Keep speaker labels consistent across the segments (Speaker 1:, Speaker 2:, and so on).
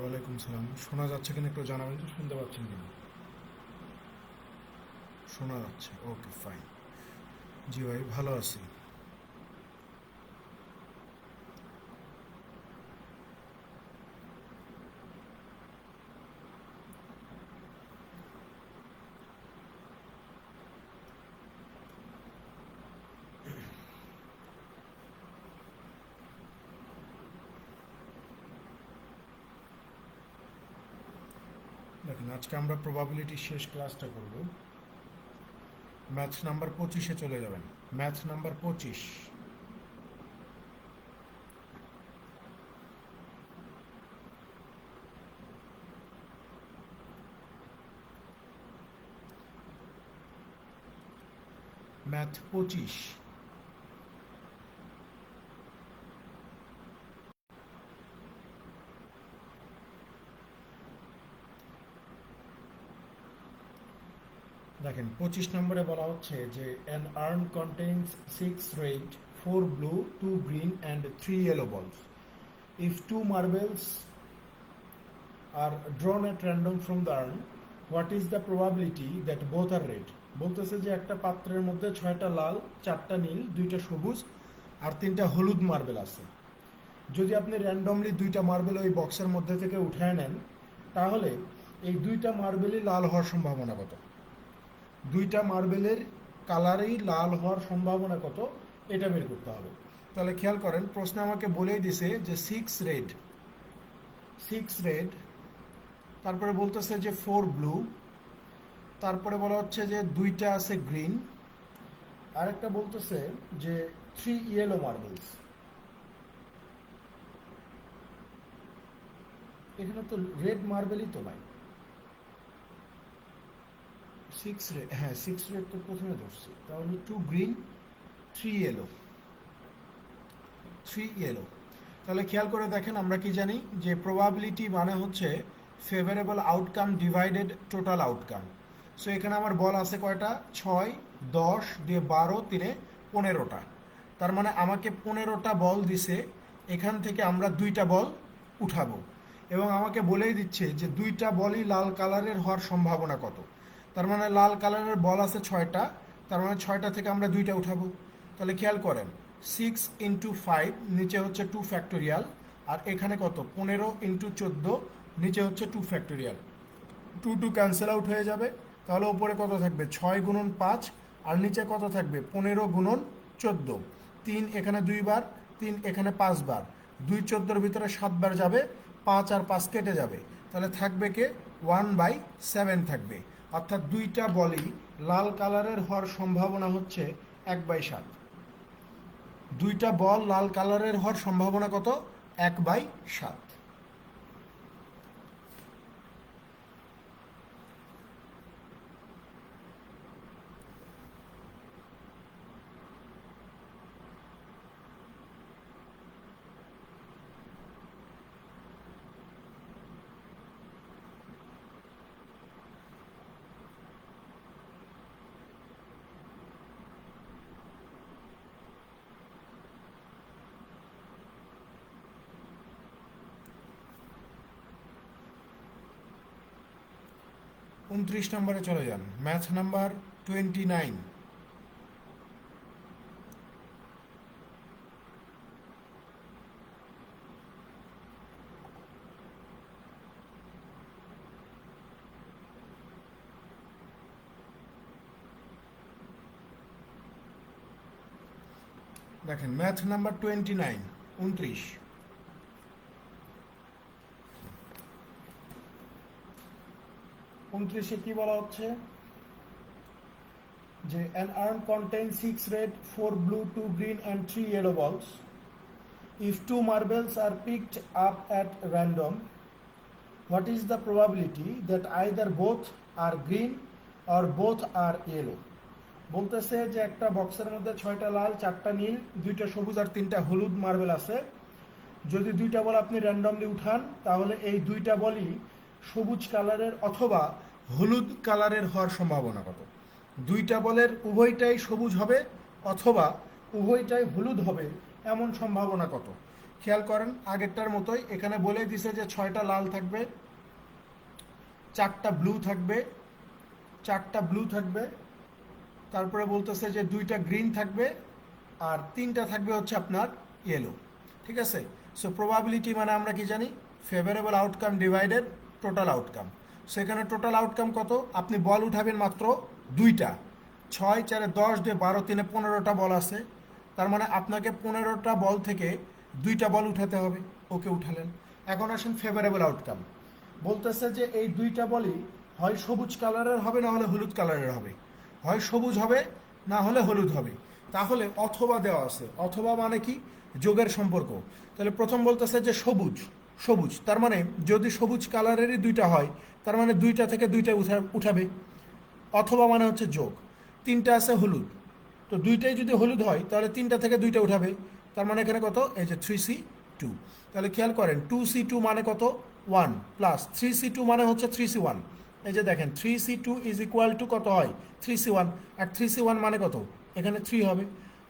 Speaker 1: ওয়ালাইকুম সালাম। শোনা যাচ্ছে কিনা একটু জানাবেন তো, শুনতে পাচ্ছেন কিনা? শোনা যাচ্ছে, ওকে ফাইন। জি ভাই, ভালো আছি। দেখেন, আজকে আমরা প্রবাবিলিটির শেষ ক্লাসটা করব। ম্যাথ নাম্বার 25-এ চলে যাবেন। Math number 25। ম্যাথ 25। দেখেন, 25 নম্বরে বলা হচ্ছে যে an urn contains 6 red, 4 blue, 2 green and 3 yellow balls. If 2 marbles are drawn at random from the urn, what is the probability that both are red? বলতেছে যে একটা পাত্রের মধ্যে 6টা লাল, 4টা নীল, 2টা সবুজ আর 3টা হলুদ মার্বেল আছে। যদি আপনি র্যান্ডমলি 2টা মার্বেল ওই বক্সের মধ্যে থেকে উঠায় নেন, তাহলে এই 2টা মার্বেলই লাল হওয়ার সম্ভাবনা কত? 2টা মার্বেলের কালারেই লাল হওয়ার সম্ভাবনা কত, এটা বের করতে হবে। তাহলে খেয়াল করেন, প্রশ্নে আমাকে বলেই দিছে যে 6 রেড, তারপরে বলতেছে যে 4 ব্লু, তারপরে বলা হচ্ছে যে 2টা আছে গ্রিন, আরেকটা বলতেছে যে 3 ইয়েলো মার্বেলস। এখানে তো রেড মার্বেলই তো নাই। 6 রেড, হ্যাঁ 6 রেড তো প্রথমে ধরছি, তাহলে 2 গ্রিন, 3 ইয়েলো, 3 ইয়েলো। তাহলে খেয়াল করে দেখেন, আমরা কি জানি যে প্রবাবিলিটি মানে হচ্ছে favourable outcome divided total outcome. So এখানে আমার বল আছে কয়টা? 6, 10 দিয়ে 12, 3 15টা। তার মানে আমাকে 15টা বল দিছে, এখান থেকে আমরা 2টা বল উঠাবো এবং আমাকে বলেই দিচ্ছে যে 2টা বলই লাল কালারের হওয়ার সম্ভাবনা কত। তার মানে লাল কালারের বল আছে 6টা, তার মানে 6টা থেকে আমরা 2টা উঠাবো। তাহলে খেয়াল করেন, 6 × 5 নিচে হচ্ছে 2 ফ্যাক্টোরিয়াল, আর এখানে কত? 15 × 14 নিচে হচ্ছে 2 ফ্যাক্টোরিয়াল। 2 ক্যান্সেল আউট হয়ে যাবে, তাহলে উপরে কত থাকবে? 6 × 5, আর নিচে কত থাকবে? 15 × 14। 3 এখানে 2বার, 3 এখানে 5বার, 2 14-র ভিতরে 7বার যাবে, 5 আর 5 কেটে যাবে, তাহলে থাকবে কে? 1/7 থাকবে। অর্থাৎ 2টা বলই লাল কালারের হওয়ার সম্ভাবনা হচ্ছে 1/7। 2টা বল লাল কালারের হওয়ার সম্ভাবনা কত? 1/7। 29 নম্বরে চলে যান। Math number 29। দেখেন, ম্যাথ নাম্বার 29, 29। 29-এ কি বলা হচ্ছে যে an urn contains 6 red, 4 blue, 2 green and 3 yellow balls. If 2 marbles are picked up at random, what is the probability that either both are green or both are yellow? বলতেছে যে একটা বক্সের মধ্যে 6টা লাল, 4টা নীল, 2টা সবুজ আর 3টা হলুদ মার্বেল আছে। যদি 2টা বল আপনি র্যান্ডমলি উঠান, তাহলে এই 2টা বলই সবুজ কালারের অথবা হলুদ কালারের হওয়ার সম্ভাবনা কত? 2টা বলের উভয়টাই সবুজ হবে অথবা উভয়টাই হলুদ হবে, এমন সম্ভাবনা কত? খেয়াল করেন আগেরটার মতোই এখানে বলে দিছে যে 6টা লাল থাকবে, 4টা ব্লু থাকবে, তারপরে বলতেছে যে 2টা গ্রিন থাকবে আর 3টা থাকবে হচ্ছে আপনার ইয়েলো। ঠিক আছে, সো প্রবাবিলিটি মানে আমরা কি জানি, favourable outcome divided total outcome. সেখানে টোটাল আউটকাম কত, আপনি বল উঠাবেন মাত্র 2টা, 6 4 10 2 12 3 15টা বল আছে, তার মানে আপনাকে 15টা বল থেকে 2টা বল উঠাতে হবে। ওকে, উঠালেন। এখন আসেন ফেভারেবল আউটকাম, বলতেছে যে এই 2টা বলই হয় সবুজ কালারের হবে না হলে হলুদ কালারের হবে, হয় সবুজ হবে না হলে হলুদ হবে। তাহলে অথবা দেওয়া আছে, অথবা মানে কি, যোগের সম্পর্ক। তাহলে প্রথম বলতেছে যে সবুজ, সবুজ তার মানে যদি সবুজ কালারেরই 2টা হয় তার মানে 2টা থেকে 2টা উঠাবে। অথবা মানে হচ্ছে যোগ, 3টা আছে হলুদ, তো 2টাই যদি হলুদ হয় তাহলে 3টা থেকে 2টা উঠাবে, তার মানে এখানে কত, এই যে 3C2। তাহলে খেয়াল করেন 2C2 মানে কত, 1 প্লাস 3C2 মানে হচ্ছে 3C1। এই যে দেখেন 3C2 ইজ ইকুয়াল টু কত হয়, 3C1, আর 3C1 মানে কত, এখানে 3 হবে।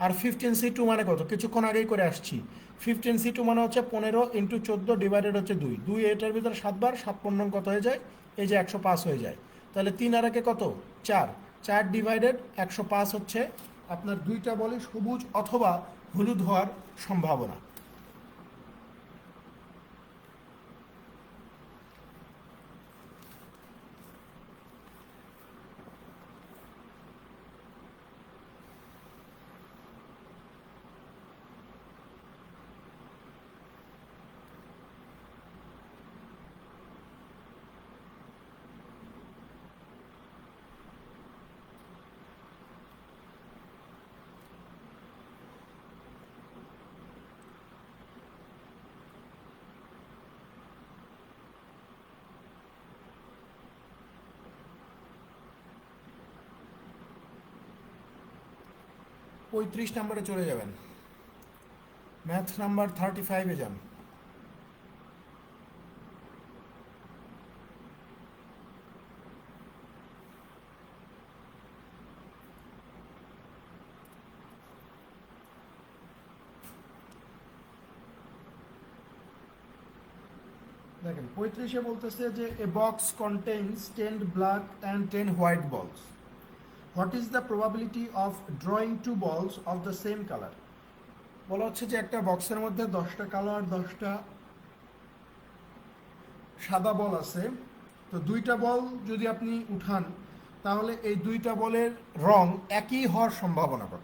Speaker 1: আর 15C2 মানে কত, কিছুক্ষণ আগেই করে আসছি, 15C2 মানে হচ্ছে 15 ইন্টু 14 ডিভাইডেড হচ্ছে 2, 2 এটার ভিতরে 7 বার, 7 কত হয়ে যায়, এই যে 105 হয়ে যায়। তাহলে 3 আর একে কত, 4, 4 ডিভাইডেড 105 হচ্ছে আপনার 2টা বলে সবুজ অথবা হলুদ হওয়ার সম্ভাবনা। পঁয়ত্রিশ নম্বরে চলে যাবেন, ম্যাথ নাম্বার 35-এ যান। দেখেন 35-এ বলতেছে যে a box contains 10 black and 10 white balls, what is the probability of drawing 2 balls of the same colour. বলা হচ্ছে যে একটা বক্সের মধ্যে 10টা কালো আর 10টা সাদা বল আছে, তো 2টা বল যদি আপনি উঠান তাহলে এই 2টা বলের রং একই হওয়ার সম্ভাবনা কত,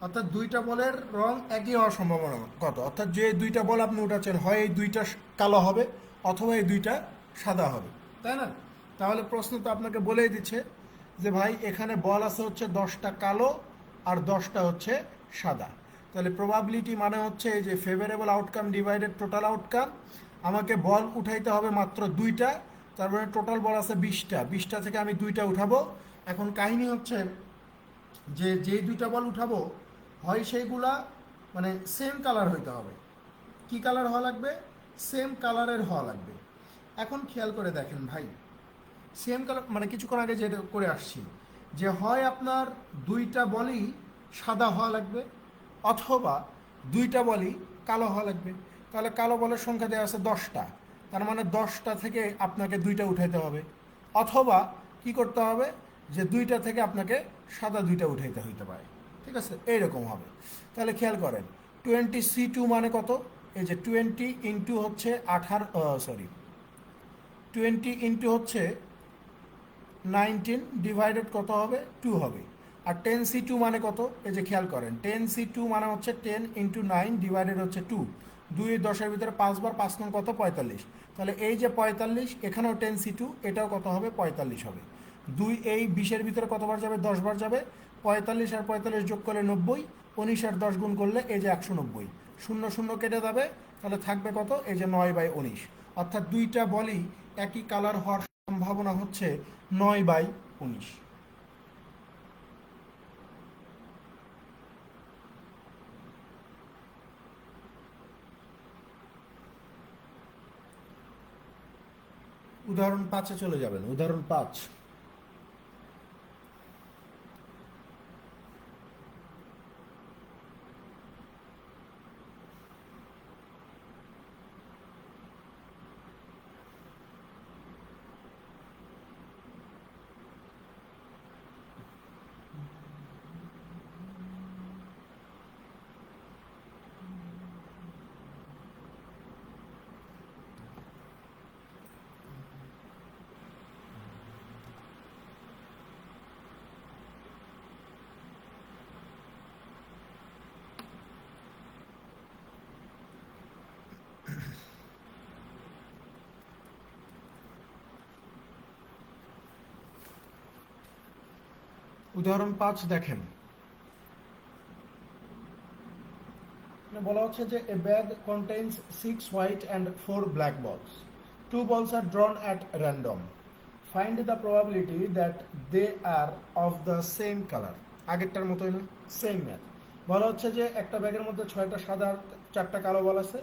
Speaker 1: অর্থাৎ 2টা বলের রং একই হওয়ার সম্ভাবনা কত, অর্থাৎ যে 2টা বল আপনি উঠাচ্ছেন হয় এই 2টা কালো হবে অথবা এই 2টা সাদা হবে, তাই না? তাহলে প্রশ্ন তো আপনাকে বলেই দিচ্ছে যে ভাই এখানে বল আছে হচ্ছে 10টা কালো আর 10টা হচ্ছে সাদা। তাহলে প্রবাবিলিটি মানে হচ্ছে এই যে favourable outcome divided total outcome, আমাকে বল উঠাইতে হবে মাত্র 2টা, তার মানে টোটাল বল আছে 20টা, 20টা থেকে আমি 2টা উঠাবো। এখন কাহিনী হচ্ছে যে যেই 2টা বল উঠাবো হয় সেইগুলা মানে সেম কালার হইতে হবে। কি কালার হওয়া লাগবে, সেম কালারের হওয়া লাগবে। এখন খেয়াল করে দেখেন ভাই, সেম কালার মানে কিছুক্ষণ আগে যেটা করে আসছি যে হয় আপনার 2টা বলই সাদা হওয়া লাগবে অথবা 2টা বলই কালো হওয়া লাগবে। তাহলে কালো বলের সংখ্যা দেওয়া আছে 10টা, তার মানে 10টা থেকে আপনাকে 2টা উঠাইতে হবে, অথবা কি করতে হবে যে 2টা থেকে আপনাকে সাদা 2টা উঠাইতে হইতে পারে। ঠিক আছে, এইরকম হবে। তাহলে খেয়াল করেন 20C2 মানে কত, এই যে 20 ইন্টু হচ্ছে 20 ইন্টু হচ্ছে 19 ডিভাইডেড কত হবে, 2 হবে। আর 10C2 মানে কত, এই যে খেয়াল করেন 10C2 মানে হচ্ছে 10 ইন্টু 9 ডিভাইডেড হচ্ছে 2, 2 10-এর ভিতরে 5 বার, 5 নং কত, 45। তাহলে এই যে 45, এখানেও 10C2, এটাও কত হবে, 45 হবে। 2 এই 20-এর ভিতরে কতবার যাবে, 10 বার যাবে, 45 আর 45 যোগ করলে 90, 19 আর 10 গুণ করলে এই যে 190, 0 0 কেটে যাবে, তাহলে থাকবে কত, এই যে 9/19। অর্থাৎ 2টা বলই একই কালার হওয়ার সম্ভাবনা হচ্ছে 9/19। উদাহরণ 5-এ চলে যাবেন, উদাহরণ 5। উদাহরণ 5 দেখেন, বলা হচ্ছে যে a bag contains 6 white and 4 black balls, 2 balls are drawn at random, find the probability that they are of the same color. আগেরটার মতোই না, সেম ম্যাথ। বলা হচ্ছে যে একটা ব্যাগের মধ্যে 6টা সাদা 4টা কালো বল আছে,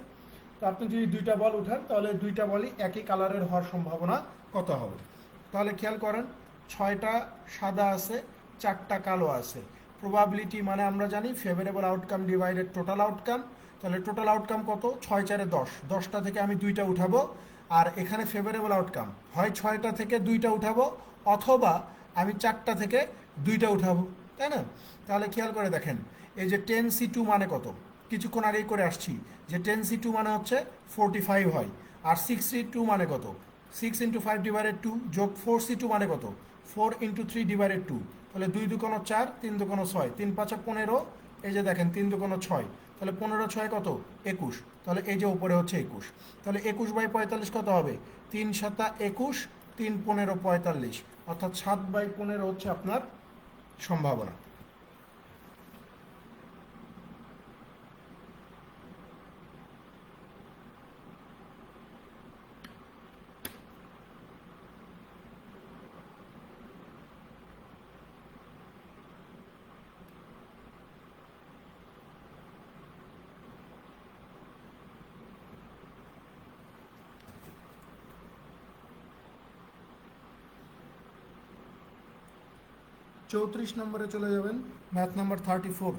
Speaker 1: তো আপনি যদি 2টা বল উঠান তাহলে 2টা বলই একই কালারের হওয়ার সম্ভাবনা কত হবে? তাহলে খেয়াল করেন, 6টা সাদা আছে, 4টা কালো আছে। প্রবাবিলিটি মানে আমরা জানি favourable outcome divided total outcome. তাহলে টোটাল আউটকাম কত? 6 4 10, 10টা থেকে আমি 2টা উঠাবো, আর এখানে ফেভারেবল আউটকাম হয় 6টা থেকে 2টা উঠাবো, অথবা আমি 4টা থেকে 2টা উঠাবো, তাই না? তাহলে খেয়াল করে দেখেন, এই যে 10C2 মানে কত? কিছুক্ষণ আগেই করে আসছি যে 10C2 মানে হচ্ছে 45 হয়। আর 6C2 মানে কত? 6 × 5 ডিভাইডেড 2 যোগ 4C2 মানে কত? 4 × 3 ডিভাইডেড 2। তাহলে 2 2 4, 3 2 6, 3 5 15, এই যে দেখেন 3 2 6, তাহলে 15 6 কত? 21। তাহলে এই যে উপরে হচ্ছে 21, তাহলে 21/45 কত হবে? 3 7 21, 3 15 45, অর্থাৎ 7/15 হচ্ছে আপনার সম্ভাবনা। চৌত্রিশ নম্বরে চলে যাবেন, ম্যাথ নাম্বার 34।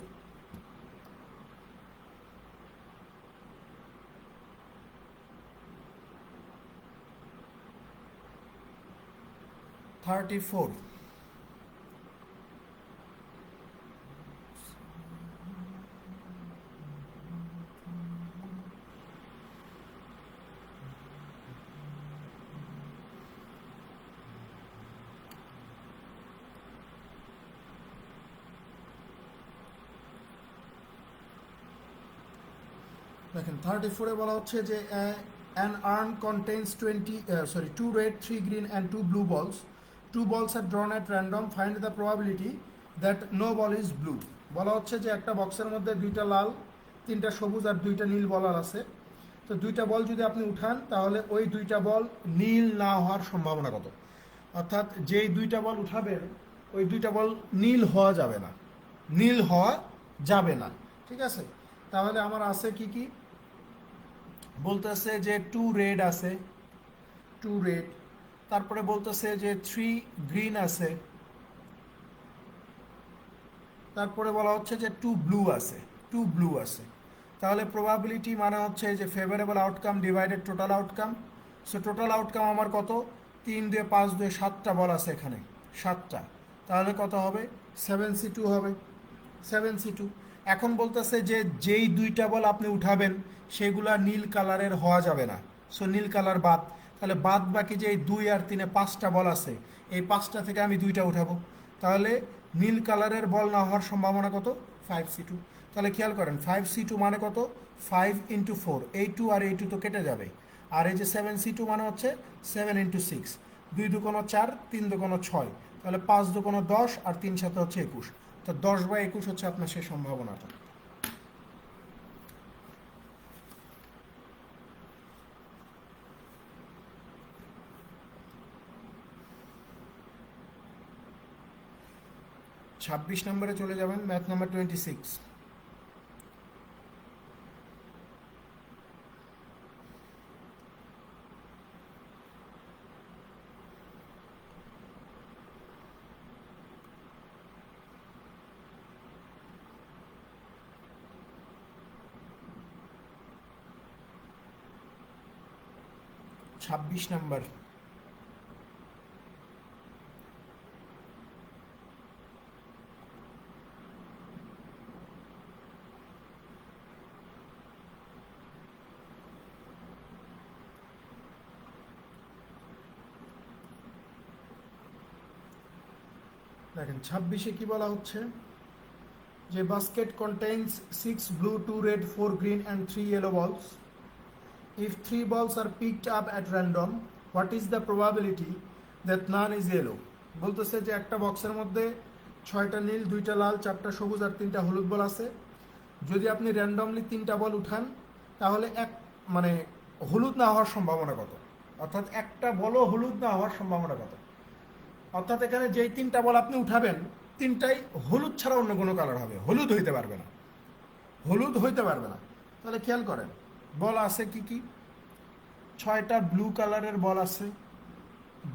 Speaker 1: দেখেন 34-এ বলা হচ্ছে যে an urn contains 2 red 3 green and 2 blue balls, 2 balls are drawn at random, find the probability that no ball is blue. বলা হচ্ছে যে একটা বক্সের মধ্যে 2টা লাল 3টা সবুজ আর 2টা নীল বল আছে, তো 2টা বল যদি আপনি উঠান তাহলে ওই 2টা বল নীল না হওয়ার সম্ভাবনা কত? অর্থাৎ যেই 2টা বল উঠাবেন ওই 2টা বল নীল হওয়া যাবে না, নীল হওয়া যাবে না, ঠিক আছে? তাহলে আমার আছে কি কি? বলতেছে যে 2 রেড আছে, 2 রেড, তারপরে বলতেছে যে 3 গ্রিন আছে, তারপরে বলা হচ্ছে যে 2 ব্লু আছে, 2 ব্লু আছে। তাহলে প্রবাবিলিটি মানে হচ্ছে যে favourable outcome divided total outcome. So total outcome আমার কত? 3 2 5 2, 7টা বল আছে এখানে, 7টা, তাহলে কত হবে? 7C2 হবে, 7C2। এখন বলতেছে যে যেই 2টা বল আপনি উঠাবেন সেগুলা নীল কালারের হওয়া যাবে না, সো নীল কালার বাদ। তাহলে বাদ বাকি যে 2 আর 3-এ 5টা বল আছে, এই 5টা থেকে আমি 2টা উঠাবো, তাহলে নীল কালারের বল না হওয়ার সম্ভাবনা কত? 5C2। তাহলে খেয়াল করেন 5C2 মানে কত? 5 × 4, এই 2 আর এই 2 তো কেটে যাবে, আর এই যে 7C2 মানে হচ্ছে 7 × 6, 2 2 4, 3 2 6, তাহলে 5 2 10 আর 3 7 হচ্ছে 21, তো 10/21 হচ্ছে আপনার সেই সম্ভাবনাটা। ছাব্বিশ নম্বরে চলে যাবেন, ম্যাথ নাম্বার 26। ছাব্বিশ নম্বর, দেখেন 26-এ কি বলা হচ্ছে যে basket contains 6 blue 2 red 4 green and 3 yellow balls. If 3 balls are picked up at random, what is the probability that none is yellow? বলতেছে যে একটা বক্সের মধ্যে 6টা নীল, 2টা লাল, 4টা সবুজ আর 3টা হলুদ বল আছে। যদি আপনি র্যান্ডমলি 3টা বল উঠান তাহলে মানে হলুদ না হওয়ার সম্ভাবনা কত, অর্থাৎ একটা বলও হলুদ না হওয়ার সম্ভাবনা কত। অর্থাৎ এখানে যেই 3টা বল আপনি উঠাবেন 3টাই হলুদ ছাড়া অন্য কোনো কালার হবে, হলুদ হইতে পারবে না, হলুদ হইতে পারবে না। তাহলে খেয়াল করেন বল আছে কি কি, 6টা ব্লু কালারের বল আছে,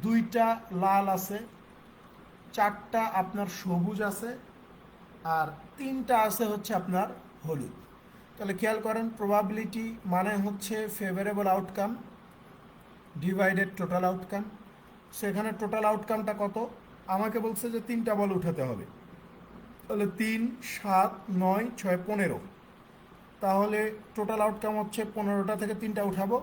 Speaker 1: 2টা লাল আছে, 4টা আপনার সবুজ আছে, আর 3টা আছে হচ্ছে আপনার হলুদ। তাহলে খেয়াল করেন প্রবাবিলিটি মানে হচ্ছে favourable outcome divided total outcome. সেখানে টোটাল আউটকামটা কত, আমাকে বলছে যে 3টা বল উঠাতে হবে, তাহলে 3, 7, 9, 6, 15। তাহলে টোটাল আউটকাম হচ্ছে 15টা থেকে 3টা উঠাবো,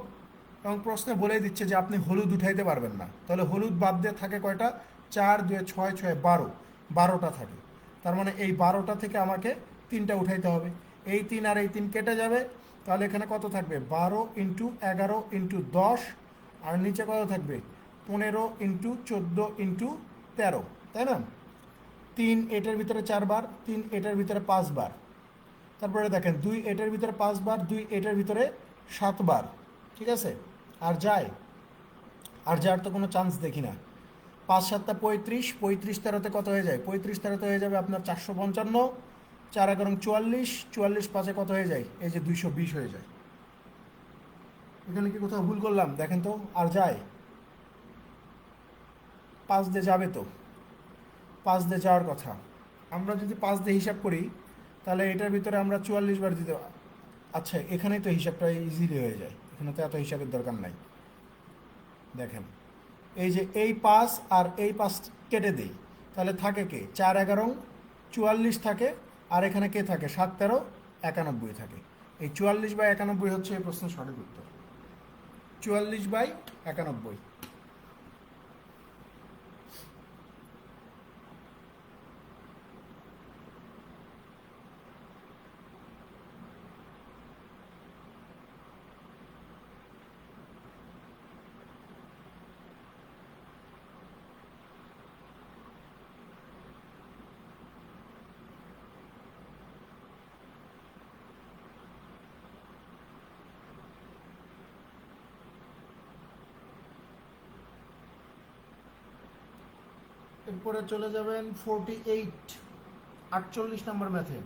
Speaker 1: এবং প্রশ্নে বলেই দিচ্ছে যে আপনি হলুদ উঠাইতে পারবেন না। তাহলে হলুদ বাদ দিয়ে থাকে কয়টা, 4, 2, 6, 6, 12, 12টা থাকে। তার মানে এই 12টা থেকে আমাকে 3টা উঠাইতে হবে। এই 3 আর এই 3 কেটে যাবে, তাহলে এখানে কত থাকবে, 12 ইন্টু 11 ইন্টু 10, আর নিচে কত থাকবে, 15 ইন্টু 14 ইন্টু 13, তাই না? 3 এটার ভিতরে 4 বার, 3 এটার ভিতরে 5 বার, তারপরে দেখেন 2 এটার ভিতরে 5 বার, 2 এটার ভিতরে 7 বার, ঠিক আছে? আর যায়, আর যার তো কোনো চান্স দেখি না। 5 7 35, 35 13-তে কত হয়ে যায়, 35 13-তে হয়ে যাবে আপনার 455, 4 11 44, 44 5-এ কত হয়ে যায়, এই যে 220 হয়ে যায়। এখানে কি কোথাও ভুল করলাম দেখেন তো, আর যায়, 5 দিয়ে যাবে তো, 5 দিয়ে যাওয়ার কথা। আমরা যদি 5 দিয়ে হিসাব করি তাহলে এটার ভিতরে আমরা 44 বার দিতে, আচ্ছা এখানেই তো হিসাবটা ইজিলি হয়ে যায়, এখানে তো এত হিসাবের দরকার নাই। দেখেন এই যে এই 5 আর এই 5 কেটে দেই, তাহলে থাকে কে, 4 11 44 থাকে, আর এখানে কে থাকে, 7 13 91 থাকে। এই 44/91 হচ্ছে এই প্রশ্নের সঠিক উত্তর, 44/91। এরপরে চলে যাবেন 48, 48 নম্বর ম্যাথে।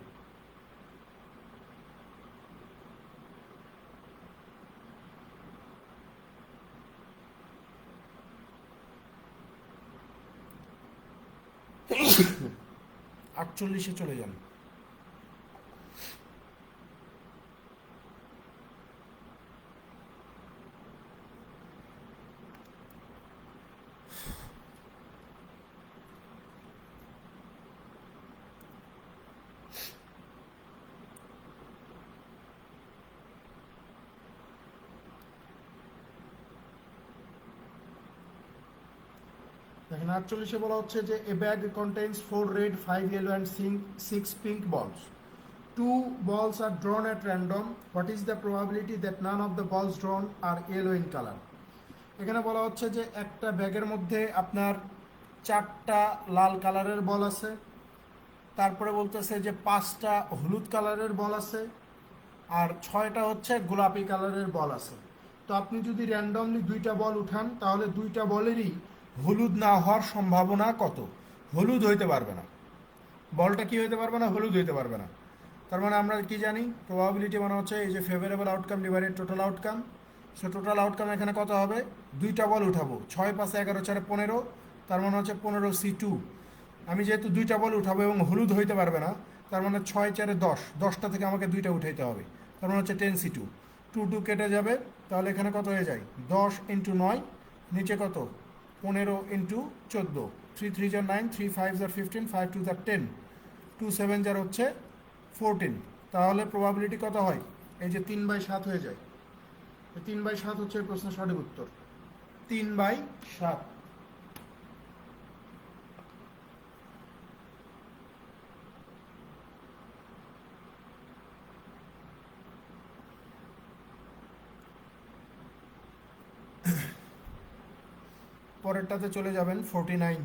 Speaker 1: আটচল্লিশে চলে যান। দেখেন 48-এ বলা হচ্ছে যে a bag contains 4 red, 5 yellow and 6 pink balls. 2 balls are drawn at random. What is the probability that none of the balls drawn are yellow in color? এখানে বলা হচ্ছে যে একটা ব্যাগের মধ্যে আপনার 4টা লাল কালারের বল আছে, তারপরে বলতেছে যে 5টা হলুদ কালারের বল আছে, আর 6টা হচ্ছে গোলাপি কালারের বল আছে। তো আপনি যদি র্যান্ডমলি 2টা বল উঠান তাহলে 2টা বলেরই হলুদ না হওয়ার সম্ভাবনা কত, হলুদ হইতে পারবে না, বলটা কি হইতে পারবে না, হলুদ হইতে পারবে না। তার মানে আমরা কি জানি, প্রবাবিলিটি মানে হচ্ছে এই যে favourable outcome divided total outcome. So total outcome এখানে কত হবে, 2টা বল উঠাবো, 6 5 11 4 15, তার মানে হচ্ছে 15C2। আমি যেহেতু 2টা বল উঠাবো এবং হলুদ হইতে পারবে না, তার মানে 6 4 10, 10টা থেকে আমাকে 2টা উঠাইতে হবে, তার মানে হচ্ছে 10C2। 2 2 কেটে যাবে, তাহলে এখানে কত হয়ে যায়, 10 × 9, নিচে কত, 15 × 14, 3 3 = 9, 3 5 = 15, 5 2 = 10, 2 7 = হচ্ছে 14। তাহলে প্রবাবিলিটি কত হয়, এই যে 3/7 হয়ে যায়। 3/7 হচ্ছে এই প্রশ্নের সঠিক উত্তর, 3/7। পরেরটাতে চলে যাবেন 49।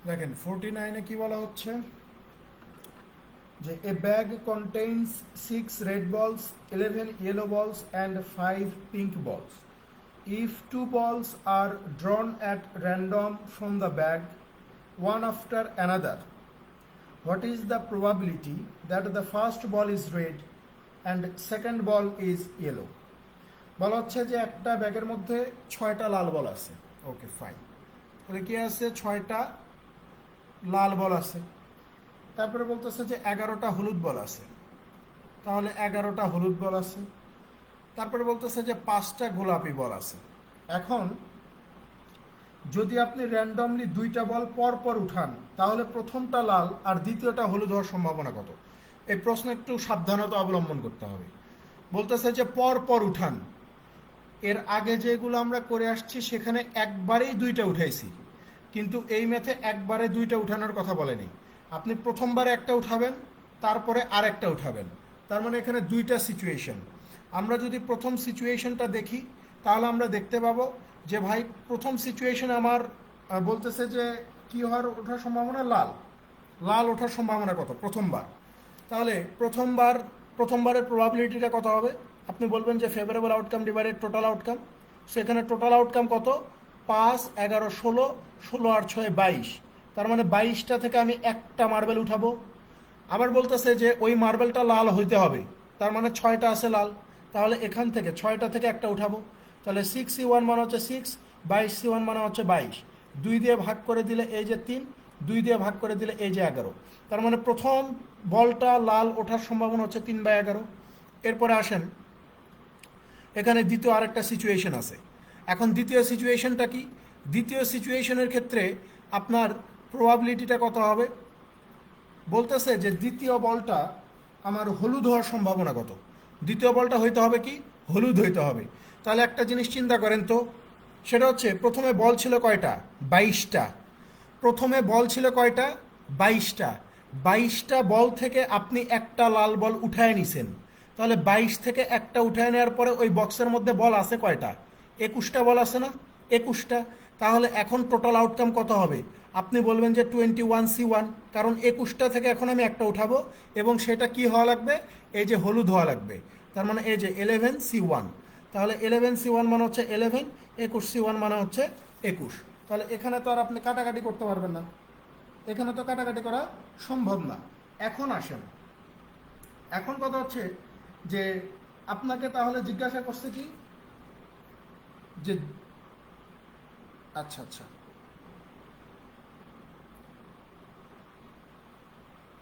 Speaker 1: দেখেন 49-এ কি বলা হচ্ছে যে a bag contains 6 red balls, 11 yellow balls and 5 pink balls. If 2 balls are drawn at random from the bag, one after another, what is the probability that the first ball is red and second ball is yellow? বলা হচ্ছে যে একটা ব্যাগের মধ্যে 6টা লাল বল আছে। Okay fine, তাহলে কি আছে 6টা লাল বল আছে। তারপরে বলতেছে যে 11টা হলুদ বল আছে, তাহলে 11টা হলুদ বল আছে। তারপরে বলতেছে যে 5টা গোলাপি বল আছে। এখন যদি আপনি র্যান্ডমলি 2টা বল পর পর উঠান, তাহলে প্রথমটা লাল আর দ্বিতীয়টা হলুদ হওয়ার সম্ভাবনা কত? এই প্রশ্নে একটু সাবধানতা অবলম্বন করতে হবে। বলতেছে যে পর পর উঠান, এর আগে যেগুলো আমরা করে আসছি সেখানে একবারেই 2টা উঠাইছি, কিন্তু এই ম্যাথে একবারে 2টা উঠানোর কথা বলেনি। আপনি প্রথমবারে একটা উঠাবেন, তারপরে আর একটা উঠাবেন, তার মানে এখানে 2টা সিচুয়েশন। আমরা যদি প্রথম সিচুয়েশনটা দেখি, তাহলে আমরা দেখতে পাবো যে ভাই প্রথম সিচুয়েশনে আমার বলতেছে যে কি হওয়ার ওঠার সম্ভাবনা লাল, লাল ওঠার সম্ভাবনা কত প্রথমবার। তাহলে প্রথমবারের প্রবাবিলিটিটা কত হবে? আপনি বলবেন যে favourable outcome divided total outcome. সেখানে টোটাল আউটকাম কত? 5, 11, 16, 16 আর 6 22। তার মানে 22টা থেকে আমি একটা মার্বেল উঠাবো। আবার বলতেছে যে ওই মার্বেলটা লাল হইতে হবে, তার মানে 6টা আছে লাল, তাহলে এখান থেকে 6টা থেকে একটা উঠাবো। তাহলে 6C1 মানে হচ্ছে 6, 22C1 মানে হচ্ছে 22। 2 দিয়ে ভাগ করে দিলে এই যে 3, 2 দিয়ে ভাগ করে দিলে এই যে 11। তার মানে প্রথম বলটা লাল ওঠার সম্ভাবনা হচ্ছে 3/11। এরপরে আসেন, এখানে দ্বিতীয় আরেকটা সিচুয়েশন আছে। এখন দ্বিতীয় সিচুয়েশনটা কি? দ্বিতীয় সিচুয়েশনের ক্ষেত্রে আপনার প্রবাবিলিটিটা কত হবে? বলতেছে যে দ্বিতীয় বলটা আমার হলুদ হওয়ার সম্ভাবনা কত? দ্বিতীয় বলটা হইতে হবে কি? হলুদ হইতে হবে। তাহলে একটা জিনিস চিন্তা করেন তো, সেটা হচ্ছে প্রথমে বল ছিল কয়টা? 22টা। প্রথমে বল ছিল কয়টা? 22টা। 22টা বল থেকে আপনি একটা লাল বল উঠায় নিছেন, তাহলে 22 থেকে একটা উঠায় নেওয়ার পরে ওই বক্সের মধ্যে বল আছে কয়টা? 21টা বল আছে না? 21টা। তাহলে এখন টোটাল আউটকাম কত হবে? আপনি বলবেন যে 21C1, কারণ 21টা থেকে এখন আমি একটা উঠাবো এবং সেটা কি হওয়া লাগবে? এই যে হলুদ হওয়া লাগবে। তার মানে এই যে 11C1। তাহলে 11C1 মানে হচ্ছে 11, 21C1 মানে হচ্ছে 21। তাহলে এখানে তো আর আপনি কাটাকাটি করতে পারবেন না, এখানে তো কাটাকাটি করা সম্ভব না। এখন আসেন, এখন কথা হচ্ছে যে আপনাকে তাহলে জিজ্ঞাসা করছে কি যে আচ্ছা আচ্ছা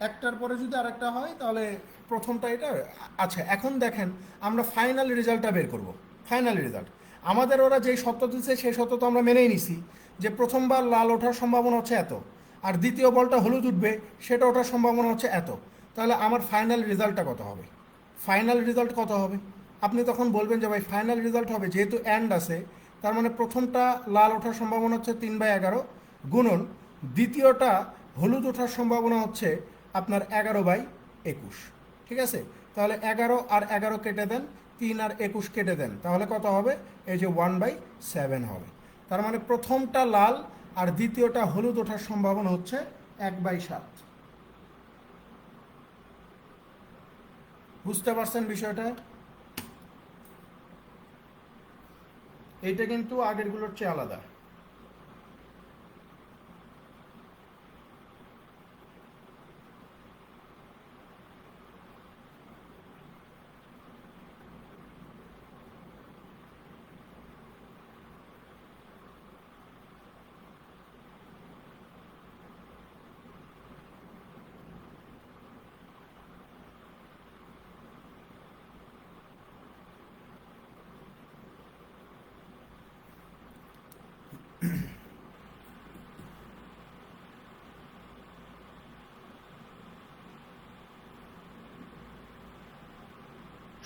Speaker 1: একটার পরে যদি আরেকটা হয় তাহলে প্রথমটা এটা। আচ্ছা এখন দেখেন আমরা ফাইনাল রেজাল্টটা বের করব। ফাইনাল রেজাল্ট আমাদের ওরা যেই সত্য দিচ্ছে সেই সত্য তো আমরা মেনেই নিছি যে প্রথমবার লাল ওঠার সম্ভাবনা হচ্ছে এত, আর দ্বিতীয় বলটা হলুদ উঠবে সেটা ওঠার সম্ভাবনা হচ্ছে এত। তাহলে আমার ফাইনাল রেজাল্টটা কত হবে? ফাইনাল রেজাল্ট কত হবে? আপনি তখন বলবেন যে ভাই ফাইনাল রেজাল্ট হবে, যেহেতু অ্যান্ড আছে তার মানে প্রথমটা লাল ওঠার সম্ভাবনা হচ্ছে 3/11 গুণন দ্বিতীয়টা হলুদ ওঠার সম্ভাবনা হচ্ছে আপনার 11/21। ঠিক আছে, তাহলে 11 আর 11 কেটে দেন, 3 আর 21 কেটে দেন, তাহলে কত হবে? এই যে 1/7 হবে। তার মানে প্রথমটা লাল আর দ্বিতীয়টা হলুদ ওঠার সম্ভাবনা হচ্ছে 1/7। বুঝতে পারছেন বিষয়টা? এইটা কিন্তু আগেরগুলোর চেয়ে আলাদা।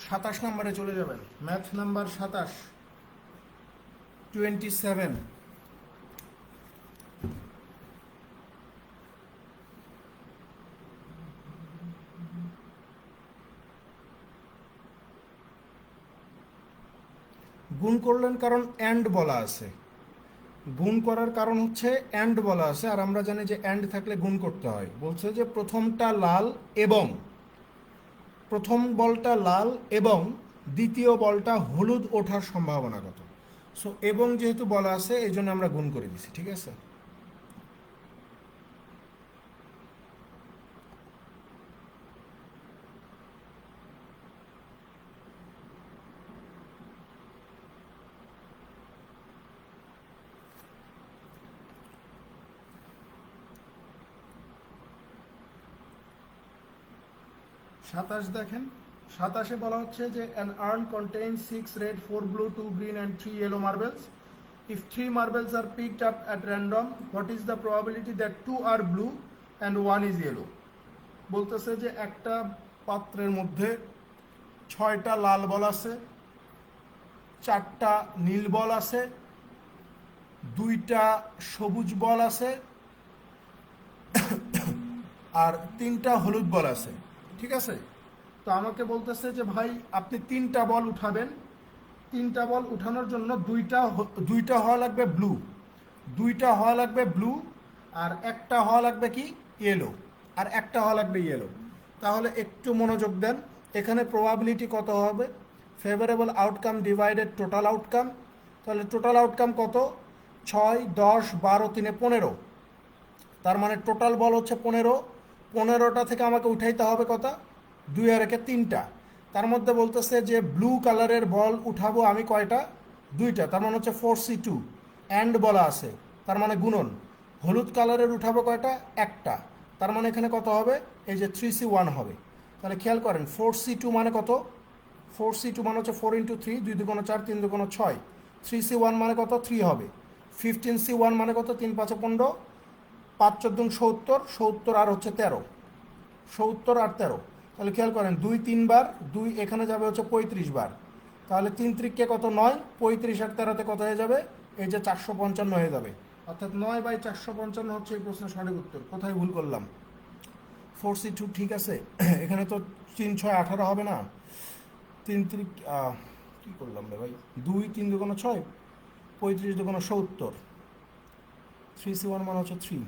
Speaker 1: সাতাশ নম্বরে চলে যাবেন, ম্যাথ নাম্বার 27, 27। গুণ করলেন কারণ অ্যান্ড বলা আছে, গুণ করার কারণ হচ্ছে অ্যান্ড বলা আছে, আর আমরা জানি যে অ্যান্ড থাকলে গুণ করতে হয়। বলছে যে প্রথমটা লাল এবং প্রথম বলটা লাল এবং দ্বিতীয় বলটা হলুদ ওঠার সম্ভাবনা কত। সো এবং যেহেতু বলা আছে এই জন্য আমরা গুণ করে দিছি, ঠিক আছে। সাতাশ দেখেন, সাতাশে বলা হচ্ছে যে an urn contains 6 red, 4 blue, 2 green and 3 yellow marbles. If 3 marbles are picked up at random, what is the probability that 2 are blue and 1 is yellow? বলতেছে যে একটা পাত্রের মধ্যে 6টা লাল বল আছে, 4টা নীল বল আছে, 2টা সবুজ বল আছে, আর 3টা হলুদ বল আছে, ঠিক আছে। তো আমাকে বলতেছে যে ভাই আপনি 3টা বল উঠাবেন, 3টা বল উঠানোর জন্য দুইটা হওয়া লাগবে ব্লু, 2টা হওয়া লাগবে ব্লু, আর একটা হওয়া লাগবে কি ইয়েলো, আর একটা হওয়া লাগবে ইয়েলো। তাহলে একটু মনোযোগ দেন, এখানে প্রবাবিলিটি কত হবে, favourable outcome divided total outcome. তাহলে টোটাল আউটকাম কত, 6, 10, 12, 3, 15। তার মানে টোটাল বল হচ্ছে 15, 15টা থেকে আমাকে উঠাইতে হবে কত, 2 আর 1 3টা। তার মধ্যে বলতেছে যে ব্লু কালারের বল উঠাবো আমি কয়টা, 2টা, তার মানে হচ্ছে 4C2, অ্যান্ড বলা আছে তার মানে গুণন। হলুদ কালারের উঠাবো কয়টা, একটা, তার মানে এখানে কত হবে, এই যে 3C1 হবে। তাহলে খেয়াল করেন 4C2 মানে কত, 4C2 মানে হচ্ছে 4 × 3, 2 × 4, 3 × 6, 3C1 মানে কত 3 হবে, 15C1 মানে কত 3 × 5 = 15, 5 × 14 = 70, 70 আর হচ্ছে 13, 70 আর 13। তাহলে খেয়াল করেন 2 3 বার, 2 এখানে যাবে হচ্ছে 35 বার, তাহলে 3 × 3 = কত 9, 35 আর 13-তে কত হয়ে যাবে, এই যে 455 হয়ে যাবে। অর্থাৎ 9/455 হচ্ছে এই প্রশ্নের সঠিক উত্তর। কোথায় ভুল করলাম, 4C2 ঠিক আছে। এখানে তো 3 6 18 হবে না, 3 3 কী করলাম রে ভাই, 2 3 2 × 6, 35 2 × 70, 3C1 মানে হচ্ছে 3।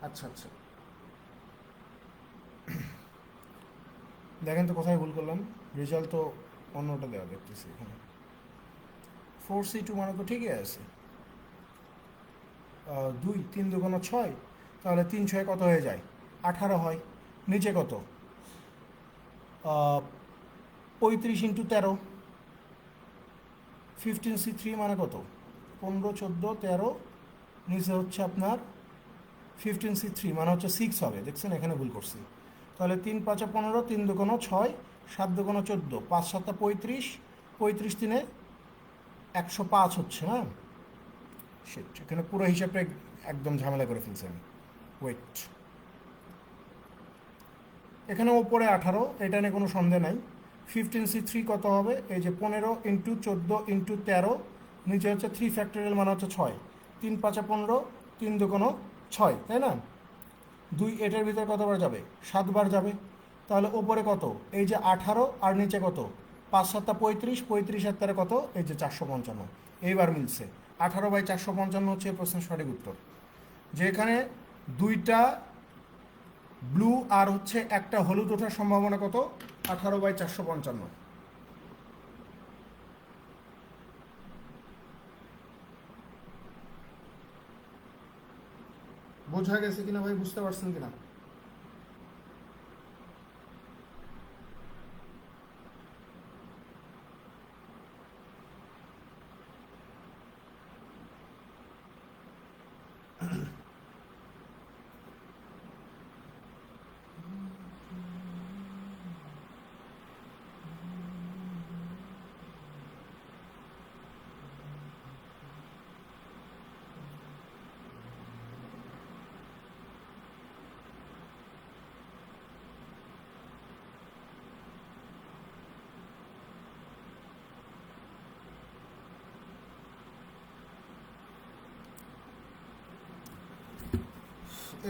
Speaker 1: আচ্ছা আচ্ছা, দেখেন তো কোথায় ভুল করলাম, রেজাল্ট তো অন্যটা দেওয়া দেখতেছি এখানে। 4C2 মানে তো ঠিকই আছে, 2 3 2 × 6, তাহলে 3 6 কত হয়ে যায়, 18 হয়। নিচে কত, 35 × 13, 15C3 মানে কত, 15 14 13, নিচে হচ্ছে আপনার 15C3 মানে হচ্ছে 6 হবে, দেখছেন এখানে ভুল করছি। তাহলে 3 5 15, 3 2 × 6, 7 2 × 14, 5 7 35, 35 3 105 হচ্ছে, হ্যাঁ সেট, এখানে পুরো হিসাবটা একদম ঝামেলা করে ফেলছি আমি। ওয়েট, এখানে ওপরে 18, এটা নিয়ে কোনো সন্দেহ নাই। 15C3 কত হবে, এই যে 15 × 14 × 13, নিচে হচ্ছে 3 ফ্যাক্টোরিয়াল মানে হচ্ছে 6, 3 5 15, 3 2 × 6, তাই না। 2 এটার ভিতরে কতবার যাবে, 7 বার যাবে। তাহলে ওপরে কত, এই যে 18, আর নিচে কত 5 7 35, 35 আর 13 কত, এই যে 455। এইবার মিলছে, 18/455 হচ্ছে এই প্রশ্নের সঠিক উত্তর। যে এখানে 2টা ব্লু আর হচ্ছে একটা হলুদ ওঠার সম্ভাবনা কত, 18/455। বোঝা গেছে কিনা ভাই, বুঝতে পারছেন কিনা।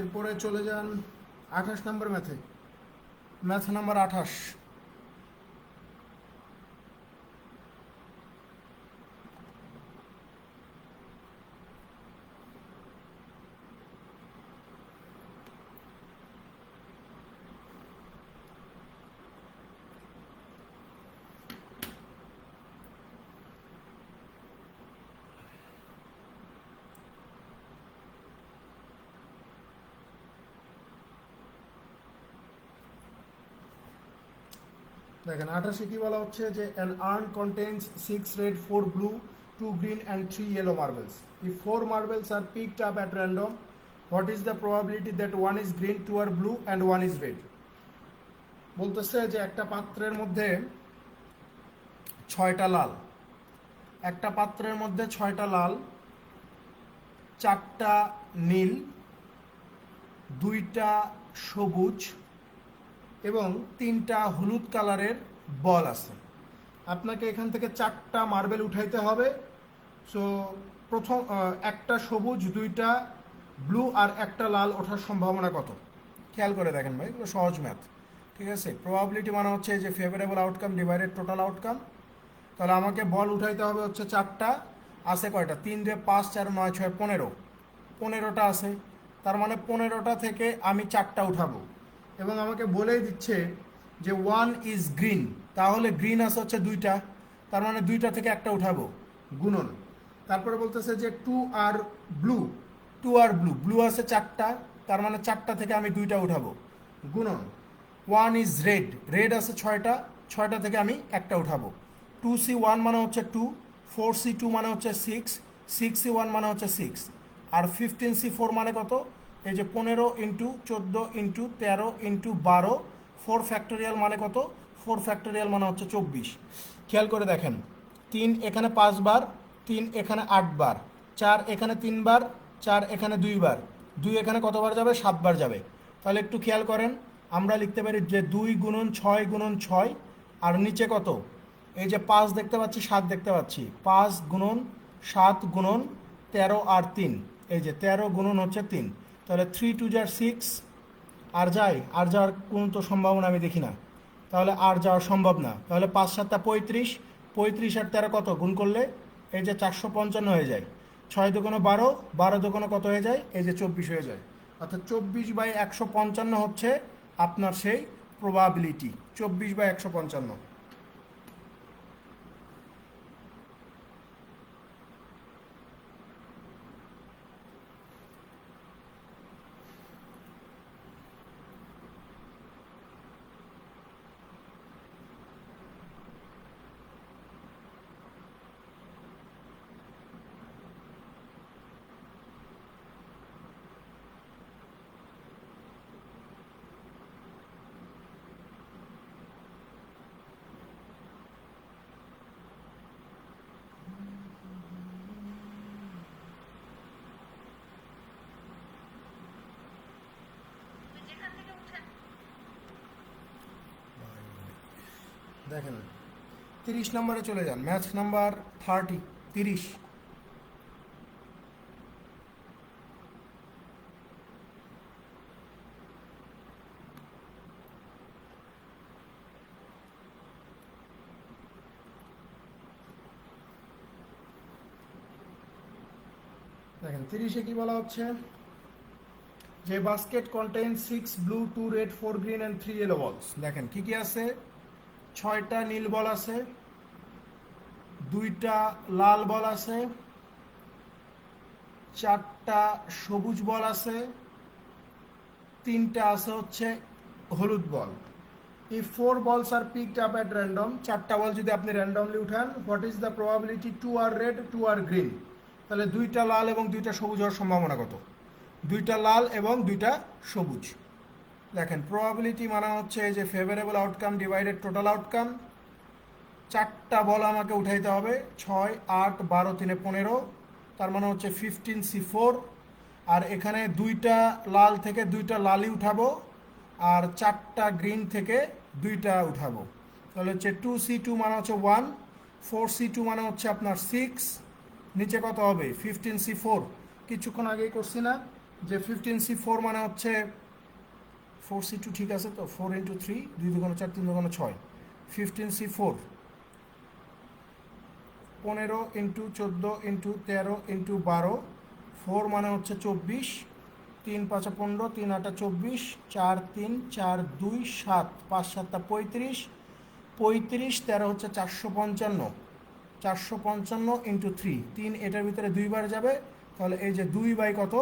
Speaker 1: এরপরে চলে যান 28 নম্বর ম্যাথে, ম্যাথ নাম্বার 28। দেখেন 28 কি বলা হচ্ছে যে an urn contains 6 red 4 blue 2 green and 3 yellow marbles. If 4 marbles are picked up at random, what is the probability that one is green, 2 are blue and 1 is red? বলতেছে যে একটা পাত্রের মধ্যে 6টা লাল, একটা পাত্রের মধ্যে 6টা লাল, 4টা নীল, 2টা সবুজ এবং 3টা হলুদ কালারের বল আছে। আপনাকে এখান থেকে 4টা মার্বেল উঠাইতে হবে। সো প্রথম একটা সবুজ, 2টা ব্লু আর একটা লাল ওঠার সম্ভাবনা কত? খেয়াল করে দেখেন ভাই, এগুলো সহজ ম্যাথ, ঠিক আছে। প্রবাবিলিটি মানে হচ্ছে যে favourable outcome divided total outcome. তাহলে আমাকে বল উঠাইতে হবে হচ্ছে 4টা, আছে কয়টা? 3 2 5 4 9 6 15, 15টা আছে। তার মানে 15টা থেকে আমি 4টা উঠাবো এবং আমাকে বলেই দিচ্ছে যে 1 ইজ গ্রিন, তাহলে গ্রিন আছে হচ্ছে 2টা, তার মানে 2টা থেকে একটা উঠাবো, গুণন। তারপরে বলতেছে যে 2 আর ব্লু, 2 আর ব্লু, ব্লু আছে 4টা, তার মানে 4টা থেকে আমি 2টা উঠাবো, গুণন। 1 ইজ রেড, রেড আছে 6টা, 6টা থেকে আমি একটা উঠাবো। 2C1 মানে হচ্ছে 2, 4C2 মানে হচ্ছে 6, 6C1 মানে হচ্ছে 6, আর 15C4 মানে কত? এই যে 15 ইন্টু 14 ইন্টু 13 ইন্টু 12, 4 ফ্যাক্টোরিয়াল মানে কত? 4 ফ্যাক্টোরিয়াল মানে হচ্ছে 24। খেয়াল করে দেখেন, 3 এখানে 5 বার, 3 এখানে 8 বার, 4 এখানে 3 বার, 4 এখানে 2 বার, 2 এখানে কতবার যাবে? 7 বার যাবে। তাহলে একটু খেয়াল করেন, আমরা লিখতে পারি যে 2 গুণন 6 গুণন 6, আর নিচে কত? এই যে 5 দেখতে পাচ্ছি, 7 দেখতে পাচ্ছি, 5 গুণন 7 গুণন 13 আর 3, এই যে 13 গুণন হচ্ছে 3। তাহলে 3 2 যার 6, আর যায়? আর যাওয়ার কোনো তো সম্ভাবনা আমি দেখি না, তাহলে আর যাওয়া সম্ভব না। তাহলে 5 7 35, 35 আর 13 কত? গুণ করলে এই যে 455 হয়ে যায়। 6 দুগুণে 12, 12 দুগুণে কত হয়ে যায়? এই যে 24 হয়ে যায়। অর্থাৎ 24/155 হচ্ছে আপনার সেই প্রবাবিলিটি, 24/155। দেখেন 30 নম্বরে চলে যান, ম্যাথ নাম্বার 30। দেখেন 30-এ কি বলা হচ্ছে যে basket contain 6 blue 2 red 4 green and 3 yellow বলস। দেখেন কি কি আছে? 6টা নীল বল আছে, 2টা লাল বল আছে, 4টা সবুজ বল আছে, 3টা আছে হচ্ছে হলুদ বল। If 4 balls are picked up at random, 4টা বল যদি আপনি র্যান্ডমলি উঠান, what is the probability 2 are red 2 are green? তাহলে 2টা লাল এবং 2টা সবুজ হওয়ার সম্ভাবনা কত? 2টা লাল এবং 2টা সবুজ। দেখেন প্রবাবিলিটি মানে হচ্ছে এই যে favourable outcome divided total outcome. 4টা বল আমাকে উঠাইতে হবে, 6 8 12 3 15, তার মানে হচ্ছে 15C4। আর এখানে 2টা লাল থেকে 2টা লালই উঠাবো, আর 4টা গ্রিন থেকে 2টা উঠাবো। তাহলে হচ্ছে 2C2 মানে হচ্ছে 1, 4C2 মানে হচ্ছে আপনার 6, নিচে কত হবে? 15C4। কিছুক্ষণ আগেই করছি না যে 15C4 মানে হচ্ছে 4C2, ঠিক আছে তো? 4 ইন্টু 3, 2 দুগুণে 4 3 দুগুণে 6, 15C4। 15 ইন্টু 14 ইন্টু 13 ইন্টু 12, 4 মানে হচ্ছে 24, 3 5 15, 3 8 24, 4 3 4 2 7, 5 7 35, 35 13 হচ্ছে 455, 455 ইন্টু 3, 3 এটার ভিতরে 2 বার যাবে, তাহলে এই যে 2 বাই কত?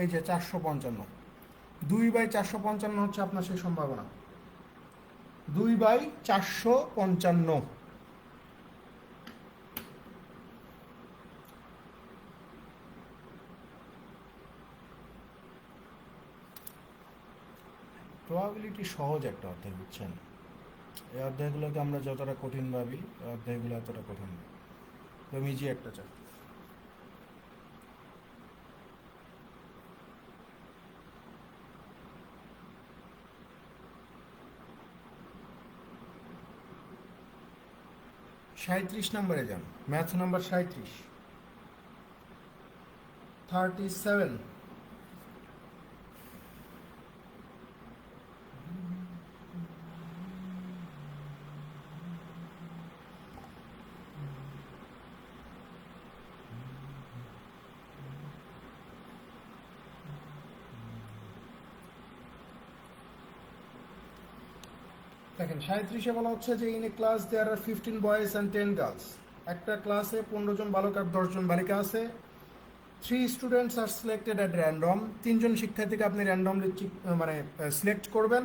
Speaker 1: এই যে 455, 2/455 হচ্ছে আপনার সেই সম্ভাবনা। 2/455। প্রবাবিলিটি সহজ একটা অধ্যায়, বুঝছেন? এই অধ্যায়গুলোকে আমরা যতটা কঠিন ভাবি, এই অধ্যায়গুলো এতটা কঠিন না, একদম ইজি একটা চাপ। সাঁত্রিশ নম্বরে যান, ম্যাথ নাম্বার 37। 37। দেখেন 37-এ বলা হচ্ছে যে in a class there are 15 boys and 10 girls. একটা ক্লাসে 15 জন বালক আর 10 জন বালিকা আছে। 3 students are selected at random. 3জন শিক্ষার্থীকে আপনি র্যান্ডমলি মানে সিলেক্ট করবেন।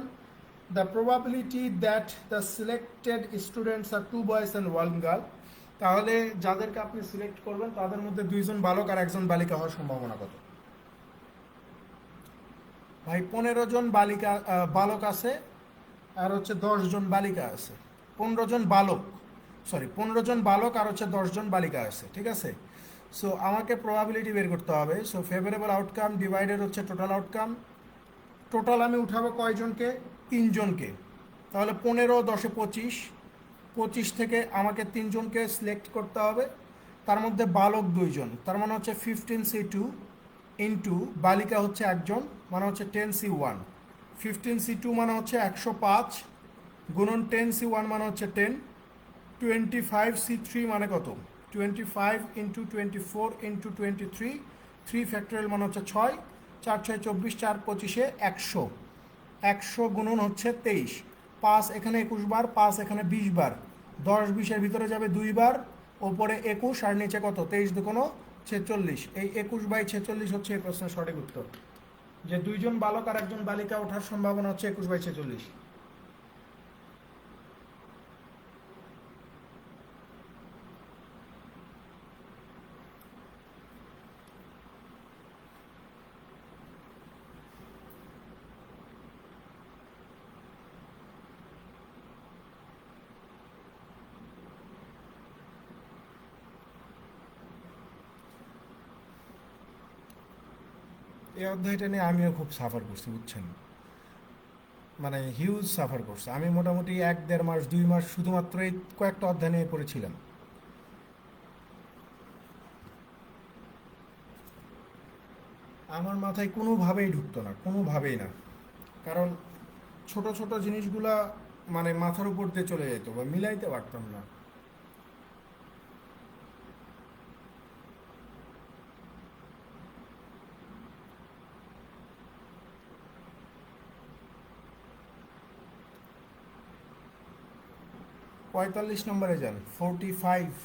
Speaker 1: The probability that the selected students are 2 boys and 1 girl. তাহলে যাদেরকে আপনি সিলেক্ট করবেন তাদের মধ্যে 2 জন বালক আর 1 জন বালিকা হওয়ার সম্ভাবনা কত? ভাই 15 জন বালক আছে আর হচ্ছে 10 জন বালিকা আছে। 15 জন বালক, 15 জন বালক আর হচ্ছে 10 জন বালিকা আছে, ঠিক আছে? সো আমাকে প্রবাবিলিটি বের করতে হবে। সো ফেভারেবল আউটকাম ডিভাইডেড হচ্ছে টোটাল আউটকাম। টোটাল আমি উঠাবো কয়জনকে? 3 জনকে। তাহলে 15 10 25, 25 থেকে আমাকে 3 জনকে সিলেক্ট করতে হবে। তার মধ্যে বালক 2 জন, তার মানে হচ্ছে 15C2 ইন্টু বালিকা হচ্ছে 1 জন, মানে হচ্ছে 10C1। 15C2 মানে হচ্ছে 105 গুণন 10C1 মানে হচ্ছে 10। 25C3 মানে কত? 25 ইন্টু 24 ইন্টু 23, 3 ফ্যাক্টরিয়াল মানে হচ্ছে 6, 4 6 24, 4 25-এ 100। 100 গুণন হচ্ছে 23। 5 এখানে 21 বার, 5 এখানে 20 বার, 10 20-এর ভিতরে যাবে 2 বার, ওপরে 21 আর নিচে কত? 23 দুগুণ 46। এই 21/46 হচ্ছে এই প্রশ্নের সঠিক উত্তর। যে 2 জন বালক আর 1 জন বালিকা ওঠার সম্ভাবনা হচ্ছে 21/46। এই অধ্যায়টা নিয়ে আমিও খুব সাফার করছি, বুঝছেন? মানে হিউজ সাফার করছে। আমি মোটামুটি 1 1.5 মাস 2 মাস শুধুমাত্র এই কয়েকটা অধ্যায় নিয়ে পড়েছিলাম। আমার মাথায় কোনোভাবেই ঢুকতো না, কোনোভাবেই না। কারণ ছোট ছোট জিনিসগুলা মানে মাথার উপর দিয়ে চলে যেত বা মিলাইতে পারতাম না। পঁয়তাল্লিশ নম্বরে যান, 45।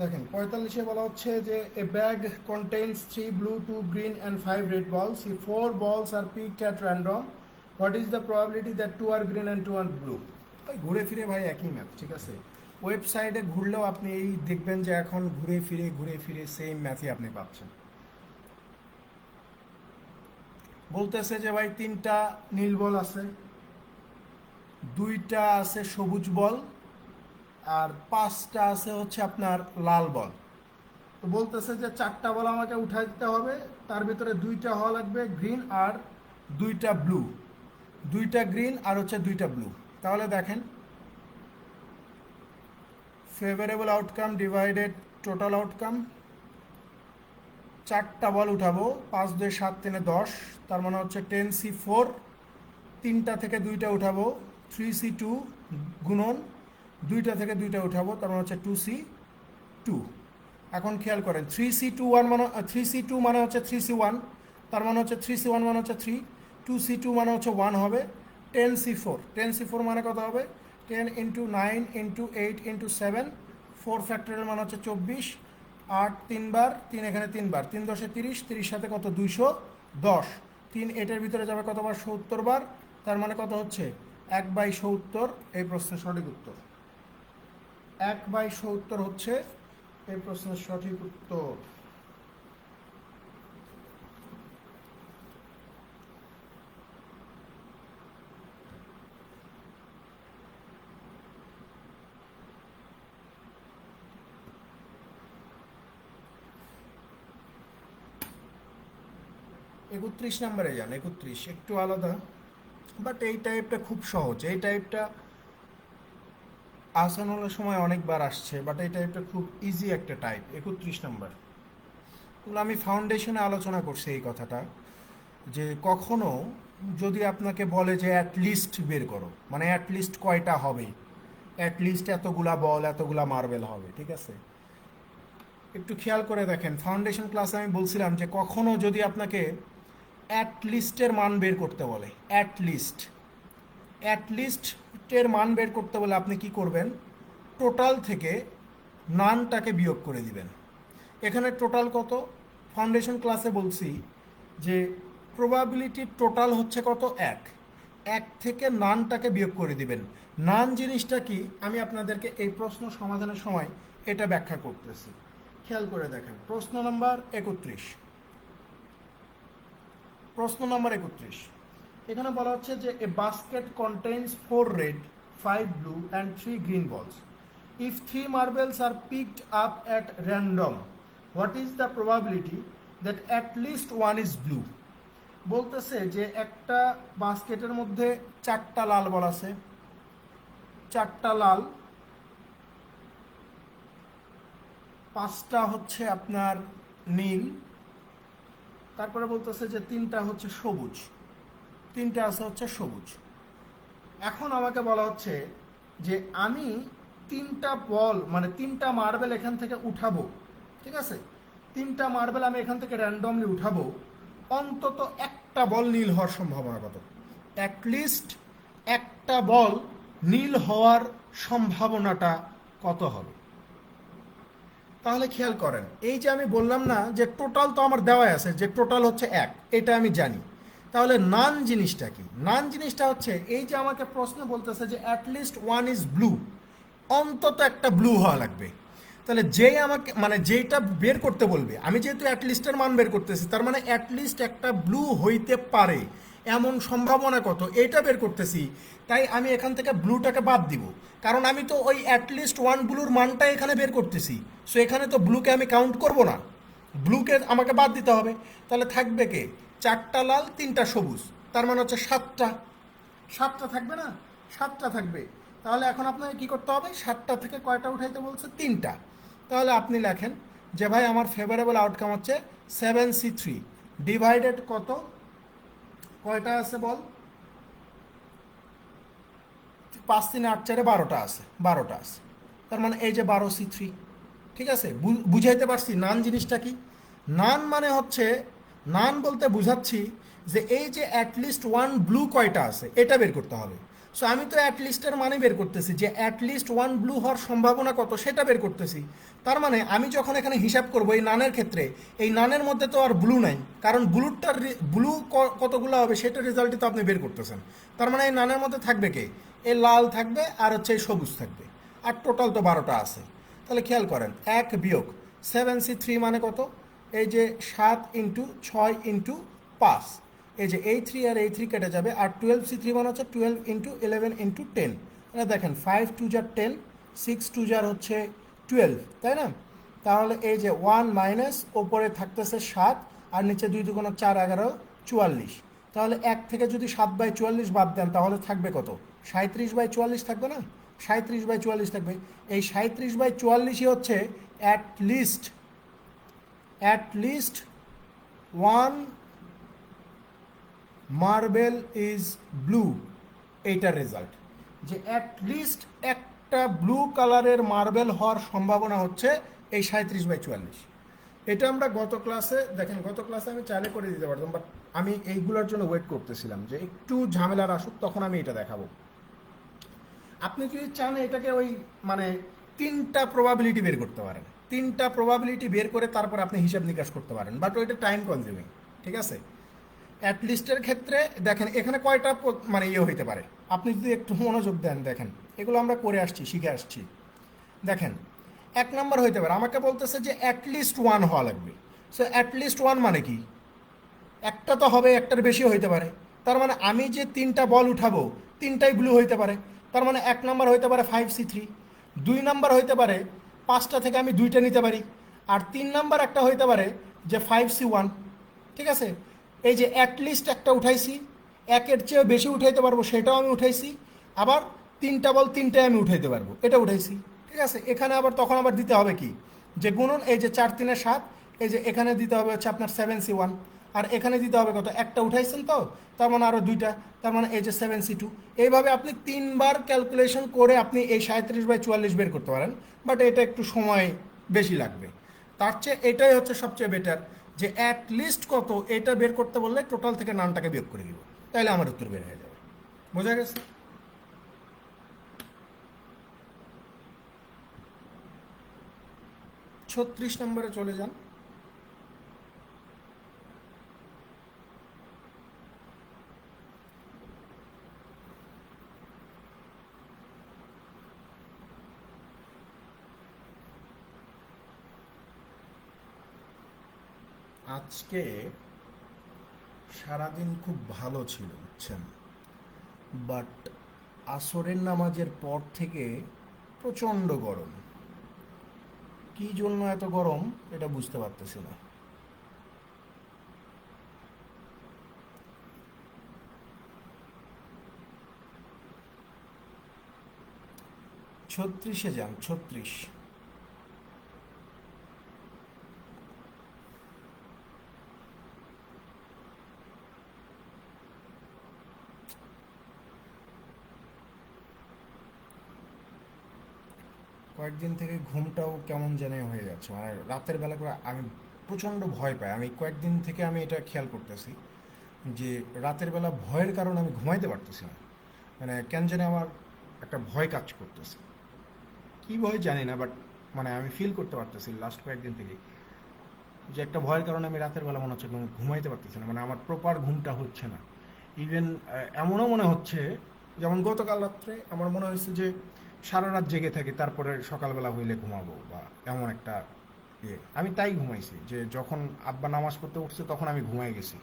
Speaker 1: দেখেন 45-এ বলা হচ্ছে যে a bag contains 3 blue 2 green and 5 red balls. If 4 balls are picked at random, what is the probability that 2 are green and 2 are blue? ভাই ঘুরে ফিরে ভাই একই ম্যাথ, ঠিক আছে? ওয়েবসাইটে ঘুরলেও আপনি এই দেখবেন যে এখন ঘুরে ফিরে সেম ম্যাথই আপনি পাচ্ছেন। বলতেছে যে ভাই 3টা নীল বল আছে, 2টা আছে সবুজ বল, আর 5টা আছে হচ্ছে আপনার লাল বল। তো বলতেছে যে 4টা বল আমাকে উঠাই দিতে হবে, তার ভিতরে 2টা হওয়া লাগবে গ্রিন আর 2টা ব্লু। 2টা গ্রিন আর হচ্ছে 2টা ব্লু। তাহলে দেখেন favourable outcome divided total outcome. 4টা বল উঠাবো, 5 2 7 3 10, তার মানে হচ্ছে 10C4। 3টা থেকে 2টা উঠাবো, 3C2 গুণন 2টা থেকে 2টা উঠাবো, তার মানে হচ্ছে 2C2। এখন খেয়াল করেন 3C2 মানে 3C2 মানে হচ্ছে 3C1, তার মানে হচ্ছে 3C1 মানে হচ্ছে 3, 2C2 মানে হচ্ছে 1 হবে, 10C4 মানে কত হবে 10 ইন্টু 9 ইন্টু 8 ইন্টু 7, 4 ফ্যাক্টরিয়াল মানে হচ্ছে 24, 8 তিনবার 3 এখানে তিনবার, 3 10 30, 30 সাথে কত 210, 3 এটার ভিতরে যাবে কতবার 70 বার, তার মানে কত হচ্ছে 1/70 এই প্রশ্নের সঠিক উত্তর। 1/70 হচ্ছে এই প্রশ্নের সঠিক উত্তর। একত্রিশ নম্বরে যান, 31 একটু আলাদা, বাট এই টাইপটা খুব সহজ, এই টাইপটা আসানোর সময় অনেকবার আসছে, বাট এই টাইপটা খুব ইজি একটা টাইপ। 31 নম্বর, আমি ফাউন্ডেশনে আলোচনা করছি এই কথাটা, যে কখনো যদি আপনাকে বলে যে অ্যাটলিস্ট বের করো, মানে অ্যাটলিস্ট কয়টা হবে, অ্যাটলিস্ট এতগুলা বল এতগুলা মার্বেল হবে, ঠিক আছে, একটু খেয়াল করে দেখেন ফাউন্ডেশন ক্লাসে আমি বলছিলাম যে কখনো যদি আপনাকে অ্যাটলিস্টের মান বের করতে বলে, অ্যাটলিস্টের মান বের করতে বলে আপনি কি করবেন, টোটাল থেকে নানটাকে বিয়োগ করে দিবেন। এখানে টোটাল কত, ফাউন্ডেশন ক্লাসে বলছি যে প্রবাবিলিটির টোটাল হচ্ছে কত 1, 1 থেকে নানটাকে বিয়োগ করে দিবেন। নান জিনিসটা কি আমি আপনাদেরকে এই প্রশ্ন সমাধানের সময় এটা ব্যাখ্যা করতেছি, খেয়াল করে দেখেন। প্রশ্ন নম্বর 31, এখানে বলা হচ্ছে যে a basket contains 4 red, 5 blue and 3 green balls. If 3 marbles are picked up at random, what is the probability that at least one is blue? বলতেছে যে একটা বাস্কেটের মধ্যে 4টা লাল বল আছে, 4টা লাল, 5টা হচ্ছে আপনার নীল, তারপরে বলতেছে যে 3টা হচ্ছে সবুজ, 3টা আছে হচ্ছে সবুজ। এখন আমাকে বলা হচ্ছে যে আমি 3টা বল মানে 3টা মার্বেল এখান থেকে উঠাবো, ঠিক আছে, 3টা মার্বেল আমি এখান থেকে র্যান্ডমলি উঠাবো, অন্তত একটা বল নীল হওয়ার সম্ভাবনা কত, অ্যাটলিস্ট একটা বল নীল হওয়ার সম্ভাবনাটা কত হবে। তাহলে খেয়াল করেন, এই যে আমি বললাম না যে টোটাল তো আমার দেওয়াই আছে, যে টোটাল হচ্ছে 1, এটা আমি জানি। তাহলে নান জিনিসটা কি, নান জিনিসটা হচ্ছে এই যে আমাকে প্রশ্ন বলতেছে যে অ্যাটলিস্ট ওয়ান ইজ ব্লু, অন্তত একটা ব্লু হওয়া লাগবে। তাহলে যেই আমাকে মানে যেইটা বের করতে বলবে, আমি যেহেতু অ্যাটলিস্টের মান বের করতেছি, তার মানে অ্যাটলিস্ট একটা ব্লু হইতে পারে এমন সম্ভাবনা কত এটা বের করতেছি, তাই আমি এখান থেকে ব্লুটাকে বাদ দিব, কারণ আমি তো ওই অ্যাটলিস্ট ওয়ান ব্লুর মানটা এখানে বের করতেছি। সো এখানে তো ব্লুকে আমি কাউন্ট করব না, ব্লুকে আমাকে বাদ দিতে হবে। তাহলে থাকবে কে, 4টা লাল 3টা সবুজ, তার মানে হচ্ছে 7টা থাকবে না, 7টা থাকবে। তাহলে এখন আপনাকে কি করতে হবে, 7টা থেকে কয়টা উঠাইতে বলছে, 3টা। তাহলে আপনি লেখেন যে ভাই আমার ফেভারেবল আউটকাম হচ্ছে 7C3 ডিভাইডেড কত, কয়টা আছে বল, 5 3 8 4 12টা আছে, 12টা আছে, তার মানে এই যে 12C3, ঠিক আছে। বুঝাইতে পারছি নান জিনিসটা কি, নান মানে হচ্ছে, নান বলতে বুঝাচ্ছি যে এই যে অ্যাটলিস্ট ওয়ান ব্লু কয়টা আছে এটা বের করতে হবে। সো আমি তো অ্যাটলিস্টের মানে বের করতেছি, যে অ্যাটলিস্ট ওয়ান ব্লু হওয়ার সম্ভাবনা কত সেটা বের করতেছি। তার মানে আমি যখন এখানে হিসাব করব এই নানের ক্ষেত্রে, এই নানের মধ্যে তো আর ব্লু নাই, কারণ ব্লুটার ব্লু কতগুলো হবে সেটা রেজাল্টই তো আপনি বের করতেছেন। তার মানে এই নানের মধ্যে থাকবে কে, এই লাল থাকবে আর হচ্ছে এই সবুজ থাকবে, আর টোটাল তো 12টা আছে। তাহলে খেয়াল করেন 1 বিয়োগ 7C3 মানে কত, এই যে 7 ইন্টু 6 ইন্টু 5, এই যে এই 3 আর এই 3 কেটে যাবে, আর 12C3 মানে হচ্ছে 12 ইন্টু 11 ইন্টু 10, মানে দেখেন 5 2 যার 10, 6 2 যার হচ্ছে 12, তাই না। তাহলে এই যে 1 মাইনাস ওপরে থাকতেছে 7 আর নিচে 2 2 4 11 44, তাহলে 1 থেকে যদি 7/44 বাদ দেন তাহলে থাকবে কত, 37/44 থাকবে না, 37/44 থাকবে। এই 37/44ই হচ্ছে at least one marble is blue, এইটার রেজাল্ট, যে অ্যাটলিস্ট একটা ব্লু কালারের মার্বেল হওয়ার সম্ভাবনা হচ্ছে এই 37/44। এটা আমরা গত ক্লাসে দেখেন, গত ক্লাসে আমি চাইলে করে দিতে পারতাম, বাট আমি এইগুলোর জন্য ওয়েট করতেছিলাম যে একটু ঝামেলার আসুক, তখন আমি এটা দেখাবো। আপনি যদি চান এটাকে ওই মানে 3টা প্রবাবিলিটি বের করতে পারেন, 3টা প্রবাবিলিটি বের করে তারপর আপনি হিসাব নিকাশ করতে পারেন, বাট ওইটা টাইম কনজিউমিং। ঠিক আছে, অ্যাটলিস্টের ক্ষেত্রে দেখেন এখানে কয়টা মানে ইয়ে হইতে পারে, আপনি যদি একটু মনোযোগ দেন দেখেন, এগুলো আমরা করে আসছি, শিখে আসছি। দেখেন 1 নাম্বার হইতে পারে, আমাকে বলতেছে যে অ্যাটলিস্ট 1 হওয়া লাগবে। সো অ্যাটলিস্ট 1 মানে কি, একটা তো হবে, একটার বেশিও হইতে পারে। তার মানে আমি যে 3টা বল উঠাবো 3টাই ব্লু হইতে পারে। তার মানে 1 নাম্বার হইতে পারে 5C3, 2 নাম্বার হইতে পারে 5টা থেকে আমি 2টা নিতে পারি, আর 3 নাম্বার একটা হইতে পারে যে 5C1। ঠিক আছে, এই যে অ্যাটলিস্ট একটা উঠাইছি, একের চেয়েও বেশি উঠাইতে পারবো সেটাও আমি উঠাইছি, আবার 3টা বল 3টাই আমি উঠাইতে পারবো এটা উঠাইছি। ঠিক আছে, এখানে আবার তখন আবার দিতে হবে কি, যে গুণন, এই যে 4 3 7, এই যে এখানে দিতে হবে হচ্ছে আপনার 7C1, আর এখানে দিতে হবে কত, একটা উঠাইছেন তো, তার মানে আরও 2টা, তার মানে এই যে 7C2। এইভাবে আপনি 3বার ক্যালকুলেশন করে আপনি এই 37/44 বের করতে পারেন, বাট এটা একটু সময় বেশি লাগবে। তার চেয়ে এটাই হচ্ছে সবচেয়ে বেটার, যে অ্যাট লিস্ট কত এটা বের করতে বললে টোটাল থেকে নানটাকে বিয়োগ করে দিব, তাহলে আমার উত্তর বের হয়ে যাবে। বোঝা গেছে? ছত্রিশ নম্বরে চলে যান। আজকে সারাদিন খুব ভালো ছিল বুঝছেন, বাট আসরের নামাজের পর থেকে প্রচণ্ড গরম। কী জন্য এত গরম এটা বুঝতে পারতেছি না। 36-এ যান, 36। কয়েকদিন থেকে ঘুমটাও কেমন জানি হয়ে যাচ্ছে, মানে রাতের বেলা করে আমি প্রচণ্ড ভয় পাই। আমি কয়েকদিন থেকে আমি এটা খেয়াল করতেছি যে রাতের বেলা ভয়ের কারণে আমি ঘুমাইতে পারতেছি না, মানে কেন জানি আমার একটা ভয় কাজ করতেছে, কী ভয় জানি না, বাট মানে আমি ফিল করতে পারতেছি লাস্ট কয়েকদিন থেকে যে একটা ভয়ের কারণে আমি রাতের বেলা মনে হচ্ছে ঘুমাইতে পারতেছি না, মানে আমার প্রপার ঘুমটা হচ্ছে না। ইভেন এমনও মনে হচ্ছে, যেমন গতকাল রাত্রে আমার মনে হয়েছে যে সারা রাত জেগে থাকি, তারপরে সকালবেলা হইলে ঘুমাবো, বা এমন একটা ইয়ে। আমি তাই ঘুমাইছি, যে যখন আব্বা নামাজ পড়তে উঠছে তখন আমি ঘুমাই গেছি,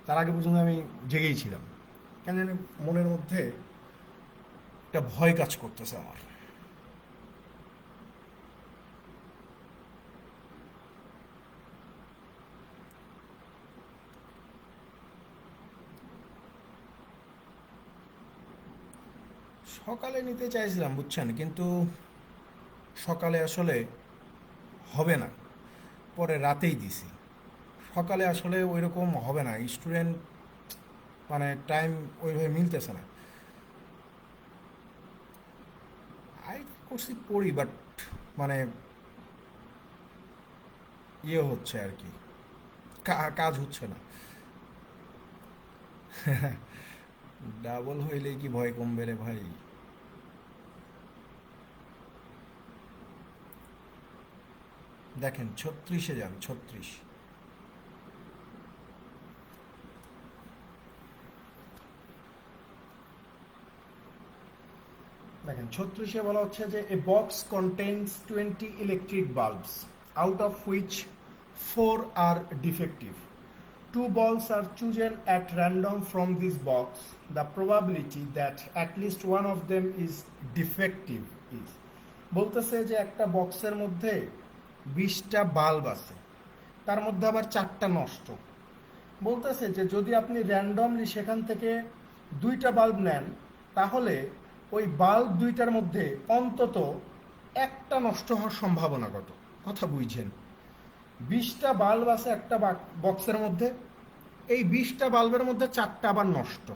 Speaker 1: তার আগে পর্যন্ত আমি জেগেই ছিলাম। কেন জানি মনের মধ্যে একটা ভয় কাজ করতেছে আমার। সকালে নিতে চাইছিলাম বুঝছেন, কিন্তু সকালে আসলে হবে না, পরে রাতেই দিছি। সকালে আসলে ওই রকম হবে না, স্টুডেন্ট মানে টাইম ওইভাবে মিলতেছে না। আই করছি পড়ি, বাট মানে ইয়ে হচ্ছে আর কি, কাজ হচ্ছে না। ডাবল হইলে কি ভয় কমবে রে ভাই? দেখেন 36-এ যান, 36। দেখেন 36-এ বলা হচ্ছে যে a box contains 20 electric bulbs, out of which 4 are defective. Two balls are chosen at random from this box. The probability that at least one of them is defective is, বলতেছে যে একটা বক্সের মধ্যে 20টা বাল্ব আছে, তার মধ্যে আবার 4টা নষ্ট। বলতেছে যে যদি আপনি র্যান্ডমলি সেখান থেকে 2টা বাল্ব নেন, তাহলে ওই বাল্ব 2টার মধ্যে অন্তত একটা নষ্ট হওয়ার সম্ভাবনা কত? কথা বুঝছেন? 20টা বাল্ব আছে একটা বক্সের মধ্যে, এই 20টা বাল্বের মধ্যে 4টা আবার নষ্ট।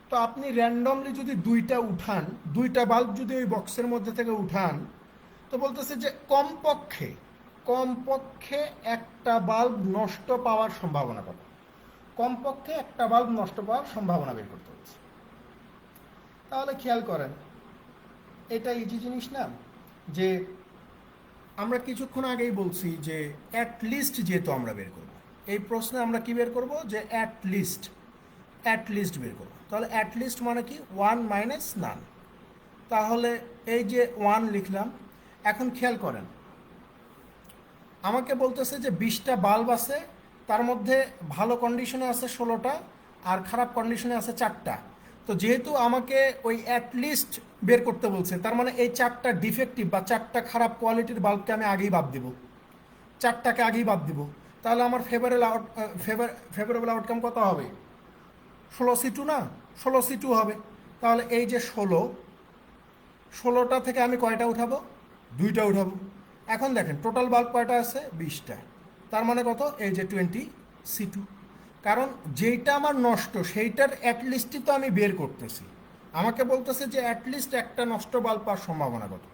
Speaker 1: তো আপনি র্যান্ডমলি যদি 2টা উঠান, 2টা বাল্ব যদি ওই বক্সের মধ্যে থেকে উঠান, তো বলতেছে যে কমপক্ষে কমপক্ষে একটা বাল্ব নষ্ট পাওয়ার সম্ভাবনা কত? কমপক্ষে একটা বাল্ব নষ্ট পাওয়ার সম্ভাবনা বের করতে হচ্ছে। তাহলে খেয়াল করেন, এটা ইজি জিনিস না, যে আমরা কিছুক্ষণ আগেই বলছি যে অ্যাট লিস্ট যেহেতু আমরা বের করব, এই প্রশ্নে আমরা কি বের করব, যে অ্যাট লিস্ট বের করব। তাহলে অ্যাট লিস্ট মানে কি, 1 মাইনাস নান। তাহলে এই যে 1 লিখলাম। এখন খেয়াল করেন, আমাকে বলতেছে যে 20টা বাল্ব আছে, তার মধ্যে ভালো কন্ডিশনে আছে 16টা, আর খারাপ কন্ডিশনে আছে 4টা। তো যেহেতু আমাকে ওই অ্যাট লিস্ট বের করতে বলছে, তার মানে এই 4টা ডিফেক্টিভ বা 4টা খারাপ কোয়ালিটির বাল্বকে আমি আগেই বাদ দিব, 4টাকে আগেই বাদ দিব। তাহলে আমার ফেভারেবল আউটকাম কত হবে? 16C2 না, 16C2 হবে। তাহলে এই যে 16টা থেকে আমি কয়টা উঠাবো? 2টা উঠাবো। এখন দেখেন টোটাল বাল্ব কয়টা আছে? 20টা। তার মানে কত? এই যে 20C2। কারণ যেইটা আমার নষ্ট সেইটার অ্যাটলিস্টই তো আমি বের করতেছি। আমাকে বলতেছে যে অ্যাটলিস্ট একটা নষ্ট বাল্ব পাওয়ার সম্ভাবনা কত?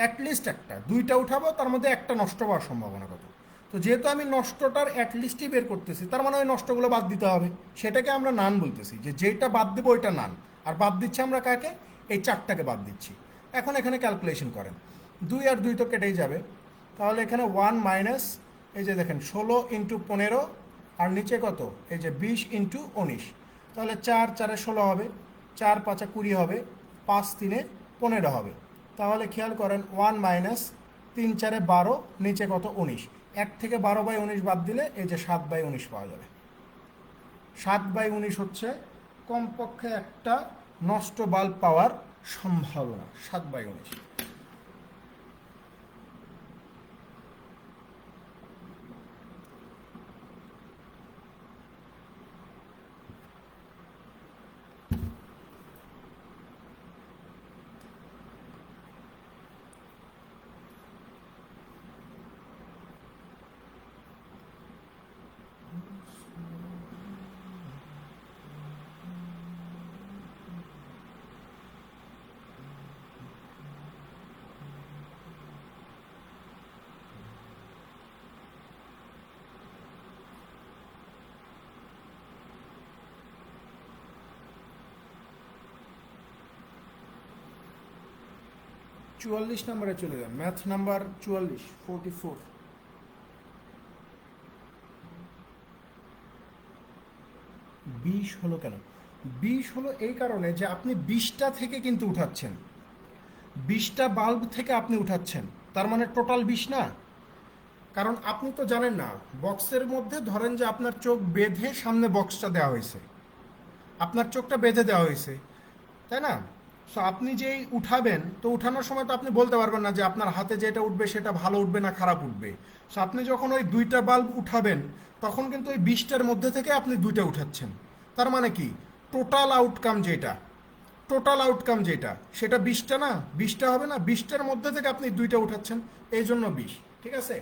Speaker 1: অ্যাটলিস্ট একটা, 2টা উঠাবো, তার মধ্যে একটা নষ্ট পাওয়ার সম্ভাবনা কত? তো যেহেতু আমি নষ্টটার অ্যাটলিস্টই বের করতেছি, তার মানে ওই নষ্টগুলো বাদ দিতে হবে। সেটাকে আমরা নান বলতেছি, যে যেটা বাদ দেবো ওইটা নান। আর বাদ দিচ্ছি আমরা কাকে? এই 4টাকে বাদ দিচ্ছি। এখন এখানে ক্যালকুলেশন করেন, 2 আর 2 তো কেটেই যাবে। তাহলে এখানে 1 মাইনাস, এই যে দেখেন 16 ইন্টু 15, আর নিচে কত? এই যে 20 ইন্টু 19। তাহলে 4 4 16 হবে, 4 5 20 হবে, 5 3 15 হবে। তাহলে খেয়াল করেন, 1 মাইনাস 3 4 12, নিচে কত? 19। 1 থেকে 12/19 বাদ দিলে এই যে 7/19 পাওয়া যাবে। 7/19 হচ্ছে কমপক্ষে একটা নষ্ট বাল্ব পাওয়ার সম্ভাবনা, 7/19। চুয়াল্লিশ নম্বরে চলে যান, ম্যাথ নাম্বার 44, 44। 20 হলো কেন? 20 হলো এই কারণে যে আপনি 20টা থেকে কিন্তু উঠাচ্ছেন, 20টা বাল্ব থেকে আপনি উঠাচ্ছেন, তার মানে টোটাল 20 না। কারণ আপনি তো জানেন না, বক্সের মধ্যে ধরেন যে আপনার চোখ বেঁধে সামনে বক্সটা দেওয়া হয়েছে, আপনার চোখটা বেঁধে দেওয়া হয়েছে, তাই না? সো আপনি যেই উঠাবেন, তো উঠানোর সময় তো আপনি বলতে পারবেন না যে আপনার হাতে যেটা উঠবে সেটা ভালো উঠবে না খারাপ উঠবে। সো আপনি যখন ওই 2টা বাল্ব উঠাবেন, তখন কিন্তু ওই 20টার মধ্যে থেকে আপনি 2টা উঠাচ্ছেন। তার মানে কি, টোটাল আউটকাম যেটা সেটা 20টা না, 20টা হবে না, 20টার মধ্যে থেকে আপনি 2টা উঠাচ্ছেন, এই জন্য 20। ঠিক আছে?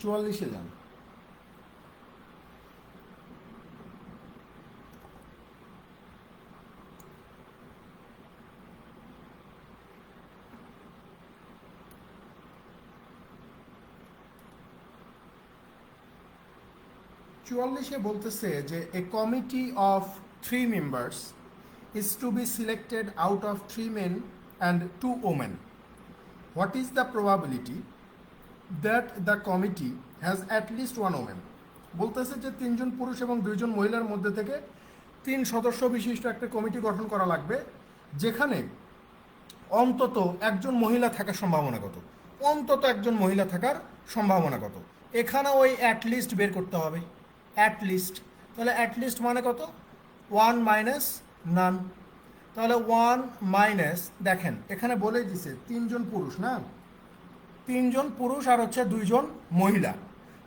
Speaker 1: চুয়াল্লিশে যান। চুয়াল্লিশে বলতেছে যে a committee of 3 members is to be selected out of 3 men and 2 women. What is the probability that the committee has at least 1 woman? বলতেছে যে 3জন পুরুষ এবং 2জন মহিলার মধ্যে থেকে 3 সদস্য বিশিষ্ট একটা কমিটি গঠন করা লাগবে, যেখানে অন্তত একজন মহিলা থাকার সম্ভাবনা কত? অন্তত একজন মহিলা থাকার সম্ভাবনা কত? এখানে ওই অ্যাটলিস্ট বের করতে হবে, অ্যাটলিস্ট। তাহলে অ্যাটলিস্ট মানে কত? 1 মাইনাস নান। তাহলে 1 মাইনাস, দেখেন এখানে বলেই দিছে 3জন পুরুষ না, 3জন পুরুষ আর হচ্ছে 2জন মহিলা।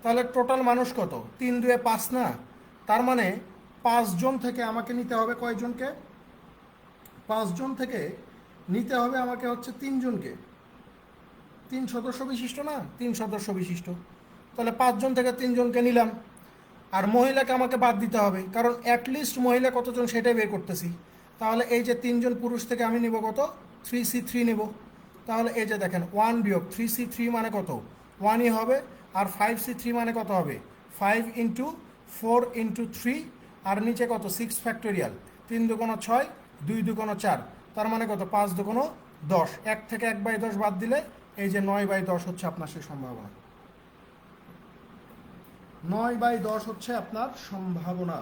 Speaker 1: তাহলে টোটাল মানুষ কত? 3 2 5 না, তার মানে 5জন থেকে আমাকে নিতে হবে কয়জনকে? 5 জন থেকে নিতে হবে আমাকে হচ্ছে 3 জনকে, 3 সদস্য বিশিষ্ট না, 3 সদস্য বিশিষ্ট। তাহলে 5 জন থেকে 3 জনকে নিলাম, আর মহিলাকে আমাকে বাদ দিতে হবে, কারণ অ্যাটলিস্ট মহিলা কতজন সেটাই বের করতেছি। তাহলে এই যে 3 জন পুরুষ থেকে আমি নিব কত, 3C3 নেব। তাহলে এই যে দেখেন 1-3C3 মানে কত, 1ই হবে। আর 5C3 মানে কত হবে, 5×4×3, আর নিচে কত 6 ফ্যাক্টোরিয়াল, 3×6, 2×4, তার মানে কত 5×10। 1 থেকে 1/10 বাদ দিলে এই যে 9/10 হচ্ছে আপনার সেই সম্ভাবনা। 9/10 হচ্ছে আপনার সম্ভাবনা।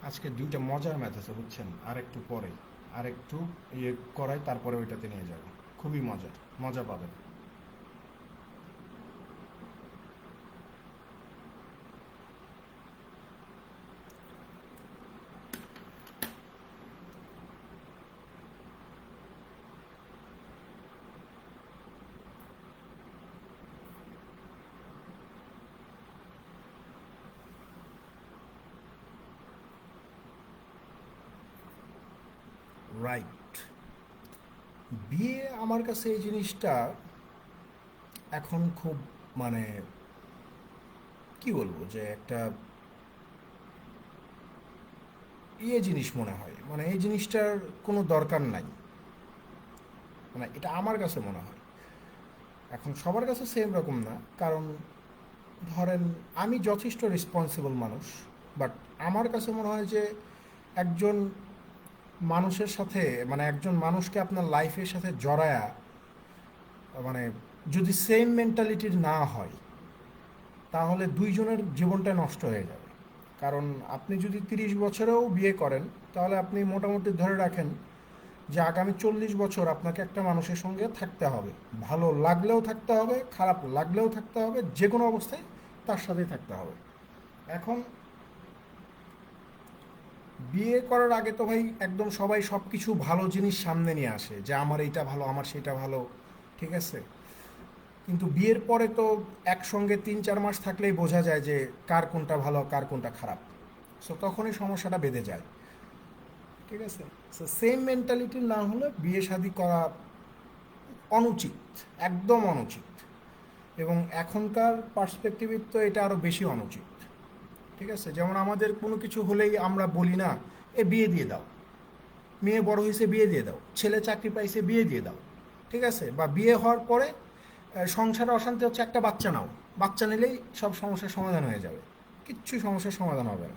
Speaker 1: আজকে 2টা মজার ম্যাথ আছে বুঝছেন, আর একটু পরে আর একটু ইয়ে করাই, তারপরে ওইটাতে নিয়ে যাব, খুবই মজার, মজা পাবেন। রাইট, বিয়ে আমার কাছে এই জিনিসটা এখন খুব মানে কি বলবো, যে একটা ইয়ে জিনিস মনে হয়, মানে এই জিনিসটার কোনো দরকার নাই, মানে এটা আমার কাছে মনে হয়। এখন সবার কাছে সেম রকম না, কারণ ধরেন আমি যথেষ্ট রেসপন্সিবল মানুষ, বাট আমার কাছে মনে হয় যে একজন মানুষের সাথে, মানে একজন মানুষকে আপনার লাইফের সাথে জড়ায়া, মানে যদি সেম মেন্টালিটির না হয়, তাহলে দুইজনের জীবনটা নষ্ট হয়ে যাবে। কারণ আপনি যদি 30 বছরেও বিয়ে করেন, তাহলে আপনি মোটামুটি ধরে রাখেন যে আগামী 40 বছর আপনাকে একটা মানুষের সঙ্গে থাকতে হবে, ভালো লাগলেও থাকতে হবে, খারাপ লাগলেও থাকতে হবে, যে কোনো অবস্থায় তার সাথেই থাকতে হবে। এখন বিয়ে করার আগে তো ভাই একদম সবাই সব কিছু ভালো জিনিস সামনে নিয়ে আসে, যে আমার এইটা ভালো, আমার সেটা ভালো, ঠিক আছে। কিন্তু বিয়ের পরে তো একসঙ্গে 3-4 মাস থাকলেই বোঝা যায় যে কার কোনটা ভালো, কার কোনটা খারাপ। সো তখনই সমস্যাটা বেঁধে যায়, ঠিক আছে। সো সেম মেন্টালিটি না হলে বিয়ে শাদী করা অনুচিত, একদম অনুচিত। এবং এখনকার পার্সপেক্টিভে তো এটা আরও বেশি অনুচিত, ঠিক আছে। যেমন আমাদের কোনো কিছু হলেই আমরা বলি না, এ বিয়ে দিয়ে দাও, মেয়ে বড় হয়েছে বিয়ে দিয়ে দাও, ছেলে চাকরি পাইছে বিয়ে দিয়ে দাও, ঠিক আছে। বা বিয়ে হওয়ার পরে সংসারে অশান্তি হচ্ছে, একটা বাচ্চা নাও, বাচ্চা নিলেই সব সমস্যার সমাধান হয়ে যাবে। কিচ্ছু সমস্যার সমাধান হবে না,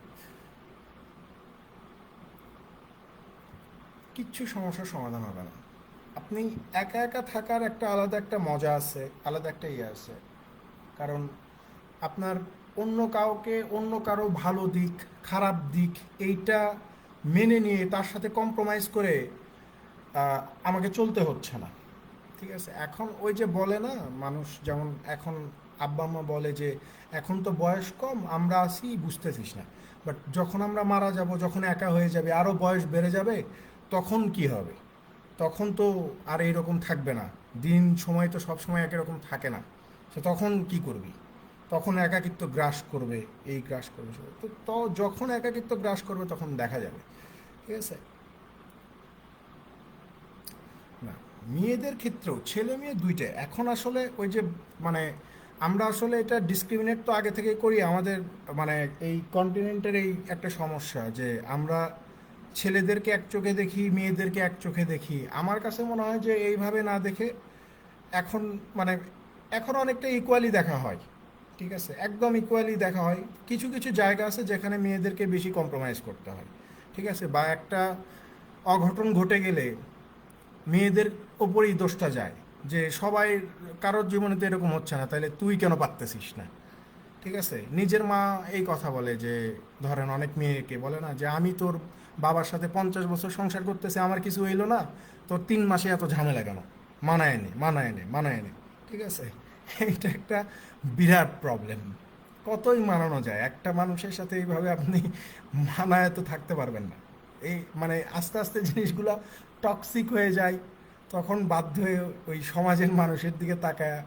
Speaker 1: কিচ্ছু সমস্যার সমাধান হবে না। আপনি একা একা থাকার একটা আলাদা একটা মজা আছে, আলাদা একটা ইয়ে আছে। কারণ আপনার অন্য কাউকে, অন্য কারো ভালো দিক খারাপ দিক এইটা মেনে নিয়ে তার সাথে কম্প্রোমাইজ করে আমাকে চলতে হচ্ছে না, ঠিক আছে। এখন ওই যে বলে না মানুষ, যেমন এখন আব্বা আম্মা বলে যে এখন তো বয়স কম, আমরা আছি বুঝতেছিস না, বাট যখন আমরা মারা যাব, যখন একা হয়ে যাবে, আরও বয়স বেড়ে যাবে, তখন কি হবে? তখন তো আর এইরকম থাকবে না, দিন সময় তো সব সময় একই রকম থাকে না। তো তখন কি করবি? তখন একাকিত্ব গ্রাস করবে, এই গ্রাস করবে সে। তো যখন একাকিত্ব গ্রাস করবে তখন দেখা যাবে, ঠিক আছে। না, মেয়েদের ক্ষেত্রেও ছেলে মেয়ে দুইটা এখন আসলে ওই যে মানে আমরা আসলে এটা ডিসক্রিমিনেট তো আগে থেকেই করি আমাদের, মানে এই কন্টিনেন্টের এই একটা সমস্যা যে আমরা ছেলেদেরকে এক চোখে দেখি, মেয়েদেরকে এক চোখে দেখি। আমার কাছে মনে হয় যে এইভাবে না দেখে এখন মানে এখন অনেকটা ইকুয়ালি দেখা হয়, ঠিক আছে, একদম ইকুয়ালি দেখা হয়। কিছু কিছু জায়গা আছে যেখানে মেয়েদেরকে বেশি কম্প্রোমাইজ করতে হয়, ঠিক আছে। বা একটা অঘটন ঘটে গেলে মেয়েদের ওপরেই দোষটা যায়, যে সবাই, কারোর জীবনে তো এরকম হচ্ছে না, তাহলে তুই কেন পারতেছিস না, ঠিক আছে। নিজের মা এই কথা বলে, যে ধরেন অনেক মেয়েকে বলে না যে আমি তোর বাবার সাথে 50 বছর সংসার করতেছি, আমার কিছু হইলো না, তোর 3 মাসে এত ঝামেলা কেন, মানায় নে মানায় নে মানায় নে, ঠিক আছে। এইটা একটা বিরাট প্রবলেম। কতই মানানো যায় একটা মানুষের সাথে, এইভাবে আপনি মানায় তো থাকতে পারবেন না। এই মানে আস্তে আস্তে জিনিসগুলো টক্সিক হয়ে যায়, তখন বাধ্য হয়ে ওই সমাজের মানুষের দিকে তাকায়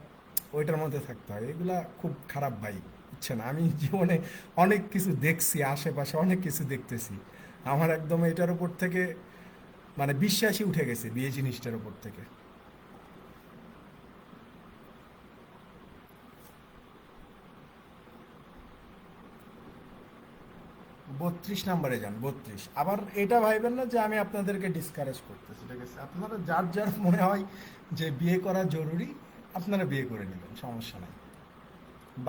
Speaker 1: ওইটার মধ্যে থাকতে হয়। এগুলা খুব খারাপ ভাই, বুঝছেন, আমি জীবনে অনেক কিছু দেখছি, আশেপাশে অনেক কিছু দেখতেছি। আমার একদম এটার উপর থেকে মানে বিশ্বাসই উঠে গেছে বিয়ে জিনিসটার উপর থেকে। 32 নম্বরে যান, 32। আবার এটা ভাইবেন না যে আমি আপনাদেরকে ডিসকারেজ করতেছি, ঠিক আছে? আপনারা যার যার মনে হয় যে বিয়ে করা জরুরি আপনারা বিয়ে করে নেবেন, সমস্যা নাই।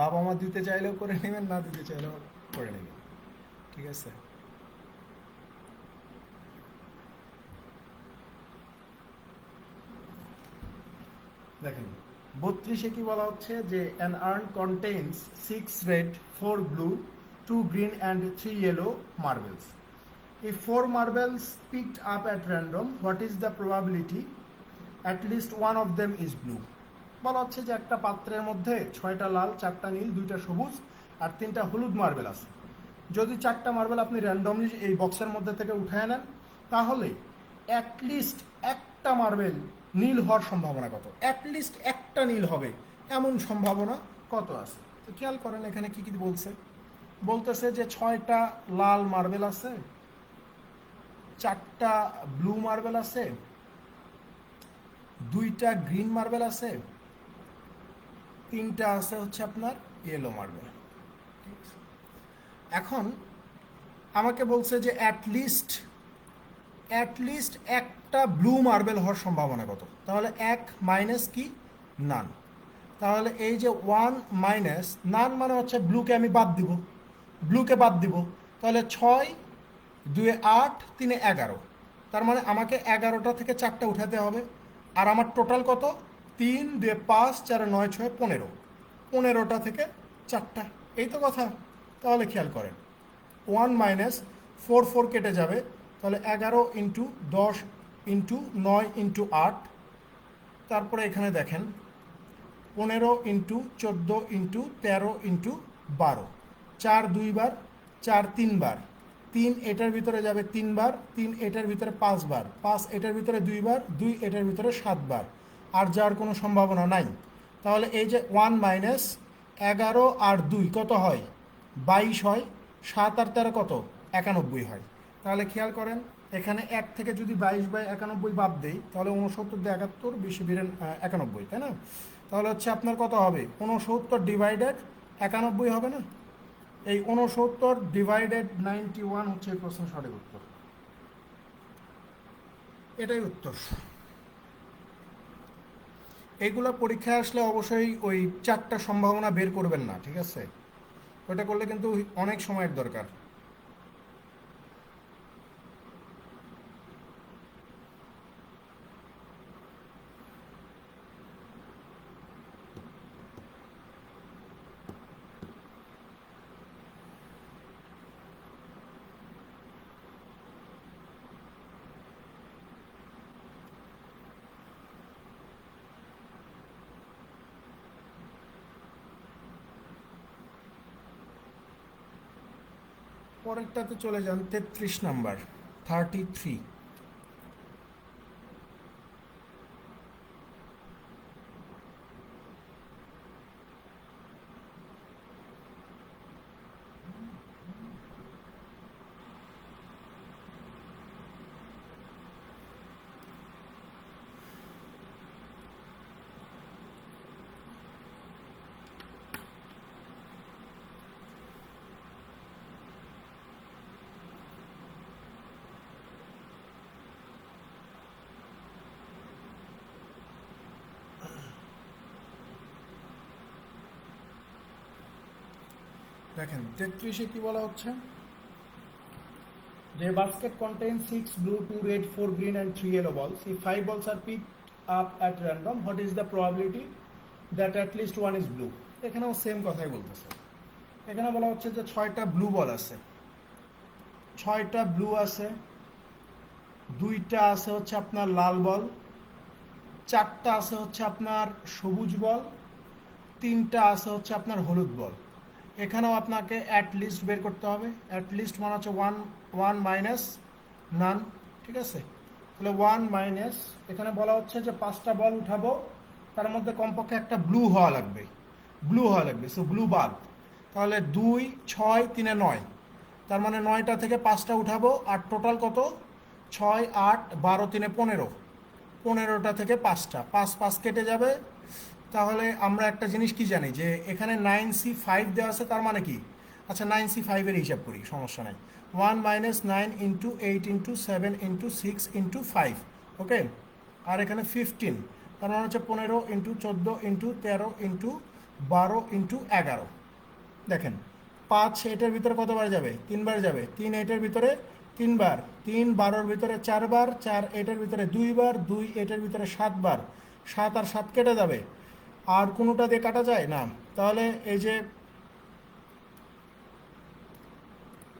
Speaker 1: বাবা মা দিতে চাইলেও করে নেবেন, না দিতে চাইলেও করে নেবেন, ঠিক আছে? দেখেন 32-এ কি বলা হচ্ছে যে an urn contains 6 red, 4 blue, 2 green and 3 yellow marbles. If 4 marbles picked up at random, what is the probability at least one of them is blue? বলা হচ্ছে যে একটা পাত্রের মধ্যে 6টা লাল, 4টা নীল, 2টা সবুজ আর 3টা হলুদ মার্বেল আছে। যদি 4টা মার্বেল আপনি র্যান্ডমলি এই বক্সের মধ্যে থেকে উঠায় নেন, তাহলে অ্যাটলিস্ট একটা মার্বেল নীল হওয়ার সম্ভাবনা কত? অ্যাটলিস্ট একটা নীল হবে এমন সম্ভাবনা কত আছে? তো খেয়াল করেন এখানে কি কি বলছে। বলতেছে যে 6টা লাল মার্বেল আছে, 4টা ব্লু মার্বেল আছে, 2টা গ্রিন মার্বেল আছে, 3টা আছে হচ্ছে আপনার ইয়েলো মার্বেল। এখন আমাকে বলছে যে অ্যাটলিস্ট একটা ব্লু মার্বেল হওয়ার সম্ভাবনা কত? তাহলে 1 মাইনাস কি? নান। তাহলে এই যে 1 মাইনাস নান মানে হচ্ছে ব্লুকে আমি বাদ দিব, ব্লুকে বাদ দিব। তাহলে 6 2 8 3 11, তার মানে আমাকে 11টা থেকে 4টা উঠাতে হবে। আর আমার টোটাল কত? 3 2 5 4 9 6 15, 15টা থেকে 4টা, এই তো কথা। তাহলে খেয়াল করেন 1 মাইনাস 4 4 কেটে যাবে, তাহলে 11 ইন্টু 10 ইন্টু 9 ইন্টু 8, তারপরে এখানে দেখেন 15 ইন্টু 14 ইন্টু 13 ইন্টু 12, 4 2বার, 4 3বার, 3 এটার ভিতরে যাবে 3বার, 3 এটার ভিতরে 5বার, 5 এটার ভিতরে 2বার, 2 এটার ভিতরে 7বার, আর যাওয়ার কোনো সম্ভাবনা নাই। তাহলে এই যে 1 মাইনাস 11 আর 2 কত হয়? 22 হয়। 7 আর 13 কত? 91 হয়। তাহলে খেয়াল করেন এখানে 1 থেকে যদি 22/91 বাদ দেই, তাহলে 69 দিয়ে 71 91, তাই না? তাহলে হচ্ছে আপনার কত হবে? 69 ডিভাইডেড 91 হবে না? এই 69 ডিভাইডেড 91 হচ্ছে এই প্রশ্নের সঠিক উত্তর। এটাই উত্তর। এইগুলো পরীক্ষায় আসলে অবশ্যই ওই 4টা সম্ভাবনা বের করবেন না, ঠিক আছে? ওটা করলে কিন্তু অনেক সময়ের দরকার। পরেরটাতে চলে যান, 33 নাম্বার, 33। দেখেন 33-এ কি বলা হচ্ছে? The basket contains 6 blue, 2 red, 4 green and 3 yellow balls. If 5 balls are picked up at random, what is the probability that at least one is blue? এখানেও সেম কথাই বলতেছে। এখানে বলা হচ্ছে যে 6টা ব্লু বল আছে, 6টা ব্লু আছে, 2টা আছে হচ্ছে আপনার লাল বল, 4টা আছে হচ্ছে আপনার সবুজ বল, 3টা আছে হচ্ছে আপনার হলুদ বল। এখানেও আপনাকে অ্যাটলিস্ট বের করতে হবে। অ্যাটলিস্ট মানে হচ্ছে 1 মাইনাস নান, ঠিক আছে? তাহলে 1 মাইনাস, এখানে বলা হচ্ছে যে 5টা বল উঠাবো, তার মধ্যে কমপক্ষে একটা ব্লু হওয়া লাগবে, ব্লু হওয়া লাগবে, সো ব্লু বাদ। তাহলে 2 6 3 9, তার মানে 9টা থেকে 5টা উঠাবো, আর টোটাল কত? 6 8 12 3 15, 15টা থেকে 5টা, 5 5 কেটে যাবে। তাহলে আমরা একটা জিনিস কি জানি, যে এখানে 9C5 দেওয়া আছে, তার মানে কি? আচ্ছা 9C5 এর হিসাব করি, সমস্যা নাই। 1 - 9 × 8 × 7 × 6 × 5, ওকে। আর এখানে 15, তার মানে হচ্ছে 15 × 14 × 13 × 12 × 11। দেখেন 5 এটার ভিতরে কতবার যাবে? 3বার যাবে। 3 এটার ভিতরে 3বার, 3 12-র ভিতরে 4বার, 4 এটার ভিতরে 2বার, 2 এটার ভিতরে 7বার, 7 আর 7 কেটে যাবে। আর কোনোটা দিয়ে কাটা যায় না। তাহলে এই যে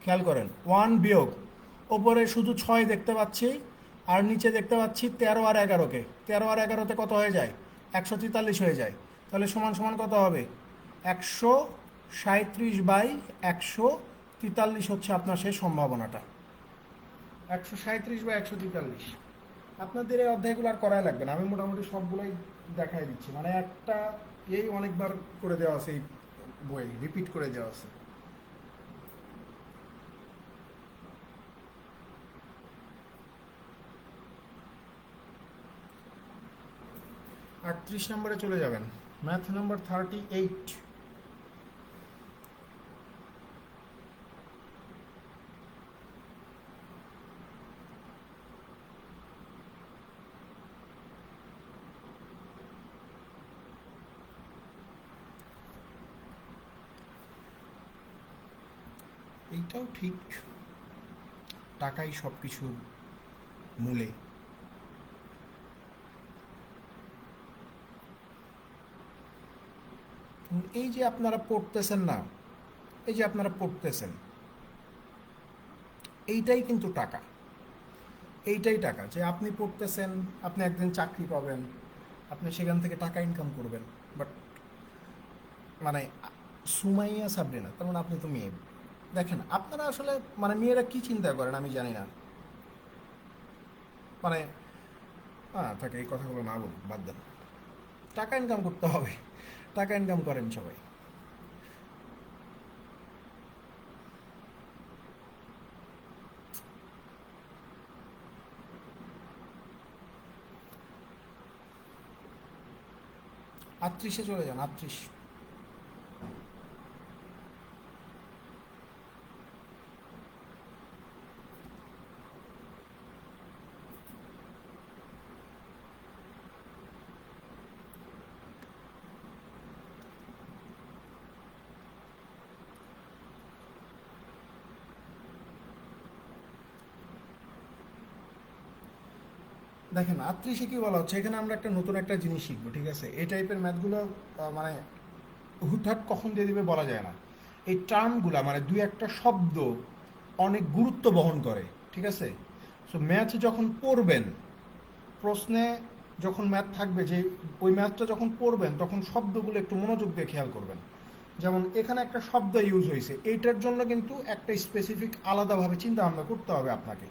Speaker 1: খেয়াল করেন, 1 বিয়োগ, ওপরে শুধু 6 দেখতে পাচ্ছি, আর নিচে দেখতে পাচ্ছি 13 আর 11কে। 13 আর 11তে কত হয়ে যায়? 143 হয়ে যায়। তাহলে সমান সমান কত হবে? 137/143 হচ্ছে আপনার সেই সম্ভাবনাটা। 137/143। আপনাদের এই অধ্যায়গুলো আর করাই লাগবে না, আমি মোটামুটি সবগুলোই দেখাই দিচ্ছি। মানে একটা এই অনেকবার করে দেওয়া আছে, এই বই রিপিট করে দেওয়া আছে। আটত্রিশ নম্বরে চলে যাবেন, ম্যাথ নাম্বার 38। এইটাও ঠিক, টাকাই সব কিছুর মূলে। এই যে আপনারা পড়তেছেন না, এই যে আপনারা পড়তেছেন, এইটাই কিন্তু টাকা। এইটাই টাকা, যে আপনি পড়তেছেন, আপনি একদিন চাকরি পাবেন, আপনি সেখান থেকে টাকা ইনকাম করবেন। বাট মানে সুমাইয়া সাবরিনা, তার মানে আপনি তো মেয়ে। দেখেন আপনারা আসলে মানে মেয়েরা কি চিন্তা করেন আমি জানি না। মানে থাকে, এই কথাগুলো না বলুন, বাদ দেন। টাকা ইনকাম করতে হবে, টাকা ইনকাম করেন সবাই। আটত্রিশে চলে যান, 38। দেখেন 38-এ কি বলা হচ্ছে, এখানে আমরা একটা নতুন একটা জিনিস শিখবো, ঠিক আছে? এই টাইপের ম্যাথগুলো মানে হুটহাট কখন দিয়ে দিবে বলা যায় না। এই টার্মগুলা মানে দুই একটা শব্দ অনেক গুরুত্ব বহন করে, ঠিক আছে? সো ম্যাথ যখন পড়বেন, প্রশ্নে যখন ম্যাথ থাকবে, যে ওই ম্যাথটা যখন পড়বেন তখন শব্দগুলো একটু মনোযোগ দিয়ে খেয়াল করবেন। যেমন এখানে একটা শব্দ ইউজ হয়েছে, এইটার জন্য কিন্তু একটা স্পেসিফিক আলাদাভাবে চিন্তা ভাবনা করতে হবে আপনাকে।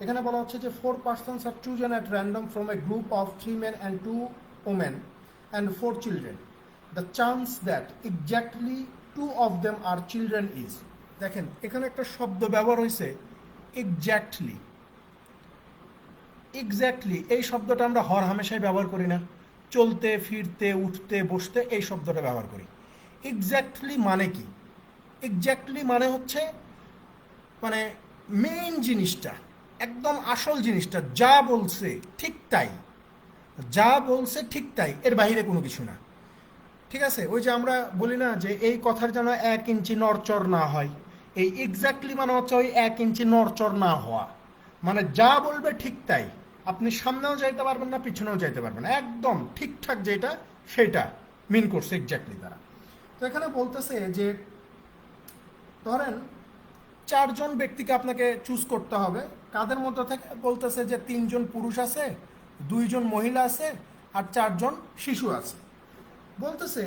Speaker 1: এখানে বলা হচ্ছে যে 4 persons are chosen at random from a group of 3 men and 2 women and 4 children. The chance that exactly 2 of them are children is. দেখেন এখানে একটা শব্দ ব্যবহার হয়েছে, এক্স্যাক্টলি। এক্স্যাক্টলি এই শব্দটা আমরা হর হামেশাই ব্যবহার করি না, চলতে ফিরতে উঠতে বসতে এই শব্দটা ব্যবহার করি। এক্স্যাক্টলি মানে কি? এক্স্যাক্টলি মানে হচ্ছে মানে মেইন জিনিসটা, একদম আসল জিনিসটা, যা বলছে ঠিক তাই, যা বলছে ঠিক তাই, এর বাইরে কোনো কিছু না, ঠিক আছে? ওই যে আমরা বলি না যে এই কথার যেন 1 ইঞ্চি নড়চড় না হয়, এই এক্স্যাক্টলি মানে হচ্ছে ওই 1 ইঞ্চি নড়চড় না হওয়া। মানে যা বলবে ঠিক তাই, আপনি সামনেও যাইতে পারবেন না, পিছনেও যাইতে পারবেন না, একদম ঠিকঠাক যেটা সেটা মিন করছে এক্স্যাক্টলি তারা। তো এখানে বলতেছে যে ধরেন 4 জন ব্যক্তিকে আপনাকে চুজ করতে হবে, কাদের মধ্যে থেকে? বলতেছে যে 3 জন পুরুষ আছে, 2 জন মহিলা আছে, আর 4 জন শিশু আছে। বলতেছে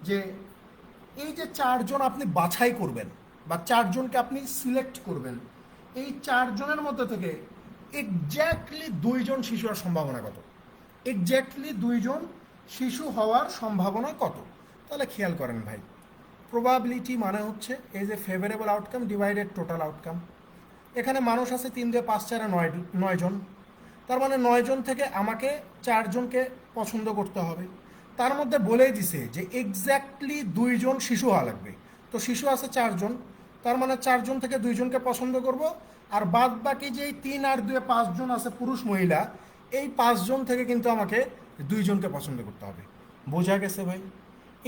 Speaker 1: যে এই যে 4 জন আপনি বাছাই করবেন বা 4 জনকে আপনি সিলেক্ট করবেন, এই 4 জনের মধ্যে থেকে এক্স্যাক্টলি 2 জন শিশু হওয়ার সম্ভাবনা কত? এক্স্যাক্টলি 2 জন শিশু হওয়ার সম্ভাবনা কত? তাহলে খেয়াল করেন ভাই, প্রবাবিলিটি মানে হচ্ছে এই যে favourable outcome divided total outcome. এখানে মানুষ আছে 3 দিয়ে 5 4 9 জন, তার মানে 9 জন থেকে আমাকে 4 জনকে পছন্দ করতে হবে। তার মধ্যে বলেই দিছে যে এক্স্যাক্টলি 2 জন শিশু হওয়া লাগবে, তো শিশু আছে 4 জন, তার মানে 4 জন থেকে 2 জনকে পছন্দ করব, আর বাদ বাকি যে 3 আর 2 5 জন আছে পুরুষ মহিলা, এই 5 জন থেকে কিন্তু আমাকে 2 জনকে পছন্দ করতে হবে। বোঝা গেছে ভাই?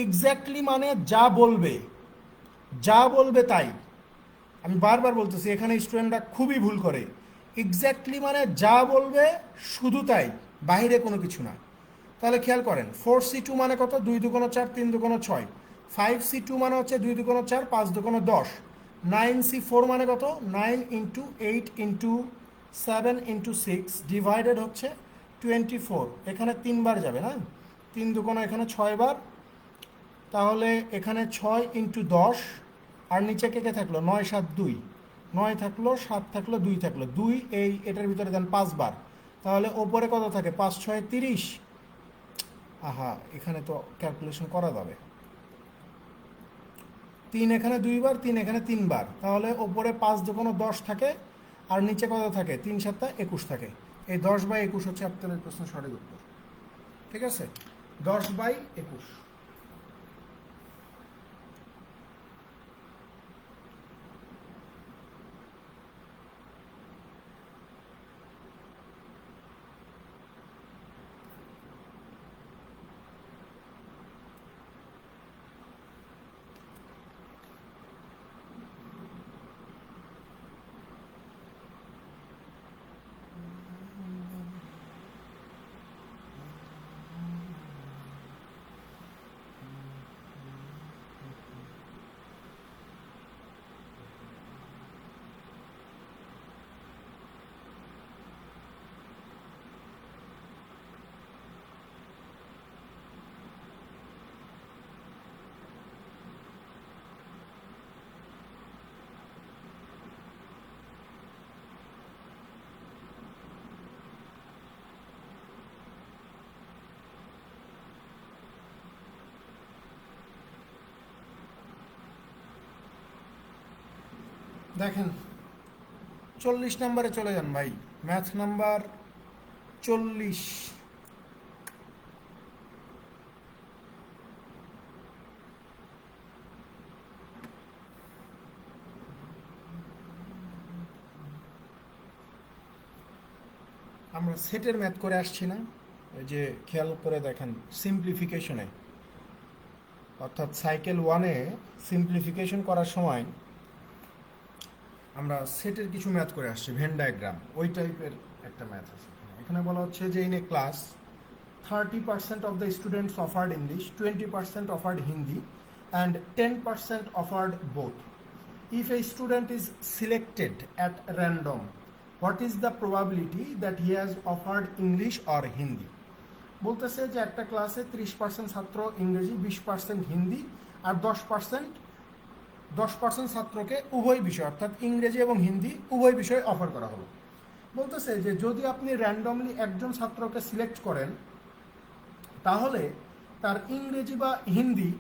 Speaker 1: এক্স্যাক্টলি মানে যা বলবে তাই। আমি বারবার বলতেছি, এখানে স্টুডেন্টরা খুবই ভুল করে। এক্স্যাক্টলি মানে যা বলবে শুধু তাই, বাইরে কোনো কিছু না। তাহলে খেয়াল করেন, 4C2 মানে কত? 2 2 4 3 2 6। 5C2 মানে হচ্ছে 2 2 4 5 2 10। 9C4 মানে কত? 9 ইন্টু 8 ইন্টু 7 ইন্টু 6 ডিভাইডেড হচ্ছে 24। এখানে 3 বার যাবে না? 3 2 এখানে 6 বার, তাহলে এখানে 6 ইন্টু 10, আর নিচে কে কে থাকলো? 9 7 2, 9 থাকলো, 7 থাকলো, 2 থাকলো, 2 এটার ভিতরে দেন 5 বার, তাহলে ওপরে কত থাকে? 5 6 30। আহা, এখানে তো ক্যালকুলেশন করা যাবে। 3 এখানে 2 বার, 3 এখানে 3 বার, তাহলে ওপরে 5 2 10 থাকে, আর নিচে কত থাকে? 3 7 21 থাকে। এই 10/21 হচ্ছে আপনাদের প্রশ্ন সঠিক উত্তর। ঠিক আছে, 10/21। দেখেন, 40 নম্বরে চলে যান ভাই, ম্যাথ নাম্বার 40। আমরা সেটের ম্যাথ করে আসছি না? এই যে খেয়াল করে দেখেন, সিম্পলিফিকেশনে, অর্থাৎ সাইকেল 1-এ সিম্পলিফিকেশন করার সময় আমরা সেটের কিছু ম্যাথ করে আসছি, ভেন ডায়াগ্রাম, ওই টাইপের একটা ম্যাথ আছে। এখানে বলা হচ্ছে যে in a class 30% of the students offered English, 20% offered Hindi, and 10% offered both. If a student is selected at random, what is the probability that he has offered English or Hindi? বলতেছে যে একটা ক্লাসে 30% ছাত্র ইংরেজি, 20% হিন্দি, আর 10% ছাত্রকে উভয় বিষয় অর্থাৎ ইংরেজি এবং হিন্দি উভয় বিষয় অফার করা হলো। বলতেছে যে যদি আপনি র্যান্ডমলি একজন ছাত্রকে সিলেক্ট করেন, তাহলে তার ইংরেজি বা হিন্দি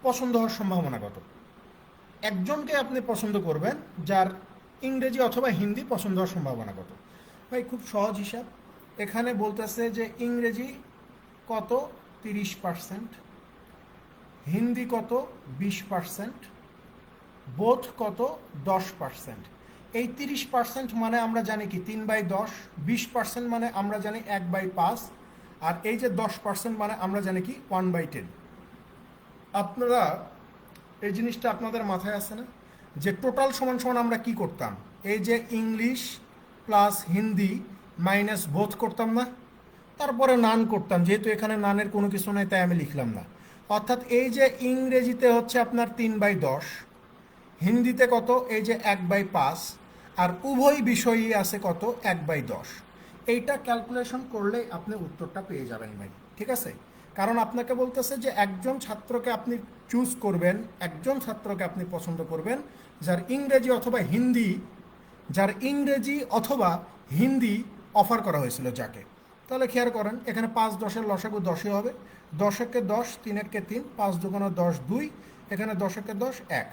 Speaker 1: পছন্দ হওয়ার সম্ভাবনা কত? একজনকে আপনি পছন্দ করবেন যার ইংরেজি অথবা হিন্দি পছন্দ হওয়ার সম্ভাবনা কত? ভাই খুব সহজ হিসাব। এখানে বলতেছে যে ইংরেজি কত? 30%, হিন্দি কত? 20%, বোথ কত? 10%। এই 30% মানে আমরা জানি কি 3/10, 20% মানে আমরা জানি 1/5, আর এই যে 10% মানে আমরা জানি কি 1/10। আপনারা এই জিনিসটা আপনাদের মাথায় আছে না যে টোটাল সমান সমান আমরা কি করতাম? এই যে English plus Hindi minus both করতাম না, তারপরে নান করতাম, যেহেতু এখানে নানের কোনো কিছু নেই তাই আমি লিখলাম না। অর্থাৎ এই যে ইংরেজিতে হচ্ছে আপনার 3/10, হিন্দিতে কত? এই যে 1/5, আর উভয় বিষয়ই আছে কত? 1/10। এইটা ক্যালকুলেশন করলেই আপনি উত্তরটা পেয়ে যাবেন ভাই। ঠিক আছে, কারণ আপনাকে বলতেছে যে একজন ছাত্রকে আপনি চুজ করবেন, একজন ছাত্রকে আপনি পছন্দ করবেন যার ইংরেজি অথবা হিন্দি অফার করা হয়েছিল যাকে। তাহলে খেয়াল করেন, এখানে 5 10-এর লসাগু 10ই হবে, 10 একে 10, 3 একে 3, 5 2 10 2, এখানে 10 1,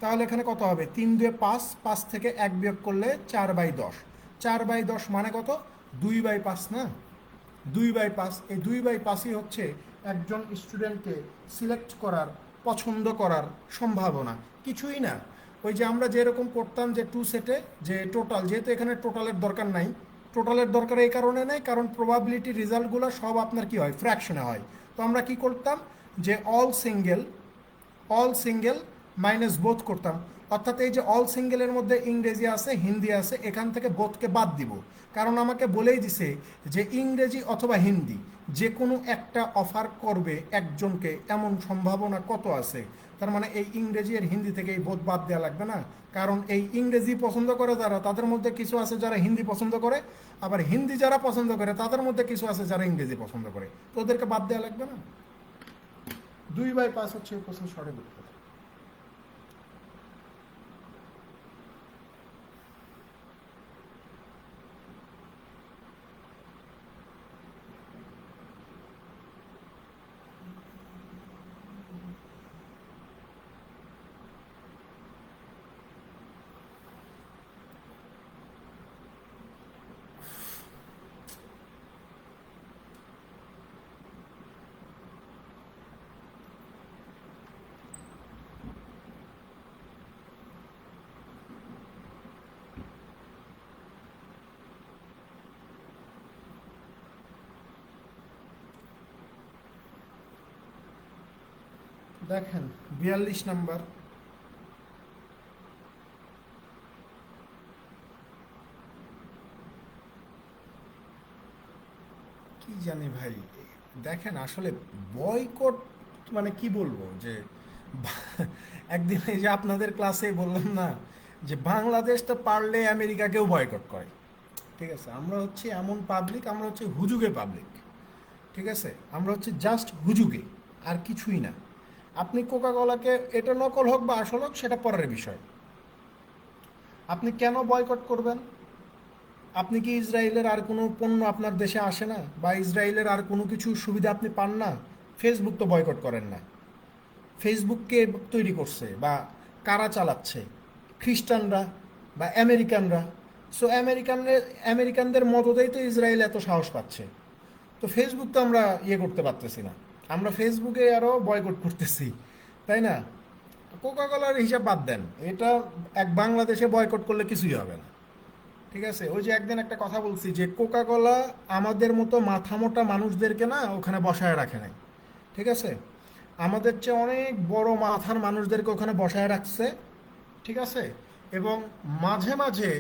Speaker 1: তাহলে এখানে কত হবে 3 2 5, 5 থেকে 1 বিয়োগ করলে 4/10, 4/10 মানে কত 2/5 না, 2/5। এই 2/5ই হচ্ছে একজন স্টুডেন্টকে সিলেক্ট করার, পছন্দ করার সম্ভাবনা, কিছুই না। ওই যে আমরা যেরকম করতাম যে 2 সেটে যে টোটাল, যেহেতু এখানে টোটালের দরকার নাই, টোটালের দরকার এই কারণে নেই কারণ প্রবাবিলিটি রেজাল্টগুলো সব আপনার কি হয় ফ্র্যাকশনে হয়। তো আমরা কি করতাম যে অল সিঙ্গেল মাইনাস বোথ করতাম, অর্থাৎ এই যে অল সিঙ্গেলের মধ্যে ইংরেজি আছে হিন্দি আছে, এখান থেকে বোথকে বাদ দিব, কারণ আমাকে বলেই দিছে যে ইংরেজি অথবা হিন্দি যে কোনো একটা অফার করবে একজনকে, এমন সম্ভাবনা কত আছে। তার মানে এই ইংরেজি আর হিন্দি থেকে এই বোধ বাদ দেওয়া লাগবে না, কারণ এই ইংরেজি পছন্দ করে যারা, তাদের মধ্যে কিছু আছে যারা হিন্দি পছন্দ করে, আবার হিন্দি যারা পছন্দ করে তাদের মধ্যে কিছু আছে যারা ইংরেজি পছন্দ করে, তো ওদেরকে বাদ দেওয়া লাগবে না। 2/5 হচ্ছে প্রশ্ন সঠিক উত্তর। দেখেন 42 নাম্বার, কি জানি ভাই। দেখেন আসলে বয়কট মানে কি বলবো যে একদিন এই যে আপনাদের ক্লাসে বললাম না যে বাংলাদেশ তো পারলে আমেরিকাকেও বয়কট করে, ঠিক আছে। আমরা হচ্ছে এমন পাবলিক, আমরা হচ্ছে হুজুগে পাবলিক, ঠিক আছে। আমরা হচ্ছে জাস্ট হুজুগে, আর কিছুই না। আপনি কোকা কোলাকে এটা নকল হোক বা আসল হোক সেটা পরের বিষয়, আপনি কেন বয়কট করবেন? আপনি কি ইসরায়েলের আর কোনো পণ্য আপনার দেশে আসে না, বা ইসরায়েলের আর কোনো কিছু সুবিধা আপনি পান না? ফেসবুক তো বয়কট করেন না। ফেসবুককে তৈরি করছে বা কারা চালাচ্ছে? খ্রিস্টানরা বা আমেরিকানরা। সো আমেরিকানদের মদতেই তো ইসরায়েল এত সাহস পাচ্ছে। তো ফেসবুক তো আমরা ইয়ে করতে পারতেছি না, আমরা ফেসবুকে আরও বয়কট করতেছি, তাই না? কোকা কোলার হিসাব বাদ দেন, এটা এক বাংলাদেশে বয়কট করলে কিছুই হবে না, ঠিক আছে। ওই যে একদিন একটা কথা বলছি যে কোকা কোলা আমাদের মতো মাথা মোটা মানুষদেরকে না ওখানে বসায় রাখে নাই, ঠিক আছে। আমাদের চেয়ে অনেক বড় মাথার মানুষদেরকে ওখানে বসায় রাখছে, ঠিক আছে। এবং মাঝে মাঝে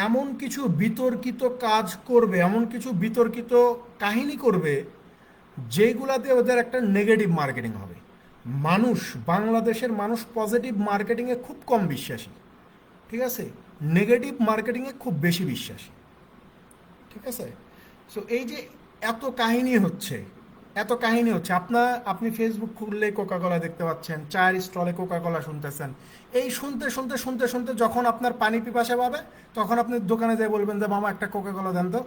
Speaker 1: এমন কিছু বিতর্কিত কাজ করবে, এমন কিছু বিতর্কিত কাহিনী করবে যেগুলাতে ওদের একটা নেগেটিভ মার্কেটিং হবে। মানুষ, বাংলাদেশের মানুষ পজিটিভ মার্কেটিংয়ে খুব কম বিশ্বাসী, ঠিক আছে, নেগেটিভ মার্কেটিংয়ে খুব বেশি বিশ্বাসী, ঠিক আছে। সো এই যে এত কাহিনী হচ্ছে, এত কাহিনী হচ্ছে, আপনি ফেসবুক খুললে কোকা কোলা দেখতে পাচ্ছেন, চায়ের স্টলে কোকা কোলা শুনতেছেন। এই শুনতে শুনতে শুনতে শুনতে যখন আপনার পানি পিপাসা পাবে তখন আপনি দোকানে যেয়ে বলবেন যে মামা একটা কোকা কোলা দেন তো,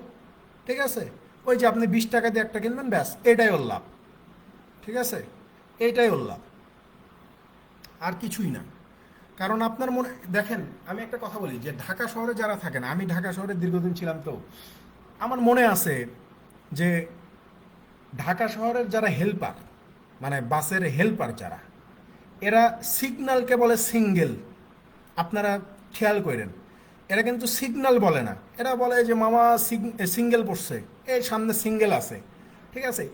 Speaker 1: ঠিক আছে। ওই যে আপনি 20 টাকা দিয়ে একটা কিনবেন, ব্যাস এটাই ওর লাভ, ঠিক আছে, এইটাই ওর লাভ, আর কিছুই না। কারণ আপনার মনে, দেখেন আমি একটা কথা বলি যে ঢাকা শহরে যারা থাকেন, আমি ঢাকা শহরে দীর্ঘদিন ছিলাম, তো আমার মনে আছে যে ঢাকা শহরের যারা হেল্পার, মানে বাসের হেল্পার যারা, এরা সিগন্যালকে বলে সিঙ্গেল। আপনারা খেয়াল করেন, এরা কিন্তু সিগন্যাল বলে না, এরা বলে যে মামা সিঙ্গেল পড়ছে, এই সামনে সিঙ্গেল আছে, ঠিক আছে।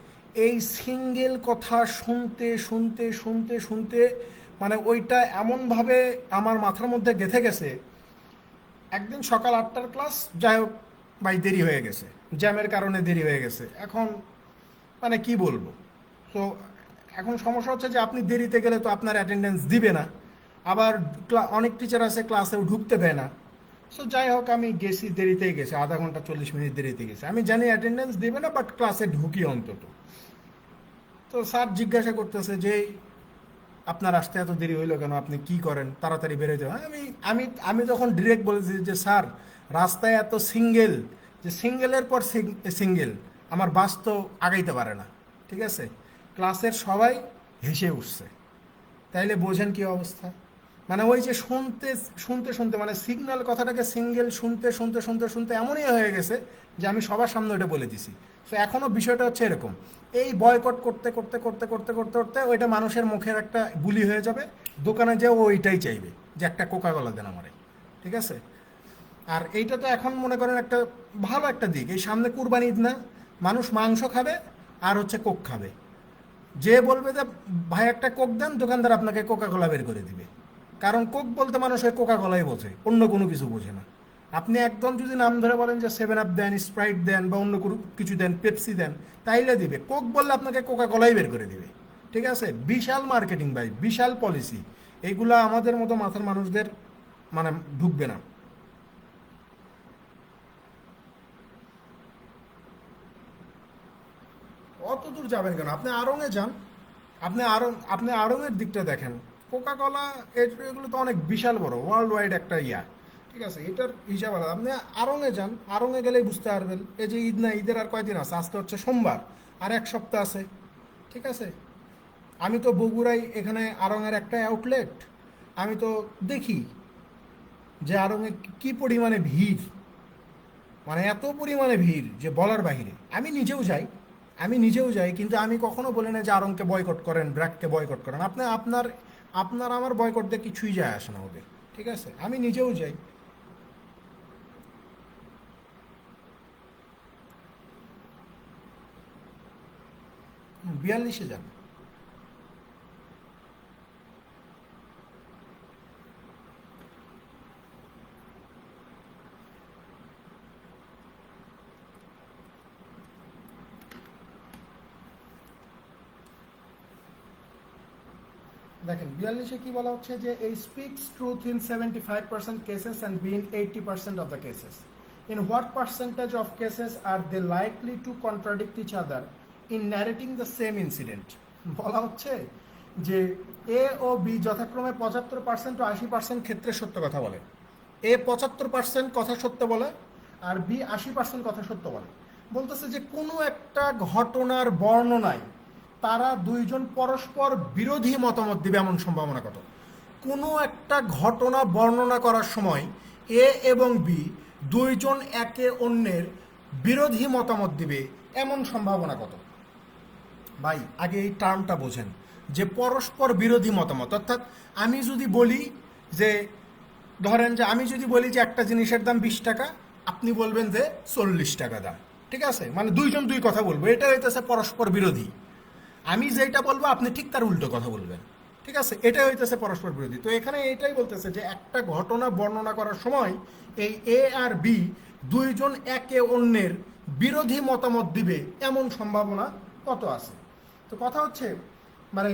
Speaker 1: এই সিঙ্গেল কথা শুনতে শুনতে শুনতে শুনতে মানে ওইটা এমনভাবে আমার মাথার মধ্যে গেঁথে গেছে। একদিন সকাল 8টার ক্লাস, যাই হোক ভাই দেরি হয়ে গেছে, জ্যামের কারণে দেরি হয়ে গেছে। এখন মানে কি বলবো, তো এখন সমস্যা হচ্ছে যে আপনি দেরিতে গেলে তো আপনার অ্যাটেন্ডেন্স দিবে না, আবার অনেক টিচার আছে ক্লাসেও ঢুকতে দেয় না। সো যাই হোক আমি গেছি, দেরিতেই গেছি, আধা ঘন্টা 40 মিনিট দেরিতে গেছি। আমি জানি অ্যাটেন্ডেন্স দিবে না, বাট ক্লাসে ঢুকি অন্তত। তো স্যার জিজ্ঞাসা করতেছে যে আপনার আসতে এত দেরি হইলো কেন, আপনি কি করেন, তাড়াতাড়ি বেরোয় যান। আমি আমি আমি তখন ডিরেক্ট বলেছি যে স্যার রাস্তায় এত সিঙ্গেল, যে সিঙ্গেলের পর সিঙ্গেল, আমার বাস তো আগাইতে পারে না, ঠিক আছে। ক্লাসের সবাই হেসে উঠছে, তাইলে বোঝেন কি অবস্থা। মানে ওই যে শুনতে শুনতে শুনতে মানে সিগন্যাল কথাটাকে সিঙ্গেল শুনতে শুনতে শুনতে শুনতে এমনই হয়ে গেছে যে আমি সবার সামনে ওটা বলে দিছি। তো এখনও বিষয়টা হচ্ছে এরকম, এই বয়কট করতে করতে করতে করতে করতে করতে ওইটা মানুষের মুখের একটা বুলি হয়ে যাবে, দোকানে যেও ওইটাই চাইবে যে একটা কোকা কোলা দেন আমারে। ঠিক আছে। আর এইটা তো এখন মনে করেন একটা ভালো একটা দিক, এই সামনে কুরবানি ঈদ না, মানুষ মাংস খাবে আর হচ্ছে কোক খাবে। যে বলবে যে ভাই একটা কোক দেন, দোকানদার আপনাকে কোকা কোলা বের করে দিবে। কারণ কোক বলতে মানুষ ওই কোকা কোলাই বোঝে, অন্য কোনো কিছু বোঝে না। আপনি একদম যদি নাম ধরে বলেন যে 7 আপ দেন, স্প্রাইট দেন বা অন্য কোনো কিছু দেন, পেপসি দেন, তাইলে দিবে। কোক বললে আপনাকে কোকা কোলাই বের করে দিবে। ঠিক আছে। বিশাল মার্কেটিং ভাই, বিশাল পলিসি। এইগুলা আমাদের মতো মাথার মানুষদের মানে ঢুকবে না। অত দূর যাবেন কেন? আপনি আড়ংয়ে যান, আপনি আড়ংয়ের দিকটা দেখেন। কোকা কোলা এগুলো তো অনেক বিশাল বড়, ওয়ার্ল্ড ওয়াইড একটা ইয়া। ঠিক আছে, এটার হিসাব আলাদা। আপনি আড়ংয়ে যান, আড়ংয়ে গেলেই বুঝতে পারবেন। এই যে ঈদ না, ঈদের আর কয়দিন আছে? আজকে হচ্ছে সোমবার, আর এক সপ্তাহ আছে। ঠিক আছে। আমি তো বগুড়ায়, এখানে আড়ংয়ের একটা আউটলেট, আমি তো দেখি যে আড়ংয়ে কি পরিমাণে ভিড়, মানে এত পরিমাণে ভিড় যে বলার বাহিরে। আমি নিজেও যাই, কিন্তু আমি কখনো বলি না যে আড়ংকে বয়কট করেন, ব্র্যাককে বয়কট করেন। আপনার আপনার আমার বয়কট দিয়ে কিছুই যায় আসে না ওদের। ঠিক আছে, আমি নিজেও যাই। 42-এ যান। দেখেন 42-এ কি বলা হচ্ছে যে এই speaks truth in 75% cases and B in 80% of the cases. In what percentage of cases are they likely to contradict each other in narrating the same incident. বলা হচ্ছে যে এ ও বি যথাক্রমে 75% ও 80% ক্ষেত্রে সত্য কথা বলে। এ 75% কথা সত্য বলে আর বি 80% কথা সত্য বলে। বলতেছে যে কোনো একটা ঘটনার বর্ণনায় তারা দুইজন পরস্পর বিরোধী মতামত দিবে এমন সম্ভাবনা কত? কোনো একটা ঘটনা বর্ণনা করার সময় এ এবং বি দুইজন একে অন্যের বিরোধী মতামত দিবে এমন সম্ভাবনা কত? ভাই আগে এই টার্মটা বোঝেন যে পরস্পর বিরোধী মতামত, অর্থাৎ আমি যদি বলি যে, ধরেন যে আমি যদি বলি যে একটা জিনিসের দাম 20 টাকা, আপনি বলবেন যে 40 টাকা দাম। ঠিক আছে, মানে দুইজন দুই কথা বলবো, এটা হইতেছে পরস্পর বিরোধী। আমি যেটা বলবো আপনি ঠিক তার উল্টো কথা বলবেন। ঠিক আছে, এটা হইতেছে পরস্পর বিরোধী। তো এখানে এটাই বলতেছে যে একটা ঘটনা বর্ণনা করার সময় এই এ আর বি দুইজন একে অন্যের বিরোধী মতামত দিবে এমন সম্ভাবনা কত আছে। তো কথা হচ্ছে মানে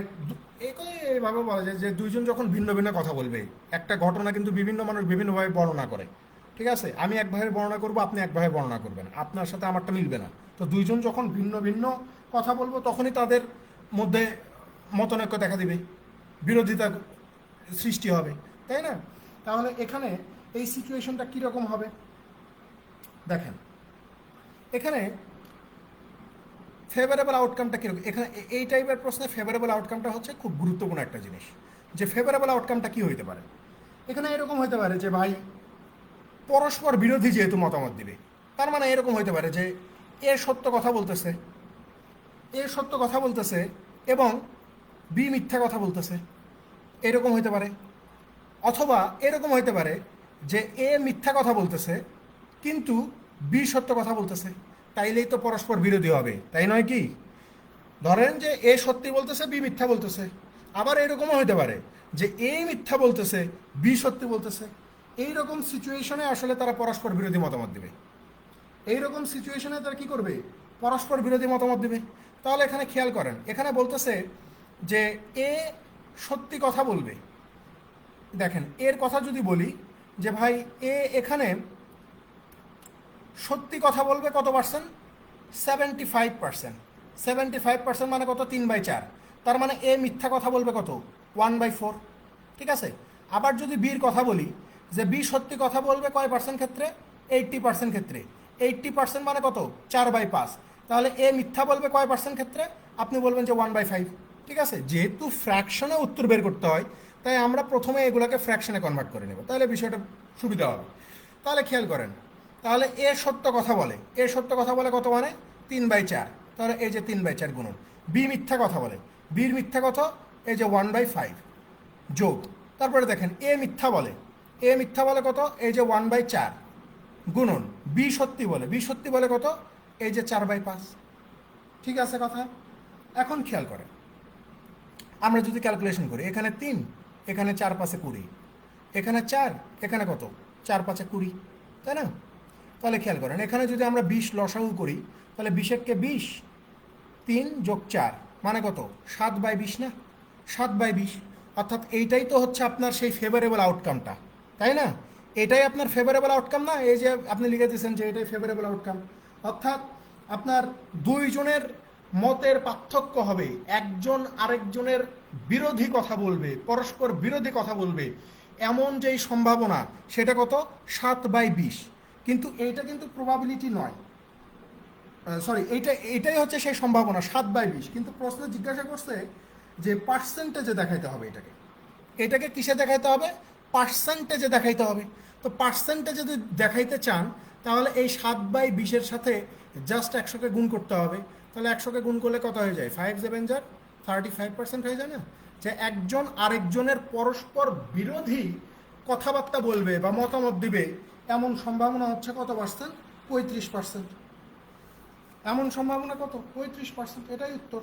Speaker 1: এইভাবে বলা যায় যে দুইজন যখন ভিন্ন ভিন্ন কথা বলবে, একটা ঘটনা কিন্তু বিভিন্ন মানুষ বিভিন্নভাবে বর্ণনা করে। ঠিক আছে, আমি একভাবে বর্ণনা করবো, আপনি একভাবে বর্ণনা করবেন, আপনার সাথে আমারটা মিলবে না। তো দুইজন যখন ভিন্ন ভিন্ন কথা বলবো তখনই তাদের মধ্যে মতনৈক্য দেখা দিবে, বিরোধিতা সৃষ্টি হবে, তাই না? তাহলে এখানে এই সিচুয়েশনটা কীরকম হবে দেখেন। এখানে ফেভারেবল আউটকামটা কীরকম? এখানে এই টাইপের প্রশ্নে ফেভারেবল আউটকামটা হচ্ছে খুব গুরুত্বপূর্ণ একটা জিনিস। যে ফেভারেবল আউটকামটা কী হইতে পারে? এখানে এরকম হইতে পারে যে ভাই পরস্পর বিরোধী যেহেতু মতামত দিবে, তার মানে এরকম হইতে পারে যে এ সত্য কথা বলতেছে, এবং বি মিথ্যা কথা বলতেছে, এরকম হইতে পারে। অথবা এরকম হইতে পারে যে এ মিথ্যা কথা বলতেছে কিন্তু বি সত্য কথা বলতেছে, তাইলেই তো পরস্পর বিরোধী হবে, তাই নয় কি? ধরেন যে এ সত্যি বলতেছে, বি মিথ্যা বলতেছে। আবার এরকমও হইতে পারে যে এ মিথ্যা বলতেছে, বি সত্যি বলতেছে। এইরকম সিচুয়েশনে আসলে তারা পরস্পর বিরোধী মতামত দেবে। এইরকম সিচুয়েশনে তারা কি করবে? পরস্পর বিরোধী মতামত দেবে। তাহলে এখানে খেয়াল করেন, এখানে বলতেছে যে এ সত্যি কথা বলবে। দেখেন এর কথা যদি বলি যে ভাই এ এখানে সত্যি কথা বলবে কত পার্সেন্ট? 75%। 75% মানে কত? 3/4। তার মানে এ মিথ্যা কথা বলবে কত? 1/4। ঠিক আছে। আবার যদি বির কথা বলি যে বি সত্যি কথা বলবে কয় পার্সেন্ট ক্ষেত্রে? 80% ক্ষেত্রে। 80% মানে কত? 4/5। তাহলে এ মিথ্যা বলবে কয় পার্সেন্ট ক্ষেত্রে? আপনি বলবেন যে 1/5। ঠিক আছে, যেহেতু ফ্র্যাকশনে উত্তর বের করতে হয় তাই আমরা প্রথমে এগুলোকে ফ্র্যাকশনে কনভার্ট করে নেব, তাহলে বিষয়টা সুবিধা হবে। তাহলে খেয়াল করেন, তাহলে এ সত্য কথা বলে, এ সত্য কথা বলে কত মানে 3/4, তাহলে এই যে 3/4 গুণন। বি মিথ্যা কথা বলে, বির মিথ্যা কথা এই যে 1/5 যোগ। তারপরে দেখেন এ মিথ্যা বলে, এ মিথ্যা বলে কত এই যে 1/4 গুণন। বি সত্যি বলে, বি সত্যি বলে কত এই যে 4/5। ঠিক আছে কথা। এখন খেয়াল করেন, আমরা যদি ক্যালকুলেশন করি, এখানে 3, এখানে 4×5 20, এখানে 4, এখানে কত 4×5 20, তাই না? তাহলে খেয়াল করেন, এখানে যদি আমরা 20 লসাগু করি, তাহলে 20 20, 3 যোগ 4 মানে কত 7/20 না, 7/20। অর্থাৎ এইটাই তো হচ্ছে আপনার সেই ফেভারেবল আউটকামটা, তাই না? এটাই আপনার ফেভারেবল আউটকাম না, এই যে আপনি লিখে দিয়েছেন যে এটাই ফেভারেবল আউটকাম। অর্থাৎ আপনার দুইজনের মতের পার্থক্য হবে, একজন আরেকজনের বিরোধী কথা বলবে, পরস্পর বিরোধী কথা বলবে, এমন যেই সম্ভাবনা সেটা কত 7/20। কিন্তু এইটা কিন্তু প্রবাবিলিটি নয়, সরি, এটাই হচ্ছে সেই সম্ভাবনা 7/20। কিন্তু প্রশ্ন জিজ্ঞাসা করছে যে পার্সেন্টেজে দেখাইতে হবে এটাকে, এটাকে কিসে দেখাইতে হবে, পার্সেন্টেজে দেখাইতে হবে। তো পার্সেন্টেজে যদি দেখাইতে চান তাহলে এই 7/20-এর সাথে জাস্ট 100-কে গুণ করতে হবে। তাহলে 100-কে গুণ করলে কত হয়ে যায়, 5 7 যার 35% হয়ে যায় না? যে একজন আরেকজনের পরস্পর বিরোধী কথাবার্তা বলবে বা মতামত দিবে, এমন সম্ভাবনা হচ্ছে কত পার্সেন্ট, 35%। এমন সম্ভাবনা কত, 35%। এটাই উত্তর।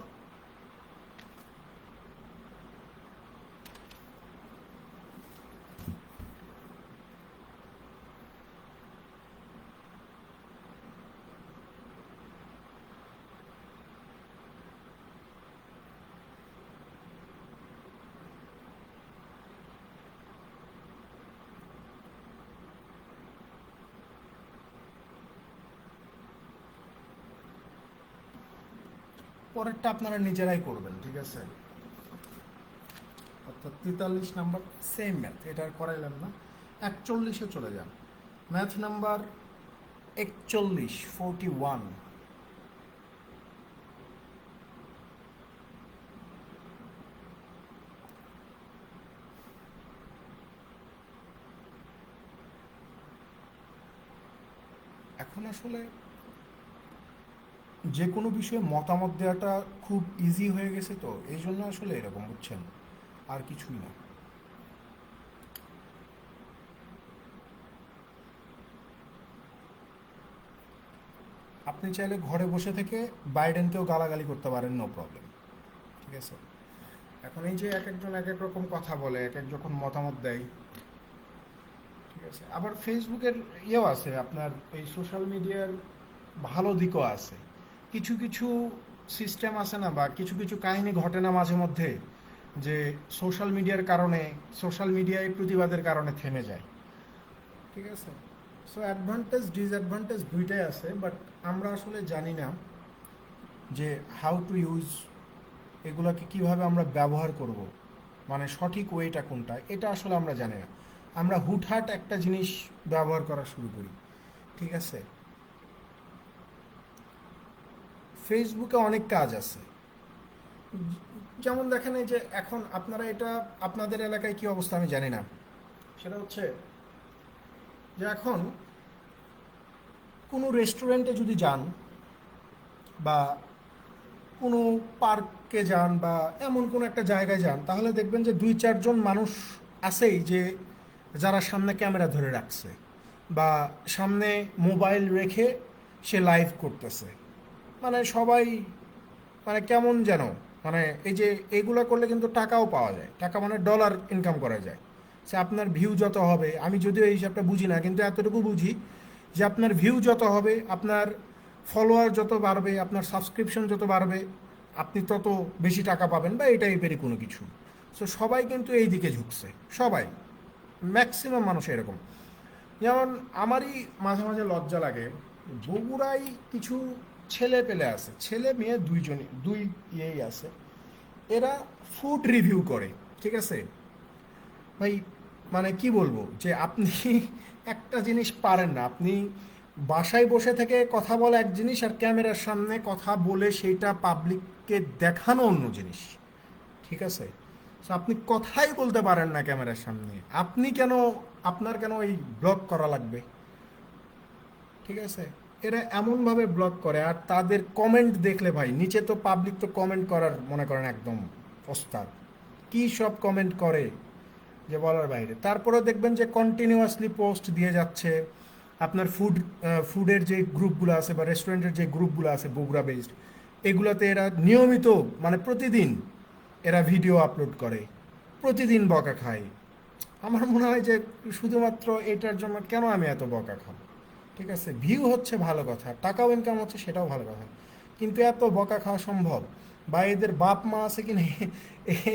Speaker 1: পরেরটা আপনারা নিজেরাই করবেন, ঠিক আছে? অর্থাৎ 43 নাম্বার সেম ম্যাথ, এটা আর করাইলাম না। 41-এ চলে যান, ম্যাথ নাম্বার 41 41। এখন আসলে যে কোনো বিষয়ে মতামত দেওয়াটা খুব ইজি হয়ে গেছে, তো এই জন্য আসলে এরকম, বুঝছেন, আর কিছুই না। আপনি চাইলে ঘরে বসে থেকে বাইডেনকেও গালাগালি করতে পারেন, নো প্রবলেম, ঠিক আছে? এখন এই যে এক একজন এক এক রকম কথা বলে, এক এক যখন মতামত দেয়, ঠিক আছে? আবার ফেসবুকের ইয়েও আছে, আপনার এই সোশ্যাল মিডিয়ার ভালো দিকও আছে। কিছু কিছু সিস্টেম আছে না, বা কিছু কিছু কাহিনী ঘটে না মাঝে মধ্যে, যে সোশ্যাল মিডিয়ার কারণে, সোশ্যাল মিডিয়ায় প্রতিবাদের কারণে থেমে যায়, ঠিক আছে? সো অ্যাডভান্টেজ ডিসঅ্যাডভান্টেজ দুইটাই আছে, বাট আমরা আসলে জানি না যে হাউ টু ইউজ, এগুলোকে কিভাবে আমরা ব্যবহার করব, মানে সঠিক ওয়েটা কোনটা, এটা আসলে আমরা জানি না। আমরা হুটহাট একটা জিনিস ব্যবহার করা শুরু করি, ঠিক আছে? ফেসবুকে অনেক কাজ আছে, যেমন দেখেন এই যে এখন আপনারা, এটা আপনাদের এলাকায় কি অবস্থা আমি জানি না, সেটা হচ্ছে যে এখন কোনো রেস্টুরেন্টে যদি যান বা কোনো পার্কে যান বা এমন কোনো একটা জায়গায় যান, তাহলে দেখবেন যে 2-4 জন মানুষ আছেই যে যারা সামনে ক্যামেরা ধরে রাখছে বা সামনে মোবাইল রেখে সে লাইভ করতেছে। মানে সবাই, মানে কেমন যেন, মানে এই যে এইগুলো করলে কিন্তু টাকাও পাওয়া যায়, টাকা মানে ডলার ইনকাম করা যায়। সে আপনার ভিউ যত হবে, আমি যদিও এই হিসাবটা বুঝি না, কিন্তু এতটুকু বুঝি যে আপনার ভিউ যত হবে, আপনার ফলোয়ার যত বাড়বে, আপনার সাবস্ক্রিপশন যত বাড়বে, আপনি তত বেশি টাকা পাবেন, বা এই টাইপেরই কোনো কিছু। সো সবাই কিন্তু এই দিকে ঝুঁকছে, সবাই, ম্যাক্সিমাম মানুষ এরকম। যেমন আমারই মাঝে মাঝে লজ্জা লাগে, বগুড়ায় কিছু ছেলে পেলে আছে, ছেলে মেয়ে দুইজনই, দুই ইয়েই আছে, এরা ফুড রিভিউ করে, ঠিক আছে ভাই? মানে কি বলবো, যে আপনি একটা জিনিস পারেন না, আপনি বাসায় বসে থেকে কথা বলা এক জিনিস, আর ক্যামেরার সামনে কথা বলে সেইটা পাবলিককে দেখানো অন্য জিনিস, ঠিক আছে? সো আপনি কথাই বলতে পারেন না ক্যামেরার সামনে, আপনি কেন, আপনার কেন এই ব্লক করা লাগবে? ঠিক আছে? এরা এমনভাবে ব্লক করে, আর তাদের কমেন্ট দেখলে ভাই, নিচে তো পাবলিক তো কমেন্ট করার মনে করেন একদম ওস্তাদ, কী সব কমেন্ট করে যে বলার বাইরে। তারপরেও দেখবেন যে কন্টিনিউয়াসলি পোস্ট দিয়ে যাচ্ছে আপনার ফুডের যে গ্রুপগুলো আছে বা রেস্টুরেন্টের যে গ্রুপগুলো আছে বগুড়া বেসড, এগুলোতে এরা নিয়মিত, মানে প্রতিদিন এরা ভিডিও আপলোড করে, প্রতিদিন বকা খায়। আমার মনে হয় যে শুধুমাত্র এটার জন্য কেন আমি এত বকা খাবো? ঠিক আছে, ভিউ হচ্ছে ভালো কথা, টাকাও ইনকাম হচ্ছে, সেটাও ভালো কথা, কিন্তু এত বকা খাওয়া সম্ভব? বা এদের বাপ মা আছে কি না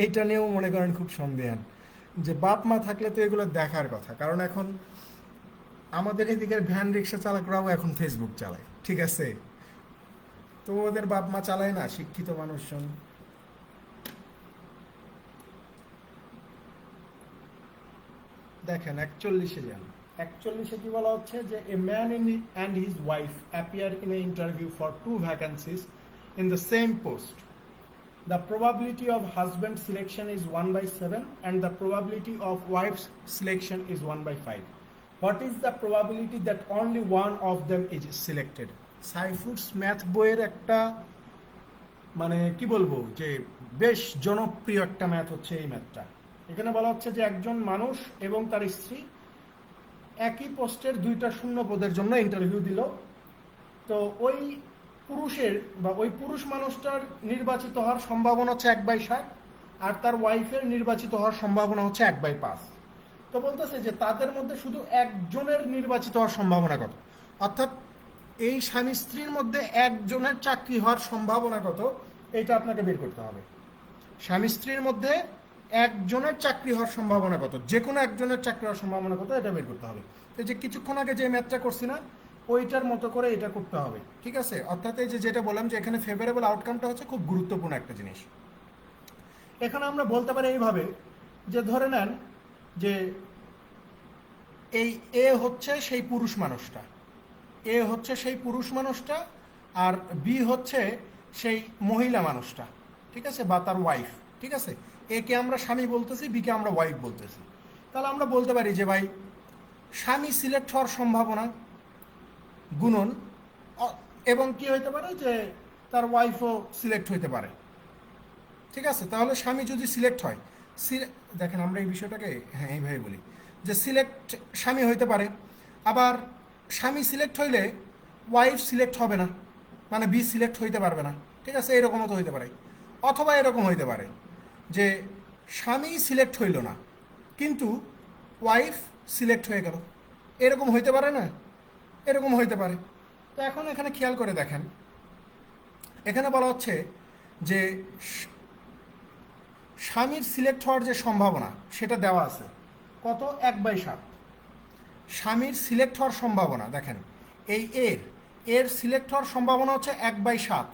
Speaker 1: এটা নিয়েও মনে করেন খুব সন্দেহান, যে বাপ মা থাকলে তো এগুলো দেখার কথা। কারণ এখন আমাদের এদিকের ভ্যান রিক্সা চালকরাও এখন ফেসবুক চালায়, ঠিক আছে? তো ওদের বাপ মা চালায় না, শিক্ষিত মানুষজন। দেখেন 41-এ যান, 41-এ কি বলা হচ্ছে যে a man and his wife appear in a interview for 2 vacancies in the same post. The probability of husband selection is 1/7 and the probability of wife's selection is 1/5. What is the probability that only one of them is selected? Saifurs math বইয়ের একটা, মানে কি বলবো, যে বেশ জনপ্রিয় একটা math হচ্ছে এই ম্যাথটা। এখানে বলা হচ্ছে যে একজন মানুষ এবং তার স্ত্রী একই পোস্টের 2টা শূন্য পদের জন্য ইন্টারভিউ দিল। তো ওই পুরুষের বা ওই পুরুষ মানুষটার নির্বাচিত হওয়ার সম্ভাবনা হচ্ছে 1/7, আর তার ওয়াইফের নির্বাচিত হওয়ার সম্ভাবনা হচ্ছে 1/5। তো বলতেছে যে তাদের মধ্যে শুধু একজনের নির্বাচিত হওয়ার সম্ভাবনা কত, অর্থাৎ এই স্বামী স্ত্রীর মধ্যে একজনের চাকরি হওয়ার সম্ভাবনা কত, এটা আপনাকে বের করতে হবে। স্বামী স্ত্রীর মধ্যে একজনের চাকরি হওয়ার সম্ভাবনা কত, যে কোনো একজনের চাকরি হওয়ার সম্ভাবনা কত, এটা বের করতে হবে। তো যে কিছুক্ষণ আগে যে ম্যাথটা করছি না, ওইটার মতো করে এটা করতে হবে, ঠিক আছে? অর্থাৎ এই যে যেটা বললাম যে এখানে ফেভারেবল আউটকামটা হচ্ছে খুব গুরুত্বপূর্ণ একটা জিনিস। এখানে আমরা বলতে পারি এইভাবে, যে ধরে নেন যে এই এ হচ্ছে সেই পুরুষ মানুষটা, এ হচ্ছে সেই পুরুষ মানুষটা, আর বি হচ্ছে সেই মহিলা মানুষটা, ঠিক আছে, বা তার ওয়াইফ, ঠিক আছে? এ কে আমরা স্বামী বলতেছি, বি কে আমরা ওয়াইফ বলতেছি। তাহলে আমরা বলতে পারি যে ভাই, স্বামী সিলেক্ট হওয়ার সম্ভাবনা গুণন, এবং কি হইতে পারে যে তার ওয়াইফও সিলেক্ট হইতে পারে, ঠিক আছে? তাহলে স্বামী যদি সিলেক্ট হয়, দেখেন আমরা এই বিষয়টাকে হ্যাঁ এইভাবে বলি যে সিলেক্ট স্বামী হইতে পারে, আবার স্বামী সিলেক্ট হইলে ওয়াইফ সিলেক্ট হবে না, মানে বি সিলেক্ট হইতে পারবে না, ঠিক আছে? এরকমও তো হইতে পারে। অথবা এরকম হইতে পারে যে স্বামী সিলেক্ট হইল না, কিন্তু ওয়াইফ সিলেক্ট হয়ে গেল, এরকম হইতে পারে না? এরকম হইতে পারে। তো এখন এখানে খেয়াল করে দেখেন, এখানে বলা হচ্ছে যে স্বামীর সিলেক্ট হওয়ার যে সম্ভাবনা সেটা দেওয়া আছে কত, 1/7। স্বামীর সিলেক্ট হওয়ার সম্ভাবনা দেখেন, এই এর সিলেক্ট হওয়ার সম্ভাবনা হচ্ছে 1/7,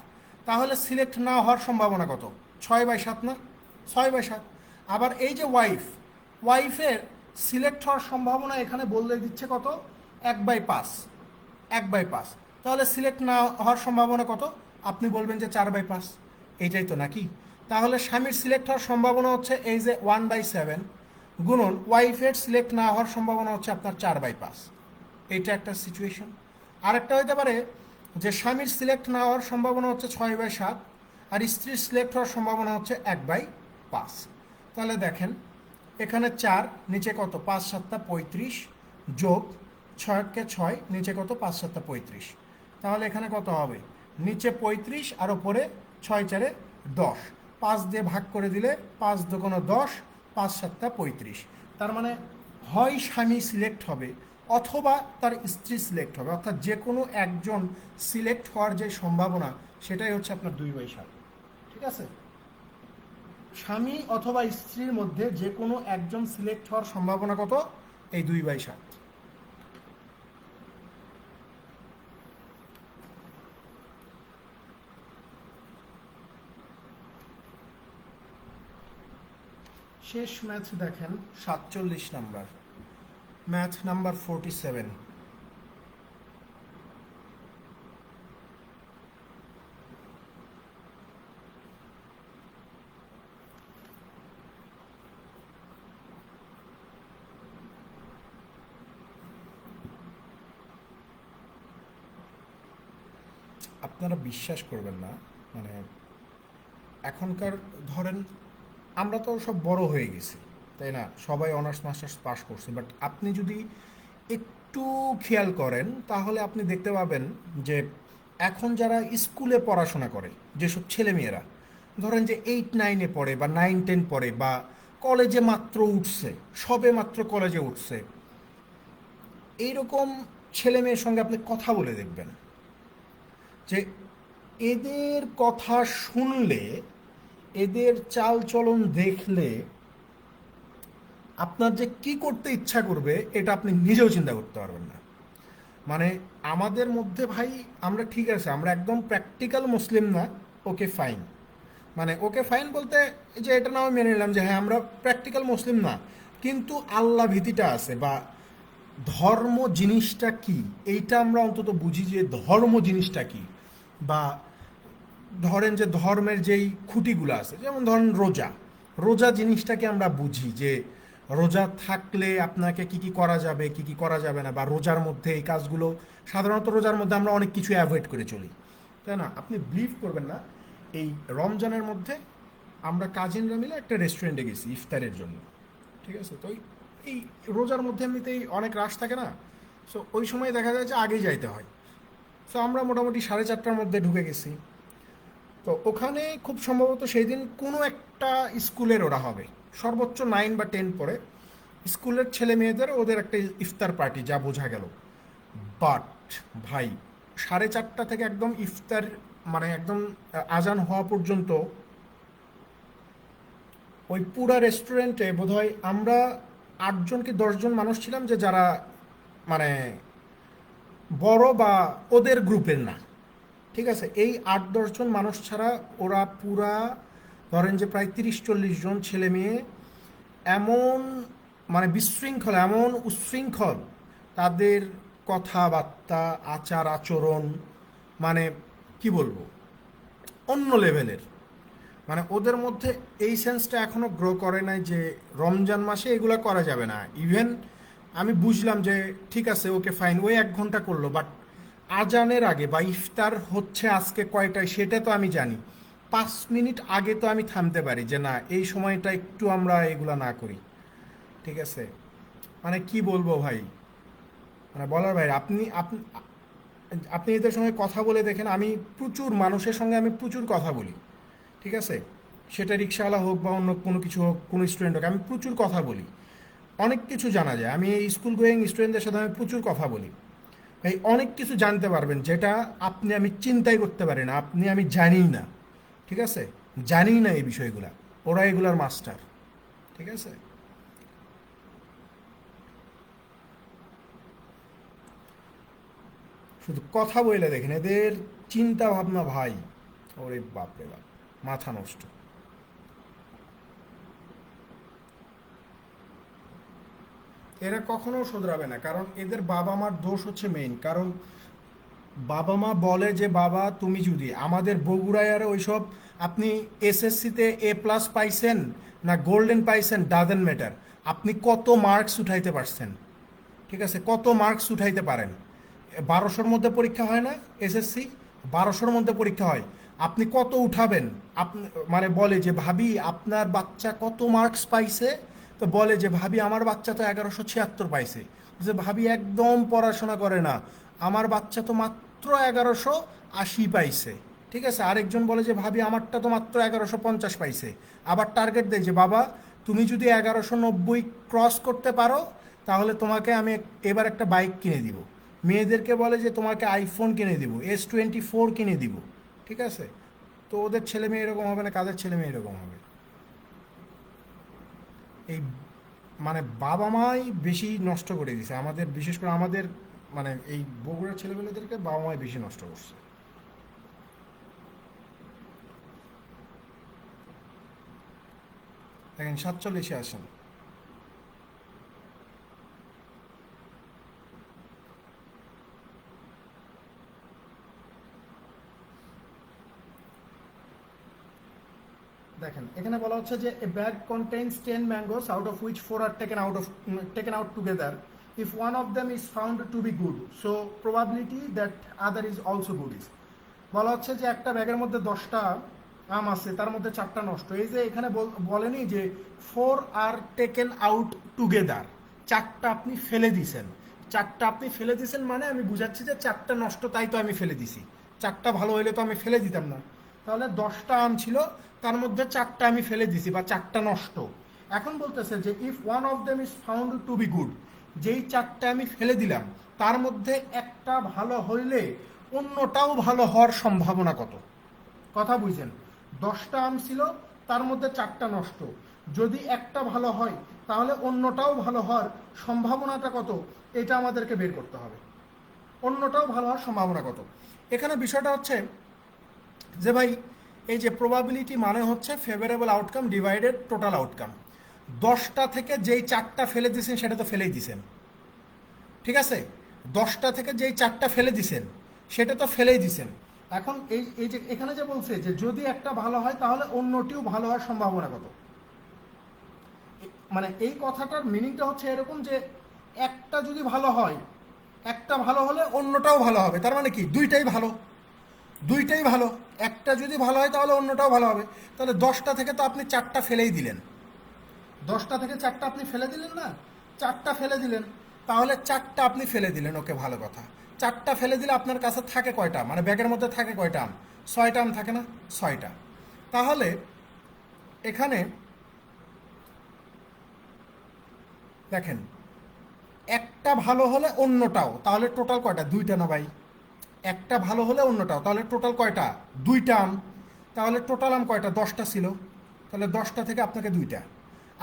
Speaker 1: তাহলে সিলেক্ট না হওয়ার সম্ভাবনা কত, 6/7 না? 6/7। আবার এই যে ওয়াইফের সিলেক্ট হওয়ার সম্ভাবনা এখানে বললে দিচ্ছে কত, 1/5, 1/5। তাহলে সিলেক্ট না হওয়ার সম্ভাবনা কত? আপনি বলবেন যে 4/5, এইটাই তো নাকি? তাহলে স্বামীর সিলেক্ট হওয়ার সম্ভাবনা হচ্ছে এই যে 1/7 গুণন ওয়াইফের সিলেক্ট না হওয়ার সম্ভাবনা হচ্ছে আপনার 4/5। এইটা একটা সিচুয়েশন। আরেকটা হইতে পারে যে স্বামীর সিলেক্ট না হওয়ার সম্ভাবনা হচ্ছে 6/7, আর স্ত্রীর সিলেক্ট হওয়ার সম্ভাবনা হচ্ছে 1/5। তাহলে দেখেন এখানে 4, নিচে কত, 5 7 35 যোগ 6 6, নিচে কত, 5 7 35। তাহলে এখানে কত হবে, নিচে 35 আর ওপরে 6 4 10, 5 দিয়ে ভাগ করে দিলে 5 2 10, 5 7 35। তার মানে হয় স্বামী সিলেক্ট হবে অথবা তার স্ত্রী সিলেক্ট হবে, অর্থাৎ যে কোনো একজন সিলেক্ট হওয়ার যে সম্ভাবনা সেটাই হচ্ছে আপনার 2/7, ঠিক আছে? স্বামী অথবা স্ত্রীর মধ্যে যে কোনো একজন সিলেক্ট হওয়ার সম্ভাবনা কত, এই 2/7। শেষ ম্যাথ দেখেন 47 নাম্বার, ম্যাথ নাম্বার 47। আপনারা বিশ্বাস করবেন না, মানে এখনকার ধরেন আমরা তো সব বড় হয়ে গেছি, তাই না? সবাই অনার্স মাস্টার্স পাস করছে, বাট আপনি যদি একটু খেয়াল করেন তাহলে আপনি দেখতে পাবেন যে এখন যারা স্কুলে পড়াশোনা করে যেসব ছেলেমেয়েরা ধরেন যে 8-9-এ পড়ে বা 9-10 পড়ে বা কলেজে মাত্র উঠছে, সবে মাত্র কলেজে উঠছে, এইরকম ছেলে মেয়ের সঙ্গে আপনি কথা বলে দেখবেন যে এদের কথা শুনলে, এদের চাল চলন দেখলে আপনার যে কি করতে ইচ্ছা করবে এটা আপনি নিজেও চিন্তা করতে পারবেন না। মানে আমাদের মধ্যে ভাই, আমরা ঠিক আছে, আমরা একদম প্র্যাকটিক্যাল মুসলিম না, ওকে ফাইন। মানে ওকে ফাইন বলতে যে এটা না আমি মেনে নিলাম যে হ্যাঁ আমরা প্র্যাকটিক্যাল মুসলিম না, কিন্তু আল্লাহ ভীতিটা আছে বা ধর্ম জিনিসটা কি এইটা আমরা অন্তত বুঝি যে ধর্ম জিনিসটা কি। বা ধরেন যে ধর্মের যেই খুঁটিগুলো আছে, যেমন ধরেন রোজা, রোজা জিনিসটাকে আমরা বুঝি যে রোজা থাকলে আপনাকে কি কি করা যাবে কি কি করা যাবে না, বা রোজার মধ্যে এই কাজগুলো, সাধারণত রোজার মধ্যে আমরা অনেক কিছু অ্যাভয়েড করে চলি, তাই না? আপনি বিলিভ করবেন না, এই রমজানের মধ্যে আমরা কাজিনরা মিলে একটা রেস্টুরেন্টে গেছি ইফতারের জন্য, ঠিক আছে? তো এই রোজার মধ্যে এমনিতেই অনেক রাশ থাকে না, সো ওই সময় দেখা যায় যে আগেই যাইতে হয়। সো আমরা মোটামুটি 4:30টার মধ্যে ঢুকে গেছি। তো ওখানে খুব সম্ভবত সেই দিন কোনো একটা স্কুলের ওরা হবে, সর্বোচ্চ 9 বা 10 পড়ে, স্কুলের ছেলে মেয়েদের ওদের একটা ইফতার পার্টি যা বোঝা গেল। বাট ভাই, 4:30 থেকে একদম ইফতার, মানে একদম আজান হওয়া পর্যন্ত ওই পুরা রেস্টুরেন্টে বোধহয় আমরা 8জন কি 10জন মানুষ ছিলাম, যে যারা মানে বড় বা ওদের গ্রুপের না, ঠিক আছে? এই 8-10জন মানুষ ছাড়া ওরা পুরা ধরেন যে প্রায় 30-40 জন ছেলে মেয়ে এমন মানে বিশৃঙ্খল, এমন উচ্ছৃঙ্খল, তাদের কথাবার্তা, আচার আচরণ, মানে কি বলবো, অন্য লেভেলের। মানে ওদের মধ্যে এই সেন্সটা এখনো গ্রো করে নাই যে রমজান মাসে এগুলো করা যাবে না। ইভেন আমি বুঝলাম যে ঠিক আছে ওকে ফাইন, ওই 1 ঘন্টা করলো, বাট আজানের আগে বা ইফতার হচ্ছে আজকে কয়টায় সেটা তো আমি জানি, 5 মিনিট আগে তো আমি থামতে পারি যে না এই সময়টা একটু আমরা এগুলা না করি, ঠিক আছে? মানে কি বলবো ভাই, মানে বলার ভাই, আপনি আপনি আপনি এদের সঙ্গে কথা বলে দেখেন, আমি প্রচুর মানুষের সঙ্গে আমি প্রচুর কথা বলি, ঠিক আছে? সেটা রিক্সাওয়ালা হোক বা অন্য কোনো কিছু হোক, কোনো স্টুডেন্ট হোক, আমি প্রচুর কথা বলি, অনেক কিছু জানা যায়। আমি এই স্কুল গোয়িং স্টুডেন্টদের সাথে আমি প্রচুর কথা বলি, এই অনেক কিছু জানতে পারবেন যেটা আপনি আমি চিন্তাই করতে পারি না, আপনি আমি জানিই না, ঠিক আছে? জানিই না এই বিষয়গুলা, ওরা এগুলার মাস্টার, ঠিক আছে? শুধু কথা বলে দেখেন এদের চিন্তা ভাবনা ভাই, ওরে বাপরে বাপ, মাথা নষ্ট। এরা কখনো শোধরাবে না, কারণ এদের বাবা মার দোষ হচ্ছে মেইন। কারণ বাবা মা বলে যে বাবা তুমি যদি আমাদের বগুড়ায় আর ওইসব, আপনি এসএসসিতে A+ পাইছেন না গোল্ডেন পাইছেন ডাজেন্ট ম্যাটার, আপনি কত মার্কস উঠাইতে পারছেন, ঠিক আছে? কত মার্কস উঠাইতে পারেন? 1200-র মধ্যে পরীক্ষা হয় না এসএসসি? 1200-র মধ্যে পরীক্ষা হয়, আপনি কত উঠাবেন? আপনি মানে বলে যে ভাবি আপনার বাচ্চা কত মার্কস পাইছে, তো বলে যে ভাবি আমার বাচ্চা তো 1176 পাইছে, যে ভাবি একদম পড়াশোনা করে না, আমার বাচ্চা তো মাত্র 1180 পাইছে, ঠিক আছে? আরেকজন বলে যে ভাবি আমারটা তো মাত্র 1150 পাইছে। আবার টার্গেট দেয় যে বাবা তুমি যদি 1190 ক্রস করতে পারো তাহলে তোমাকে আমি এবার একটা বাইক কিনে দিব। মেয়েদেরকে বলে যে তোমাকে আইফোন কিনে দিব, S24 কিনে দিব, ঠিক আছে? তো ওদের ছেলে মেয়ে এরকম হবে না, কাদের ছেলে মেয়ে এরকম হবে? এই মানে বাবা মাই বেশি নষ্ট করে দিছে আমাদের, বিশেষ করে আমাদের মানে এই বগুড়ার ছেলেমেয়েদেরকে বাবা মাই বেশি নষ্ট করছে। দেখেন 47-এ আসেন। দেখেন এখানে বলা হচ্ছে যে a bag contains 10 mangoes out of which 4 are taken out together, if one of them is found to be good, so probability that other is also good is. বলা হচ্ছে যে একটা ব্যাগের মধ্যে 10টা আম আছে, তার মধ্যে 4টা নষ্ট। এই যে এখানে বলেনি যে 4 আর টেকেন আউট টুগেদার, 4টা আপনি ফেলে দিছেন। 4টা আপনি ফেলে দিছেন মানে আমি বুঝাচ্ছি যে 4টা নষ্ট, তাই তো আমি ফেলে দিছি। 4টা ভালো হইলে তো আমি ফেলে দিতাম না। তাহলে 10টা আম ছিল, তার মধ্যে 4টা আমি ফেলে দিছি বা 4টা নষ্ট। এখন বলতেছে যে if one of them is found to be good, যেই 4টা আমি ফেলে দিলাম তার মধ্যে একটা ভালো হইলে অন্যটাও ভালো হওয়ার সম্ভাবনা কত? কথা বুঝছেন? 10টা আম ছিল, তার মধ্যে 4টা নষ্ট। যদি একটা ভালো হয় তাহলে অন্যটাও ভালো হওয়ার সম্ভাবনাটা কত, এটা আমাদেরকে বের করতে হবে। অন্যটাও ভালো হওয়ার সম্ভাবনা কত? এখানে বিষয়টা হচ্ছে যে ভাই, এই যে প্রবাবিলিটি মানে হচ্ছে favourable outcome divided total outcome. 10টা থেকে যেই 4টা ফেলে দিয়েছেন সেটা তো ফেলেই দিছেন, ঠিক আছে? 10টা থেকে যেই 4টা ফেলে দিছেন সেটা তো ফেলেই দিছেন। এখন এই এই যে এখানে যে বলছে যে যদি একটা ভালো হয় তাহলে অন্যটিও ভালো হওয়ার সম্ভাবনা কত, মানে এই কথাটার মিনিংটা হচ্ছে এরকম যে একটা যদি ভালো হয়, একটা ভালো হলে অন্যটাও ভালো হবে। তার মানে কি দুইটাই ভালো, দুইটাই ভালো। একটা যদি ভালো হয় তাহলে অন্যটাও ভালো হবে। তাহলে 10টা থেকে তো আপনি 4টা ফেলেই দিলেন, 10টা থেকে 4টা আপনি ফেলে দিলেন না, 4টা ফেলে দিলেন। তাহলে 4টা আপনি ফেলে দিলেন, ওকে, ভালো কথা। 4টা ফেলে দিলে আপনার কাছে থাকে কয়টা, মানে ব্যাগের মধ্যে থাকে কয়টা আম? 6টা আম থাকে না? 6টা। তাহলে এখানে দেখেন, একটা ভালো হলে অন্যটাও, তাহলে টোটাল কয়টা? 2টা না ভাই? একটা ভালো হলে অন্যটাও, তাহলে টোটাল কয়টা? 2টা আম। তাহলে টোটাল আম কয়টা? 10টা ছিল, তাহলে 10টা থেকে আপনাকে 2টা।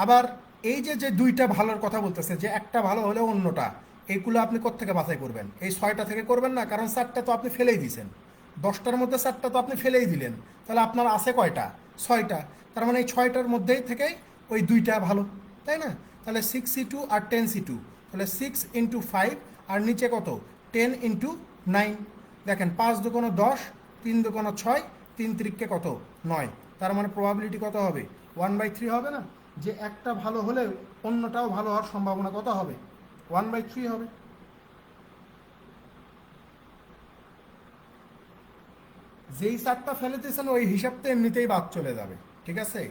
Speaker 1: আবার এই যে যে 2টা ভালোর কথা বলতেছে, যে একটা ভালো হলে অন্যটা, এইগুলো আপনি কোত্থেকে বাছাই করবেন? এই 6টা থেকে করবেন না, কারণ 4টা তো আপনি ফেলেই দিয়েছেন। 10টার মধ্যে 4টা তো আপনি ফেলেই দিলেন, তাহলে আপনার আছে কয়টা? 6টা। তার মানে এই 6টার মধ্যেই থেকেই ওই 2টা ভালো, তাই না? তাহলে 6C2 আর 10C2, তাহলে 6 × 5 আর নিচে কত? 10 × 9। দেখেন, 5 × 2 = 10, 3 × 2 = 6, 3 × 3 = কত? 9। তার মানে প্রবাবিলিটি কত হবে? 1/3 হবে না? যে একটা ভালো হলে অন্যটাও ভালো হওয়ার সম্ভাবনা কত হবে? 1/3 হবে। যেই 4টা ফেলে দিয়েছেন ওই হিসাবটা এমনিতেই বাদ চলে যাবে, ঠিক আছে?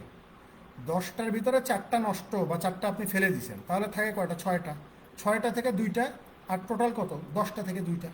Speaker 1: 10টার ভিতরে 4টা নষ্ট বা 4টা আপনি ফেলে দিয়েছেন, তাহলে থাকে কয়টা? 6টা। 6টা থেকে 2টা, আর টোটাল কত? 10টা থেকে 2টা।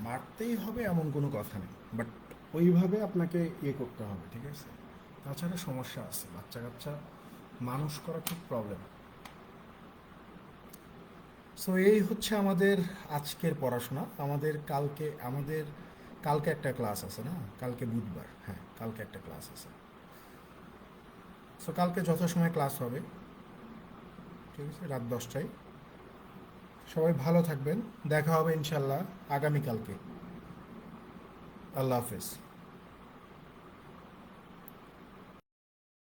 Speaker 1: মারতেই হবে এমন কোনো কথা নেই, বাট ওইভাবে আপনাকে ইয়ে করতে হবে, ঠিক আছে? তাছাড়া সমস্যা আছে, বাচ্চা কাচ্চা মানুষ করা খুব প্রবলেম। সো এই হচ্ছে আমাদের আজকের পড়াশোনা। কালকে একটা ক্লাস আছে না? কালকে বুধবার, হ্যাঁ, কালকে একটা ক্লাস আছে। সো কালকে যথাসময়ে ক্লাস হবে, ঠিক আছে, রাত 10টায়। সবাই ভালো থাকবেন, দেখা হবে ইনশাল্লাহ আগামীকালকে। আল্লাহ হাফেজ।